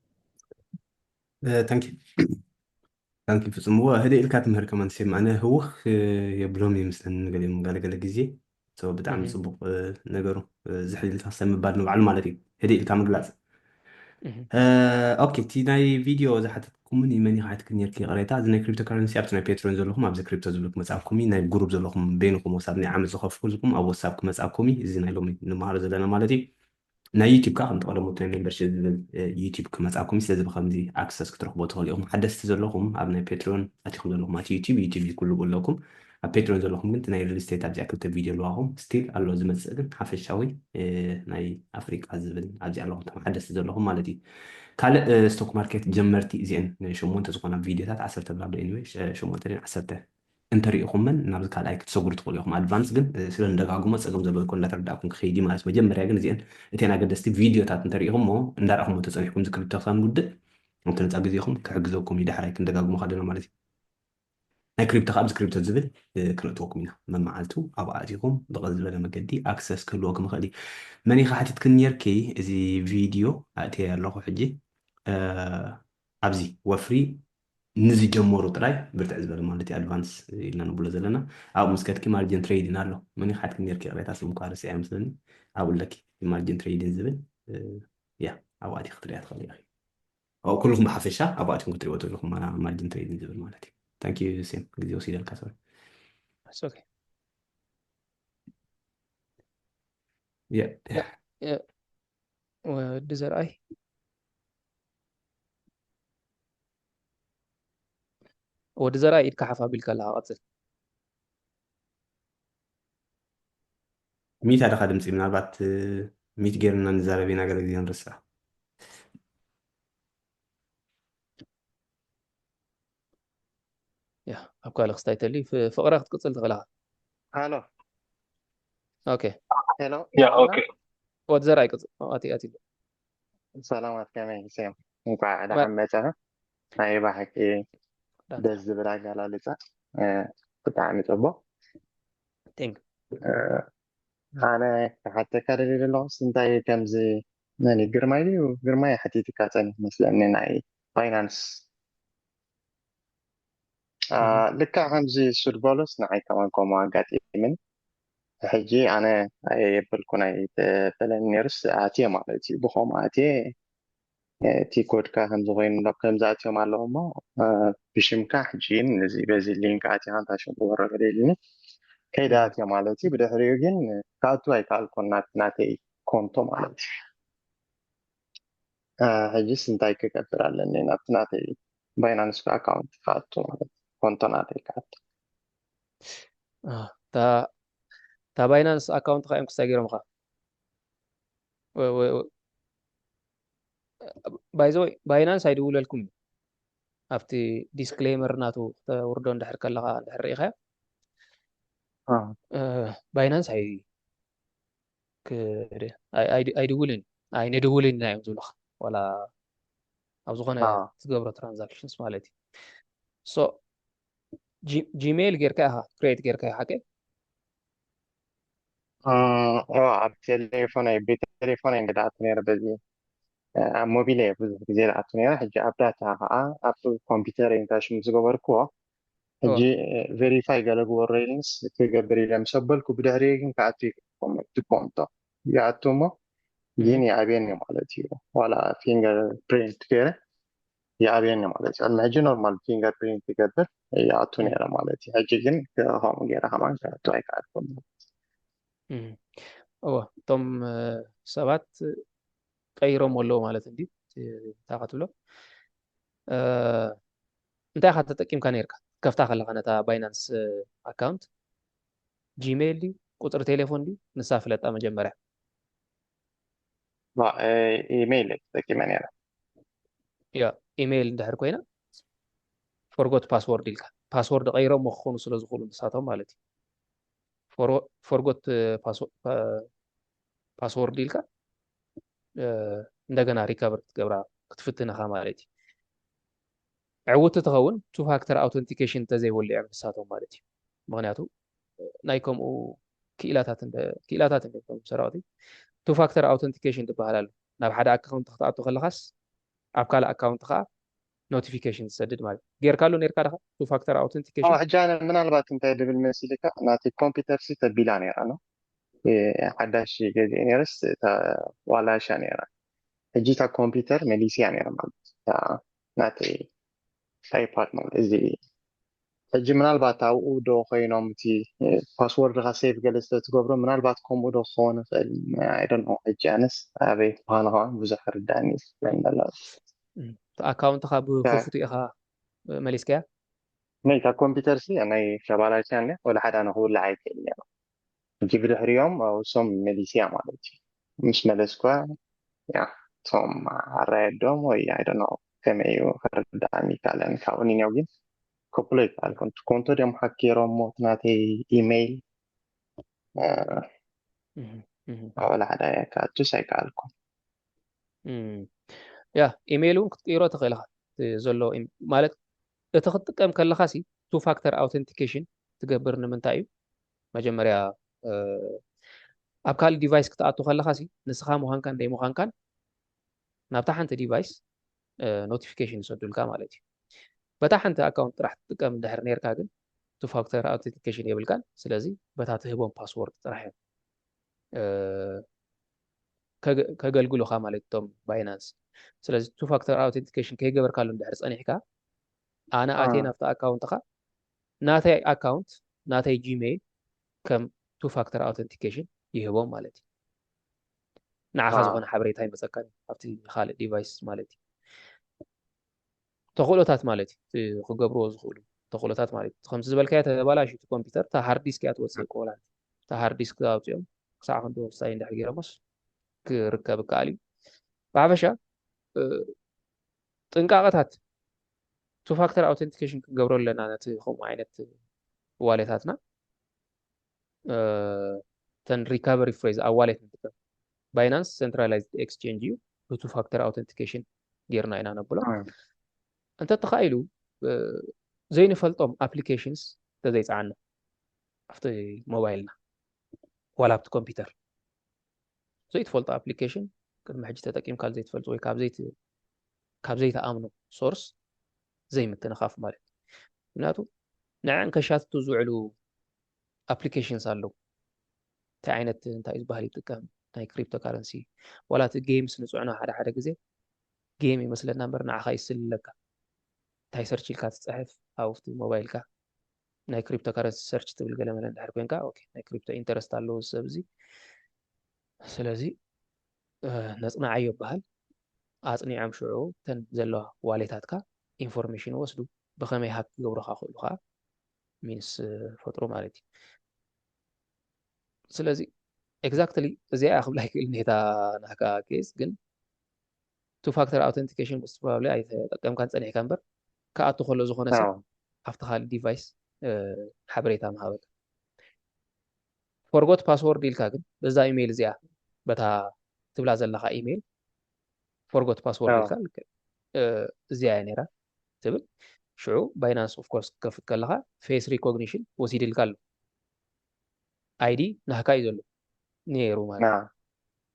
ታንኪ ታንኪ ፍጹም هو هدي ኢልካ ትምህር ከመን ሲል ማነ ህውኽ የብሎም ይምስለን ገለ ገለገለ ጊዜ ሰው ብጣዕሚ مهم. ፅቡቅ ነገሩ ዝሕልልካ ሰብ ምባል ንባዕሉ ማለት እዩ ህዲ ኢልካ ምግላፅ مهم. ኦኬ እቲ ናይ ቪድዮ ዝሓተትኩምን መን ኢኻ ሕትክን ነርኪ ቅሬታ እዚ ናይ ክሪፕቶ ከረንሲ ኣብቲ ናይ ፔትሮን ዘለኹም ኣብዚ ክሪፕቶ ዝብሉ ክመፃብኩሚ ናይ ጉሩብ ዘለኹም በይንኩም ወሳብ ናይ ዓመት ዝኸፍኩልኩም ኣብ ወሳብ ክመፃብኩሚ እዚ ናይ ሎሚ ንመሃሮ ዘለና ማለት እዩ ናይ ዩቲብ ካ ከምቲ ቀደሞት ናይ ሜምበርሽፕ ዝብል ዩቲብ ክመፃብኩም ስለዚ ብከምዚ ኣክሰስ ክትረክቦ ትኽእሉ ኢኹም ሓደስቲ ዘለኹም ኣብ ናይ ፔትሮን ኣቲኹም ዘለኹም ኣቲ ዩቲብ ይኩሉ ኣለኩም ኣብ ፔትሮን ዘለኹም ግን ናይ ሪል ስቴት ኣብዚኣ ክልተ ቪድዮ ኣለዋኹም ስቲል ኣሎ ዝመፅእ ግን ሓፈሻዊ ናይ ኣፍሪቃ ዝብል ኣብዚኣ ኣለኹም ቶም ሓደስቲ ዘለኹም ማለት እዩ ካልእ ስቶክ ማርኬት ጀመርቲ እዚአን ሸሞንተ ዝኾና ቪድዮታት 10 ብላ ኤኒዌይ 8 10 እንተሪኢኹመን ናብዚ ካልኣይ ክትሰጉሩ ትኽእሉ ኢኹም ኣድቫንስ ግን ስለ እንደጋግሞ ፀገም ዘለዎ ይኮን እንዳተረዳእኩም ክኸይዲ ማለት መጀመርያ ግን እዚአን እተን ኣገደስቲ ቪድዮታት እንተሪኢኹም ሞ እንዳረእኹሞ ተፀኒሕኩም ዝክልተ ክሳብ ንውድእ ኣብቲ ነፃ ግዜኹም ክሕግዘኩም እዩ ዳሕራይ ክንደጋግሞ ከለና ማለት እዩ ናይ ክሪፕቶ ካብዚ ክሪፕቶ ዝብል ክነእትወኩም ኢና መማዓልቱ ኣብኡ ኣቲኹም ብቐል ዝበለ መገዲ ኣክሰስ ክህልወኩም ይኽእል እዩ መን ኢኻ ሓቲትክን ነርኪ እዚ ቪድዮ ኣእትየ ኣለኹ ሕጂ ኣብዚ ወፍሪ ንዝጀመሩ ጥራይ ብርትዕ ዝበለ ማለት እዩ ኣድቫንስ ኢልና ንብሎ ዘለና ኣብኡ ምስ ከትኪ ማርጅን ትሬድን ኣሎ መን ኢኻ ሓቲትክን ነርኪ ቅሬታ ስምኳ ርስያ ምስለኒ ኣብኡ ለኪ ማርጅን ትሬድን ዝብል ያ ኣብኡ ኣቲኽ ክትሪኣ ትኽእል ኢኺ ኩልኩም ብሓፈሻ ኣብኡ ኣቲኩም ክትሪእዎ ትኽእልኩም ማርጅን ትሬድን ዝብል ማለት እዩ ታንክ ዩ ሴም ግዜ ወሲደልካ ሰ It's okay. Yeah. Yeah. Yeah. ወዲ ዘርኣይ ወዲ ዘርኣይ ኢድካ ሓፍ ኣቢልካ ኣለካ ቀፅል ሚት ኣደኻ ድምፂ ምናልባት ሚት ጌርና ንዛረብ ኢና ገለ ግዜ ንርስዕ ያ ኣብ ካልእ ክስታይ ተሊ ፍቕረ ክትቅፅል ትኽእል ኢኻ هالو ኦኬ هلو يا اوكي ወዲ ዘርኣይ ቅፅል ኣቲ سلامات كمان سيم እንኳዕ ደሓን መፅኻ ናይ ባሕቂ ደስ ዝብል ኣገላልፃ ብጣዕሚ ፅቡቅ ቴንክ ኣነ ክሓተካ ደልየ ዘለኹ እንታይ ከምዚ መን ግርማይ ድዩ ግርማይ ሓቲትካ ፀኒሕ መስለኒ ናይ ፋይናንስ ልክዕ ከምዚ ሱድበሎስ ንዓይ ከመን ከምኡ ኣጋጢምን ሕጂ ኣነ የበልኩ ናይ ተፈለኒ ነርስ ኣትየ ማለት እዩ ብከምኡ ኣትየ እቲ ኮድካ ከምዚ ኮይኑ ከምዚ ኣትዮም ኣለዎ እሞ ብሽምካ ሕጂን እዚ በዚ ሊንክ ኣትኻ እንታሽም ክወረደ ደልኒ ከይዳ ኣትዮ ማለት እዩ ብድሕሪኡ ግን ካኣቱ ኣይከኣልኩን ናተይ ኮንቶ ማለት እዩ ሕጂስ እንታይ ክገብር ኣለኒ ናብቲ ናተይ ባይናንስ ኣካውንት ክኣቱ ማለት ኮንቶ ናተይ ክኣቱ እታ ባይናንስ ኣካውንት ካ እዮም ክስታይ ገይሮምካ ባይዘወይ ባይናንስ ኣይድውለልኩም እዩ ኣብቲ ዲስክሌመር ናቱ ክተውርዶ እንድሕር ከለካ እንድሕር ርኢኻዮ ባይናንስ ኣይድውልን ኣይነድውልን ኢና እዮም ዝብሉካ ዋላ ኣብ ዝኾነ ዝገብሮ ትራንዛክሽንስ ማለት እዩ ሶ ጂሜይል ጌርካ ኢኻ ክሬት ጌርካ ኢኻ ሓቀ ኣብ ቴሌፎነይ ብቴሌፎነይ እንግዳኣቱ ነይረ በዚ ኣብ ሞቢል እየ ብዙሕ ግዜ ዝኣቱ ነይረ ሕጂ ኣብ ዳታ ከዓ ኣብ ኮምፒተር ኢንታሽም ዝገበርክዎ ሕጂ ቬሪፋይ ገለ ግበረይልንስ ክገብር ኢለ ምስ ኣበልኩ ብድሕሪኡ ግን ክኣቱ ትኮንቶ ይኣቱ እሞ ግን ይኣብየኒ ማለት እዩ ዋላ ፊንገር ፕሪንት ገይረ ይኣብየኒ ማለት እዩ ዕድሚ ሕጂ ኖርማል ፊንገር ፕሪንት ይገብር ይኣቱ ነይረ ማለት እዩ ሕጂ ግን ከምኡ ገይረ ከማን ክኣቱ ኣይከኣልኩም እወ እቶም ሰባት ቀይሮም ኣለዎ ማለት እንዲ እንታይ ካ ትብሎ እንታይ ካ ተጠቂምካ ነርካ ከፍታ ከለካ ነታ ባይናንስ ኣካውንት جيميل دي قطر تليفون دي نسا فلتا مجمرة لا ايميل تكيمان يعني يا ايميل دحر كوينا فورغوت باسورد ديلك باسورد غيره مخون سلو زخول نساتهم مالتي فورغوت باسورد ديلك እንደገና ሪከቨር ትገብራ ክትፍትንኻ ማለት እዩ ዕውት ትኸውን ቱ ፋክተር ኣውተንቲኬሽን እንተዘይበሉ እዮም ንሳቶም ማለት እዩ ምክንያቱ ናይ ከምኡ ክኢላታት እንቶም ሰራዊት ቱ ፋክተር ኣውተንቲኬሽን ትበሃል ኣሎ ናብ ሓደ ኣካውንት ክትኣቱ ከለኻስ ኣብ ካልእ ኣካውንት ከዓ ኖቲፊኬሽን ትሰድድ ማለት እዩ ጌርካሉ ነርካ ዳኻ ቱ ፋክተር ኣውተንቲኬሽን ሕጂ ኣነ ምናልባት እንታይ ድብል መሲልካ ናቲ ኮምፒተር ሲ ተቢላ ነይራ ነው ሓዳሽ ገዚአ ነይረስ ዋላሻ ነይራ ሕጂ እታ ኮምፒተር መሊስያ ነይራ ማለት ናተይ ኣይፓድ ማለት እዚ ሕጂ ምናልባት ኣብኡ ዶ ኮይኖም እቲ ፓስወርድካ ሴቭ ገለ ስለትገብሮ ምናልባት ከምኡ ዶ ክኸውን ይኽእል ኣይዶን ኖ ሕጂ ኣነስ ኣበይ ምዃኑ ከዓ ብዙሕ ርዳእኒ ስለንደላ ኣካውንትኻ ብክፉት ኢኻ መሊስከያ ናይታ ኮምፒተር ሲ ናይ ሸባላሻ ነ ወላ ሓደ ንክውላዕ ኣይክእል ነይሩ ሕጂ ብድሕሪኦም እሶም መሊስያ ማለት እዩ ምስ መለስኳ ያ እቶም ኣራየዶም ወይ ኣይዶን ኖ ከመይ እዩ ክርዳእኒ ካለን ካብኡ ኒንያው ግን كوبلي يتعلقون كنت ديم حكيرهم موتناتي إيميل ولا حدا كاتو سايكالكم يا إيميلون كتيرو تغيلها زلو مالك تخطكم كلخاسي تو فاكتور اوثنتيكيشن تقبرنا من تايو مجمريا أبكال ديفايس كتاتو خلخاسي نسخة مهان كان دي مهان كان نابتاح انت ديفايس نوتيفيكيشن سودلكا مالتي بتا حنت اكونت راح تقام دحر نيركا ግን تو فاكتور اوثنتيكيشن يبلكال ስለዚህ በታ ትህቦም ፓስወርድ ጥራሕ ከገልግሉኻ ማለት ቶም ባይናንስ ስለዚህ تو فاكتور اوثنتيكيشن ከይገበርካሉ ድሕር ጸኒሕካ ኣነ ኣቴና ፍታ ኣካውንትኻ ናተይ ኣካውንት ናተይ ጂሜይል ከም تو فاكتور اوثنتيكيشن ይህቦም ማለት እዩ ንዓኻ ዝኾነ ሓበሬታ ይመፀካ ኣብቲ ካልእ ዲቫይስ ማለት እዩ ተኽእሎታት ማለት እዩ ክገብርዎ ዝኽእሉ ተኽእሎታት ማለት እዩ ከምቲ ዝበልካያ ተበላሽ እቲ ኮምፒተር እታ ሃርድ ዲስክ እያ ትወፅእ ቆላ እታ ሃርድ ዲስክ ኣውፅኦም ክሳዕ ክንዶ ወሳኝ እንድሕር ገይሮሞስ ክርከብ ከኣል እዩ ብሓፈሻ ጥንቃቐታት ቱ ፋክተር ኣውተንቲኬሽን ክንገብሮ ኣለና ነቲ ከምኡ ዓይነት ዋሌታትና ተን ሪካቨሪ ፍሬዝ ኣብ ዋሌት ንጥቀም ባይናንስ ሴንትራላይዝድ ኤክስቼንጅ እዩ ብቱ ፋክተር ኣውተንቲኬሽን ጌርና ኢና ነብሎ انت تخيلوا زي نفلطهم ابلكيشنز زي تعنا في موبايلنا ولا في كمبيوتر زي تفلط ابلكيشن كل ما حجي تتقيم قال زي تفلط وي كاب زي تامنوا سورس زي ما تنخاف مالك بناتو نعم كشات تزعلو ابلكيشنز አለው تعينت انت يزبهل يتقام تاي كريبتو كارنسي ولا تجيمز نصعنا ሓደ ግዜ ጌም ይመስለና برنا عخا يسلك تاي سيرش الكات تصحف او في موبايلك ناي كريبتو كارنسي سيرش تبل ገለ መለ እንድሕር ኮንካ ኦኬ ናይ ክሪፕቶ ኢንተረስት አለው ሰብዚ ስለዚህ ነጽናዓዮ ይባሃል ኣጽኒዖም ሽዑ ተን ዘለዋ ዋሌታትካ ኢንፎርሜሽን ወስዱ ብኸመይ ሃክ ገብሩኻ ክእሉኻ ሚንስ ፈጥሮ ማለት እዩ ስለዚህ ኤግዛክትሊ እዚኣ ክብላ ይክእል ኔታ ናካ ኬስ ግን ቱ ፋክተር ኣውተንቲኬሽን most probably ኣይተጠቀምካን ጸኒሕካ እምበር ከኣቱ ከሎ ዝኾነ ሰብ ኣብቲ ካልእ ዲቫይስ ሓበሬታ ምሃበካ ፎርጎት ፓስወርድ ኢልካ ግን በዛ ኢሜይል እዚኣ በታ ትብላ ዘለኻ ኢሜይል ፎርጎት ፓስወርድ ኢልካ እዚኣ እያ ነይራ ትብል ሽዑ ባይናንስ ኦፍ ኮርስ ክከፍት ከለኻ ፌስ ሪኮግኒሽን ወሲድልካ ኣሎ አይዲ ናህካ እዩ ዘሎ ነይሩ ማለት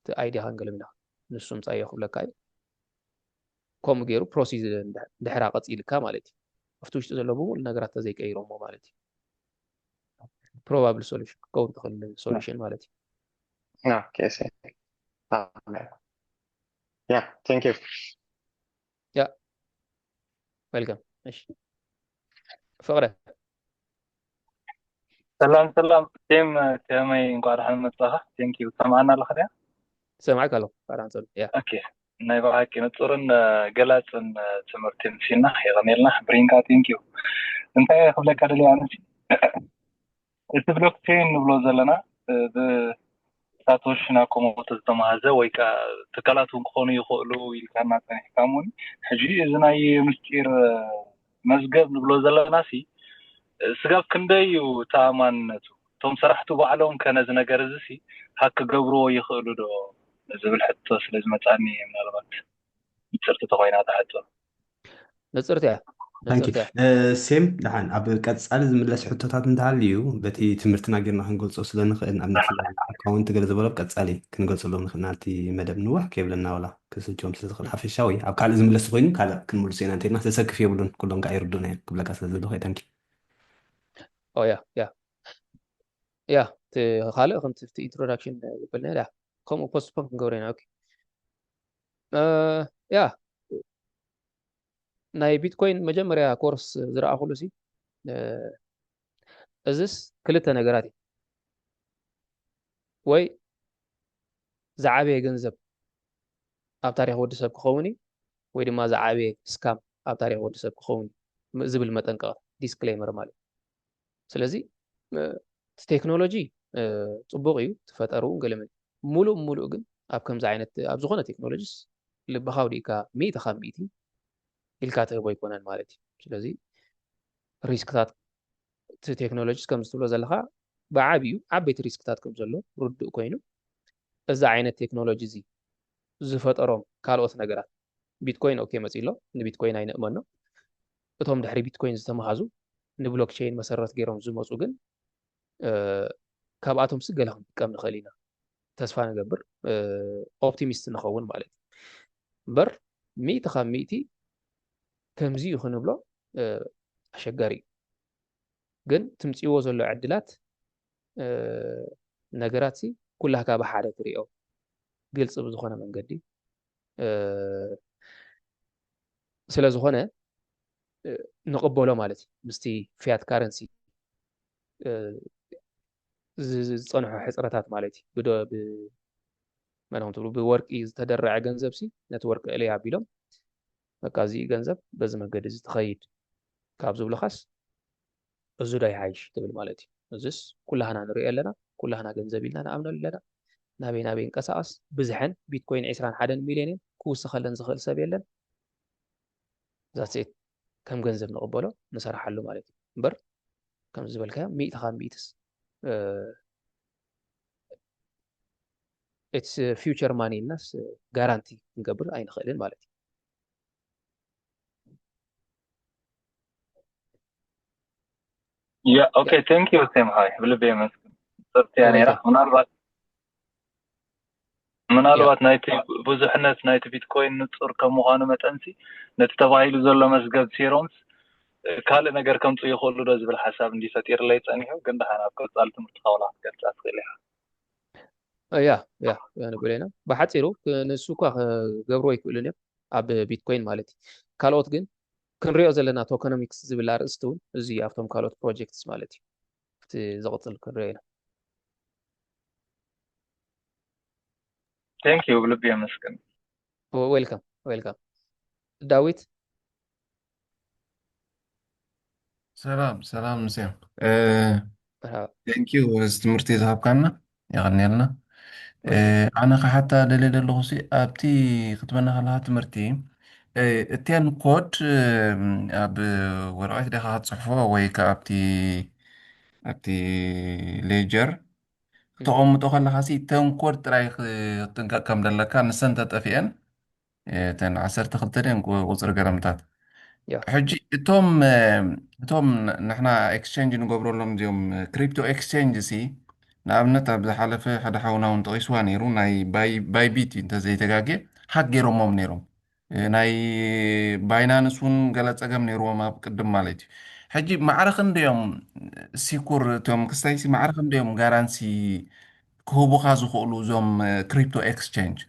እቲ አይዲ ክንገልምና ንሱ ምፃዮ ክብለካ እዩ ከምኡ ገይሩ ፕሮሲስ ድሕራ ቀፂልካ ማለት እዩ ኣብቲ ውሽጢ ዘሎ ብምሉእ ነገራት ተዘይቀይሮሞ ማለት እዩ ፕሮባብል ሶሉሽን ክከውን ትኽእል ሶሉሽን ማለት እዩ ኦኬ ያ ቴንክ ዩ ያ ዌልካም እሺ ፍቅረ سلام سلام تيم كمي نقعد على المساحة ثانك يو سمعنا الأخير سمعك الله بعد عن سؤال يا أوكي نايبا كي نتصورن جلسن تمرتين فينا يغني لنا برينكا ثانك يو أنت قبل كده لي أنا እቲ ብሎክቼን ንብሎ ዘለና ብሳቶሽ ናኮሞቶ ዝተማሃዘ ወይ ከዓ ትካላት እውን ክኾኑ ይኽእሉ ኢልካ እናፀኒሕካ እውን ሕጂ እዚ ናይ ምስጢር መዝገብ ንብሎ ዘለና ሲ ስጋብ ክንደይ እዩ ተኣማንነቱ እቶም ሰራሕቲ ባዕሎም ከነዚ ነገር እዚ ሲ ሃክ ክገብርዎ ይኽእሉ ዶ ዝብል ሕቶ ስለ ዝመፃኒ ምናልባት ምፅርቲ ተኮይና ተሕቶ نصرت يا ታንኪ نصرت يا ሴም ድሓን ኣብ ቀፃሊ ዝምለስ ሕቶታት እንተሃልዩ በቲ ትምህርትና ጌርና ክንገልፆ ስለንኽእል ኣብነት ኣካውንት ገለ ዝበሎ ቀፃሊ ክንገልፀሎም ንኽእል ናቲ መደብ ንዋሕ ከይብለና ዋላ ክስጆም ስለዝኽእል ሓፈሻዊ ኣብ ካልእ ዝምለስ ኮይኑ ካልእ ክንምልሶ ኢና እንተኢልና ተሰክፍ የብሉን ኩሎም ከዓ ይርዱና እዮም ክብለካ ስለ ዘለኹ ታንኪ او يا خالق كنت في introduction قلنا لا كم بوست بانك نقولنا اوكي يا ناي بيتكوين مجمريا كورس زراعة خلصي ازس كلتا نغراتي ወይ ዝዓበየ ገንዘብ ኣብ ታሪክ ወዲ ሰብ ክኸውን ወይ ድማ ዝዓበየ ስካም ኣብ ታሪክ ወዲ ሰብ ክኸውን ዝብል መጠንቀቕ ዲስክሌመር ማለት ስለዚ ቴክኖሎጂ ፅቡቅ እዩ ትፈጠሩ ገለመን ሙሉእ ግን ኣብ ከምዚ ዓይነት ኣብ ዝኾነ ቴክኖሎጂስ ልብኻ ወዲእካ 100 ካብ 100 ኢልካ ትህቦ ኣይኮነን ማለት እዩ ስለዚ ሪስክታት ቴክኖሎጂስ ከም ዝትብሎ ዘለካ ብዓብዩ ዓበይቲ ሪስክታት ከም ዘሎ ርዱእ ኮይኑ እዚ ዓይነት ቴክኖሎጂ እዚ ዝፈጠሮም ካልኦት ነገራት ቢትኮይን ኦኬ መፂሎ ንቢትኮይን ኣይንእመኖ እቶም ድሕሪ ቢትኮይን ዝተመሃዙ ንብሎክቼን መሰረት ገይሮም ዝመፁ ግን ካብኣቶም ስገለ ክንጥቀም ንኽእል ኢና ተስፋ ንገብር ኦፕቲሚስት ንኸውን ማለት እዩ እምበር 100 ካብ 100 ከምዚ እዩ ክንብሎ ኣሸጋሪ እዩ ግን ትምፅይዎ ዘሎ ዕድላት ነገራት ሲ ኩላካ ብሓደ ትሪኦ ግልፂ ብዝኾነ መንገዲ ስለ ዝኾነ ንቕበሎ ማለት እዩ ምስቲ ፊያት ካረንሲ ዝፀንሑ ሕፅረታት ማለት እዩ መለኹም ትብሉ ብወርቂ ዝተደረዐ ገንዘብ ሲ ነቲ ወርቂ እለይ ኣቢሎም በቃ እዚ ገንዘብ በዚ መንገዲ እዚ ትኸይድ ካብ ዝብልኻስ እዚ ዶ ይሓይሽ ትብል ማለት እዩ እዚስ ኩላህና ንሪኦ ኣለና ኩላህና ገንዘብ ኢልና ንኣምነሉ ኣለና ናበይ እንቀሳቐስ ብዝሐን ቢትኮይን 21 ሚልዮን ክውስኸለን ዝኽእል ሰብ የለን ዛት ከም ገንዘብ ንቕበሎ ንሰርሓሉ ማለት እዩ እምበር ከም ዝበልካዮ 100 ካብ 100ስ ኢትስ ፊውቸር ማኒ ኢልናስ ጋራንቲ ክንገብር ኣይንኽእልን ማለት እዩ يا اوكي ثانك يو سيم هاي بلبي مسكن صرت يعني راح منالبات نايت بزحنت نايت بيتكوين نصر كمغان متنسي نتتبايل زلو مسجد سيرومس كال ነገር ከምጽ ይኸሉ ዶ ዝብል ሐሳብ እንዲፈጥር ላይ ጸኒሁ ግን ደሃና ቀጻል ትምህርት ኸውላት ገልጻ አስፈልያ ያ ንብለና በሓፂሩ ንሱ እኳ ገብሮ ይክእሉን እዮም ኣብ ቢትኮይን ማለት እዩ ካልኦት ግን ክንሪኦ ዘለና ቶኮኖሚክስ ዝብል ኣርእስቲ እውን እዚ ኣብቶም ካልኦት ፕሮጀክትስ ማለት እዩ እቲ ዝቕፅል ክንሪኦ ኢና ቴንክ ዩ ብልቢ የመስገን ዌልካም ዳዊት ሰላም ንስዮም ቴንክ ዩ ትምህርቲ ዝሃብካና ይቐኒልና ኣነ ኸ ሓታ ደልየ ዘለኹ ሲ ኣብቲ ክትበና ከለካ ትምህርቲ እትያን ኮድ ኣብ ወረቐት ዲኻ ክትፅሕፎ ወይ ከዓ ኣብቲ ሌጀር ክተቐምጦ ከለካ ሲ እተን ኮድ ጥራይ ክትጥንቀቕ ከም ዘለካ ንሰን ተጠፊአን እተን 12 ድን ቁፅሪ ገረምታት ሕጂ እቶም ንሕና ኤክስቼንጅ ንገብረሎም እዚኦም ክሪፕቶ ኤክስቼንጅ ሲ ንኣብነት ኣብ ዝሓለፈ ሓደ ሓውና እውን ጠቂስዋ ነይሩ ናይ ባይቢት እንተዘይተጋግየ ሓክ ገይሮሞም ነይሮም ናይ ባይናንስ እውን ገለ ፀገም ነይርዎም ኣብ ቅድም ማለት እዩ ሕጂ ማዕረ ክንደዮም ሲኩር እቶም ክስታይሲ ማዕረ ክንደዮም ጋራንሲ ክህቡካ ዝኽእሉ እዞም ክሪፕቶ ኤክስቼንጅ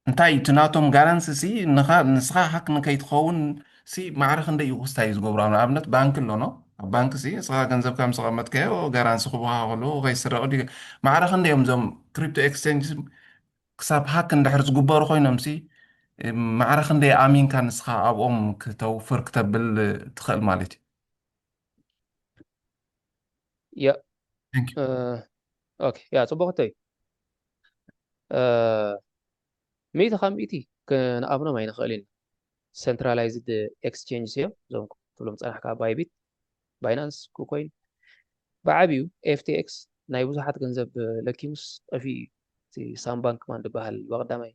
እንታይ እቲ ናቶም ጋራንሲ ሲ ንስኻ ሓክ ንከይትኸውን ሲ ማዕረ ክንደይ እዩ ክስታይ ዝገብሩ ኣብነት ባንክ ኣሎኖ ኣብ ባንክ ሲ ንስኻ ገንዘብካ ምስ ቀመጥከዮ ጋራንሲ ክቡካ ከሎ ከይስረቁ ማዕረ ክንደዮም እዞም ክሪፕቶ ኤክስቼንጅ ክሳብ ሃክ እንድሕር ዝግበሩ ኮይኖም ሲ ማዕረ ክንደይ ኣሚንካ ንስኻ ኣብኦም ክተውፍር ክተብል ትኽእል ማለት እዩ يا Thank you. اوكي يا صبغتي ميت خام ميتي كان ابنا ما ينخلين سنتراليزد اكسشينج سيو زوم كلهم صراحه بايبيت باينانس كوكوين بعبيو اف تي اكس ናይ ብዙሓት ገንዘብ ለኪሙስ ጠፊኡ እቲ ሳም ባንክ ማን ዝበሃል ብቐዳማይ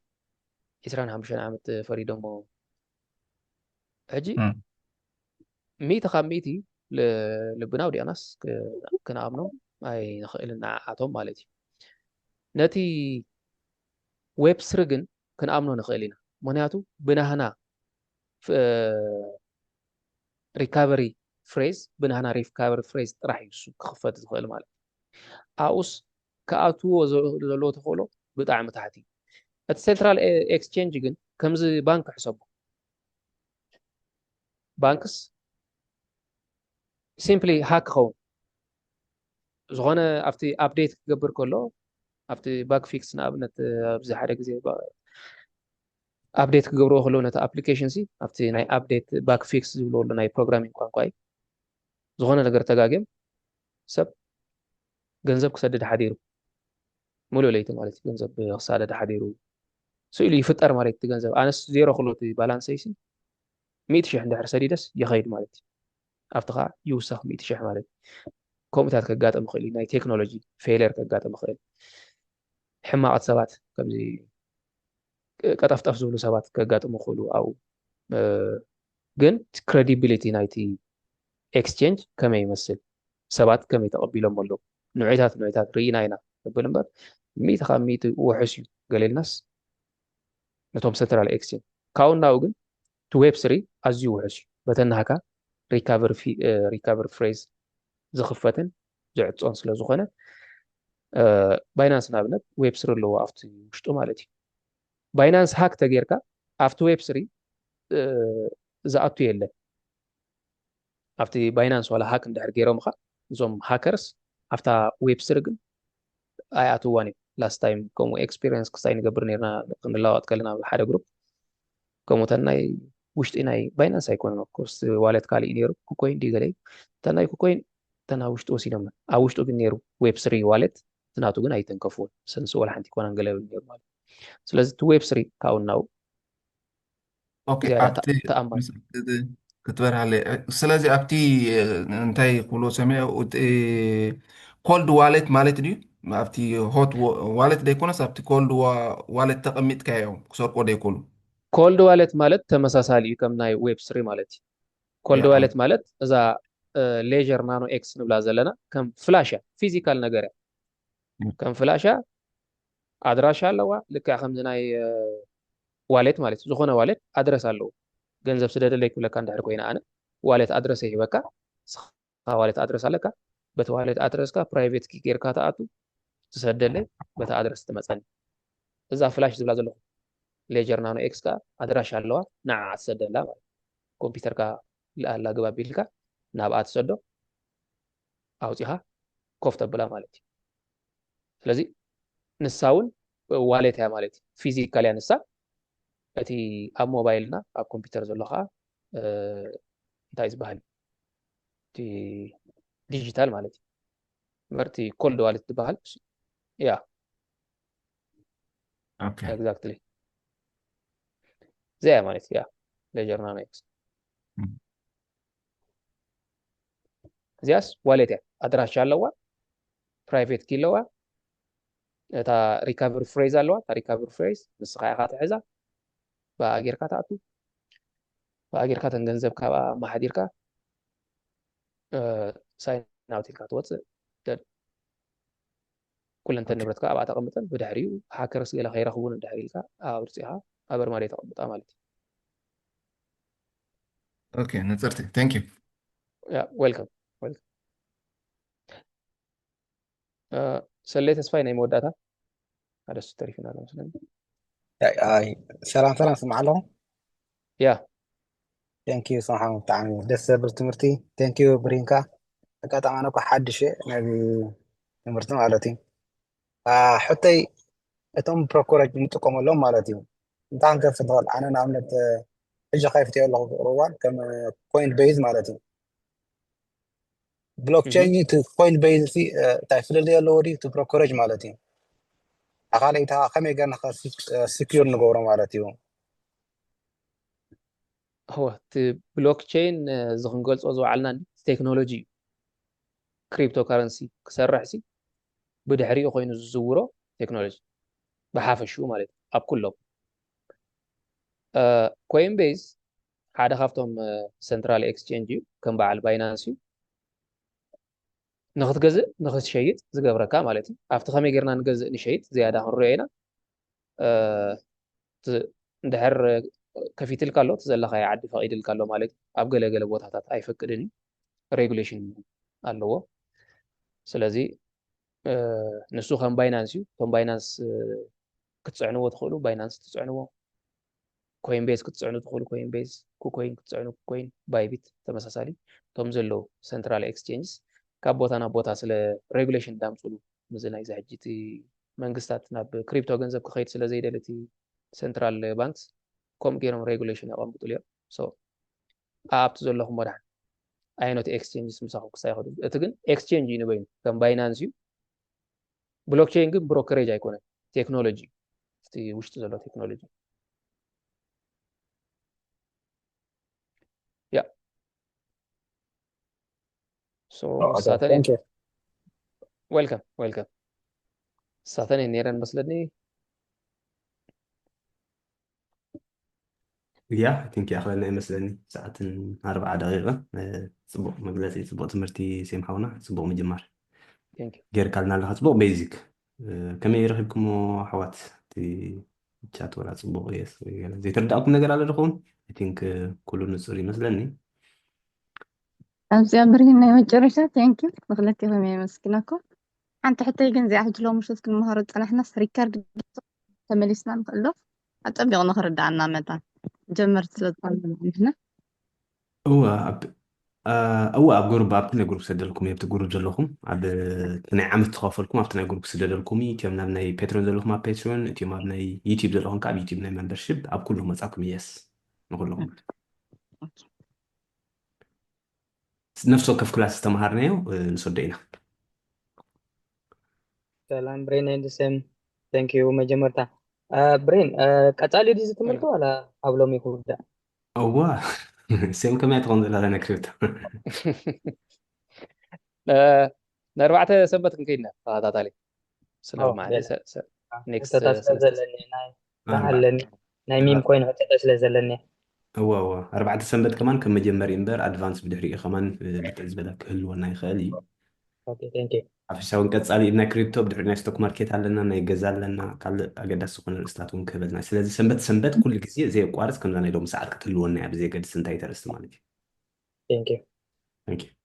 25 ዓመት ፈሪዶሞ ሕጂ Mm. ሚእቲ ካብ ሚእቲ ልብና ወዲኣናስ ክነኣምኖም ኣይንኽእልን ንዓዓቶም ማለት እዩ ነቲ ዌብ ስሪ ግን ክንኣምኖ ንኽእል ኢና ምክንያቱ ብናህና ሪካቨሪ ፍሬዝ ብናህና ሪካቨሪ ፍሬዝ ጥራሕ እዩ እሱ ክኽፈት ዝኽእል ማለት እዩ ኣብኡስ ክኣትዎ ዘለዎ ተኽእሎ ብጣዕሚ ታሕቲ እዩ እቲ ሴንትራል ኤክስቼንጅ ግን ከምዚ ባንክ ሕሰቡ ባንክስ ሲምፕሊ ሃክ ክኸውን ዝኾነ ኣብቲ ኣፕዴት ክገብር ከሎ ኣብቲ ባክ ፊክስ ንኣብነት ኣብዚ ሓደ ግዜ ኣፕዴት ክገብርዎ ከለዉ ነቲ ኣፕሊኬሽን ሲ ኣብቲ ናይ ኣፕዴት ባክ ፊክስ ዝብልወሉ ናይ ፕሮግራሚንግ ቋንቋ እዩ ዝኾነ ነገር ተጋግም ሰብ ገንዘብ ክሰድድ ሓዲሩ ሙሉእ ለይቲ ማለት እዩ ገንዘብ ክሳደድ ሓዲሩ ስኢሉ ይፍጠር ማለት እቲ ገንዘብ ኣነስ ዜሮ ክሎ እቲ ባላንሰይሲ 100,000 እንድሕር ሰዲደስ ይኸይድ ማለት እዩ ኣብቲ ከዓ ይውሳኽ 100,000 ማለት እዩ ከምኡታት ከጋጥም ይኽእል እዩ ናይ ቴክኖሎጂ ፌለር ከጋጥም ይኽእል ሕማቐት ሰባት ከምዚ ቀጠፍጠፍ ዝብሉ ሰባት ከጋጥሙ ይኽእሉ ኣብኡ ግን ክሬዲቢሊቲ ናይቲ ኤክስቼንጅ ከመይ ይመስል ሰባት ከመይ ተቐቢሎም ኣለዉ ንዑታት ርኢና ኢና ንብል እምበር 100 ካብ 100 ውሑስ እዩ ገሊልናስ ነቶም ሰንትራል ኤክስቼንጅ ካብኡ ናብኡ ግን እቲ ዌብ ስሪ ኣዝዩ ውሑስ እዩ በተናሃካ ሪካቨሪ ፍሬዝ ዝኽፈትን ዝዕፆን ስለ ዝኾነ ባይናንስ ንኣብነት ዌብ ስሪ ኣለዎ ኣብቲ ውሽጡ ማለት እዩ ባይናንስ ሃክ ተጌርካ ኣብቲ ዌብ ስሪ ዝኣቱ የለን ኣብቲ ባይናንስ ዋላ ሃክ እንድሕር ገይሮም ኻ እዞም ሃከርስ ኣብታ ዌብ ስሪ ግን ኣይኣትዋን እዮም ላስት ታይም ከምኡ ኤክስፒሪየንስ ክስታይ ንገብር ነርና ክንለዋወጥ ከለና ሓደ ግሩፕ ከምኡተን ናይ ውሽጢ ናይ ባይናንስ ኣይኮነን ኦፍኮርስ ዋሌት ካሊእ ነይሩ ኩኮይን ዲ ገለ እታ ናይ ኩኮይን እተን ኣብ ውሽጡ ወሲዶም ኣብ ውሽጡ ግን ነይሩ ዌብ ስሪ ዋሌት ትናቱ ግን ኣይተንከፍዎን ስንስ ወላ ሓንቲ ኮናን ገለ ነይሩ ማለት ስለዚ እቲ ዌብ ስሪ ካብኡ ናብኡ Okay. ዝያዳ ኣብቲ ተኣማኒ ክትበርሃለ ስለዚ ኣብቲ እንታይ ክብሎ ሰሚዐ ኮልድ ዋሌት ማለት ድዩ ኣብቲ ሆት ዋሌት ደይኮነስ ኣብቲ ኮልድ ዋሌት ተቐሚጥካዮ ክሰርቆ ደይኮሉ ኮልድ ዋሌት ማለት ተመሳሳሊ እዩ ከም ናይ ዌብ ስሪ ማለት እዩ ኮልድ ዋሌት ማለት እዛ ሌጀር ናኖ ኤክስ ንብላ ዘለና ከም ፍላሽ እያ ፊዚካል ነገር እያ ከም ፍላሽ እያ ኣድራሻ ኣለዋ ልክዕ ከምዚ ናይ ዋሌት ማለት እዩ ዝኾነ ዋሌት ኣድረስ ኣለዎ ገንዘብ ስደደለይ ክብለካ እንድሕር ኮይና ኣነ ዋሌት ኣድረስ ይሂበካ ስኻ ዋሌት ኣድረስ ኣለካ በቲ ዋሌት ኣድረስካ ፕራይቬት ኪ ጌርካ ተኣቱ ትሰደለይ በቲ ኣድረስ ትመፀኒ እዛ ፍላሽ ዝብላ ዘለኹ ሌጀር ናኖ ኤክስ ከዓ ኣድራሻ ኣለዋ ንዓ ትሰደላ ማለት ኮምፒተርካ ኣላ ግባ ቢልካ ናብኣ ትሰዶ ኣውፂኻ ኮፍ ተብላ ማለት እዩ ስለዚ ንሳ እውን ዋሌት እያ ማለት እዩ ፊዚካል እያ ንሳ እቲ ኣብ ሞባይልና ኣብ ኮምፒተር ዘሎ ከዓ እንታይ ዝበሃል እቲ ዲጂታል ማለት እዩ መርቲ ኮልድ ዋሌት ዝበሃል ያ ኤግዛክትሊ እዚያ ማለት ያ ሌጀር ናኖ ኤክስ እዚያስ ዋሌት እያ ኣድራሻ ኣለዋ ፕራይቬት ኪ ኣለዋ እታ ሪካቨሪ ፍሬዝ ኣለዋ እታ ሪካቨሪ ፍሬዝ ንስኻ ኢኻ ትሕዛ ብኣ ጌርካ ተኣቱ ብኣ ጌርካ ተን ገንዘብ ካብኣ ማሓዲርካ ሳይን ኣውት ኢልካ ትወፅእ ኩለንተን ንብረትካ ኣብኣ ተቐምጠን ብድሕሪኡ ሃከርስ ገለ ከይረኽቡን እንድሕር ኢልካ ኣብ ርፂኻ ኣብ ኣርማድዮ ተቐምጣ ማለት እዩ ኦኬ ነፀርቲ ታንክ ዩ ያ ዌልካም ሰለይ ተስፋይ ናይ መወዳእታ ሓደ እሱ ተሪፍና ኣሎ መስለኒ ሰላም ስማዕ ኣለኹም ያ ቴንኪዩ ስምሓም ብጣዕሚ ደስ ዘብል ትምህርቲ ቴንኪዩ ብሪንካ ኣጋጣሚ ኣነ እኳ ሓድሽ ነዚ ትምህርቲ ማለት እዩ ሕተይ እቶም ፕሮኮረጅ ንጥቀመሎም ማለት እዩ እንታይ ክንከፍ ትኽእል ኣነ ንኣብነት ሕጂ ከይፍትዮ ኣለኹ ፍቅሪ እዋን ከም ኮይን ቤዝ ማለት እዩ بلوكتشين كوين بيز في تعرف اللي يلا ودي تبروكرج مالتي أخالي تا خمي جانا خاص سكيور نجورا مالتي هو بلوك تشين زخنقول صوزو علنا تكنولوجي كريبتو كارنسي كسرح سي بدحري خوينو زورو تكنولوجي بحافشو مالت اب كلهم كوين بيز حدا خافتهم سنترال اكسچينج كم بعل باينانسي نختجزء نخت شيء زقبركا مالتي after خمي جرنا نجزء نشيء زيادة هنرينا دحر كفيت الكالو تزلخ يعدي فقيد الكالو مالك أبقى لقى لبوتات أي فكرني ريجوليشن اللو سلازي نسو خم باينانسيو كم باينانس كتصعنوا تدخلوا باينانس تصعنوا كوين بيس كتصعنوا تدخلوا كوين بيس كوين كتصعنوا كوين بايبيت تمساسالي توم زلو سنترال اكسچينجز ካብ ቦታ ናብ ቦታ ስለ ሬጉሌሽን ዳምፅሉ ምዝናይ ዝሕጂቲ መንግስታት ናብ ክሪፕቶ ገንዘብ ክኸይድ ስለ ዘይደለ እቲ ሴንትራል ባንክስ ከምኡ ገይሮም ሬጉሌሽን የቐምጥሉ እዮም ሶ ኣብቲ ዘለኹም ወዳሕን ዓይነት ኤክስቼንጅስ ምሳኹም ክሳይኸዱ እቲ ግን ኤክስቼንጅ እዩ ንበይኑ ከም ባይናንስ እዩ ብሎክቼን ግን ብሮከሬጅ ኣይኮነን ቴክኖሎጂ እቲ ውሽጢ ዘሎ ቴክኖሎጂ ያ So Saturday. Thank you. Welcome. Saturday نيران مسلني. يا تنكي أخلنا مسلني ساعة 4 دقيقة صبح مجلسي صبح تمرتي سيمحونا صبح مجمر. Thank you. غير كلنا لها صبح بيزك كم يرهبكم حوات تي chat ولا صبح يس زي تردأكم نقر على الرقم. I think كله نصوري مسلني. أمسي أبرهن مجرشة ثانك يو مغلطي هم يمسكناكم أنت حتى يجن زي أحد لو مش تذكر مهارة أنا إحنا ريكارد تمليسنا نقله أتبع نخرج عنا متى جمرت لطالب إحنا هو أو أب جروب أبتنا جروب سدلكم يبت جروب جلهم عب تنع عم تخافلكم أبتنا جروب سدلكم يتيم نبني باترون جلهم مع باترون يتيم نبني يوتيوب جلهم كاب يوتيوب نبني ممبرشيب أب كلهم مساكم يس نقول لهم نفسه كيف كلاس استمهرنا نصدقنا سلام برين هندسم ثانك يو مجمرتا برين قطالي دي زتمرتو ولا قبلهم يكودا أوه سيم كم يتغنى لنا كريبتو نربعة سبت كينا هذا تالي سلام معي نيكست تسلزلني ناي تعلني ناي ميم كوين تسلزلني هو 4 سنبت كمان كم مجمر إمبر أدفانس بدحريق كمان بالنسبة لك هل وانا يخالي اوكي ثانك يو عفشاون قصالي إبنا كريبتو بدحرنا ستوك ماركت علنا نيجزال لنا قال أجد السوق الإسلاتون كبدنا سلازي سنبت كل جزء زي قوارس كنا نيلو مساعد كتلونا بزي قد سنتاي ترست مالتي ثانك يو Thank you.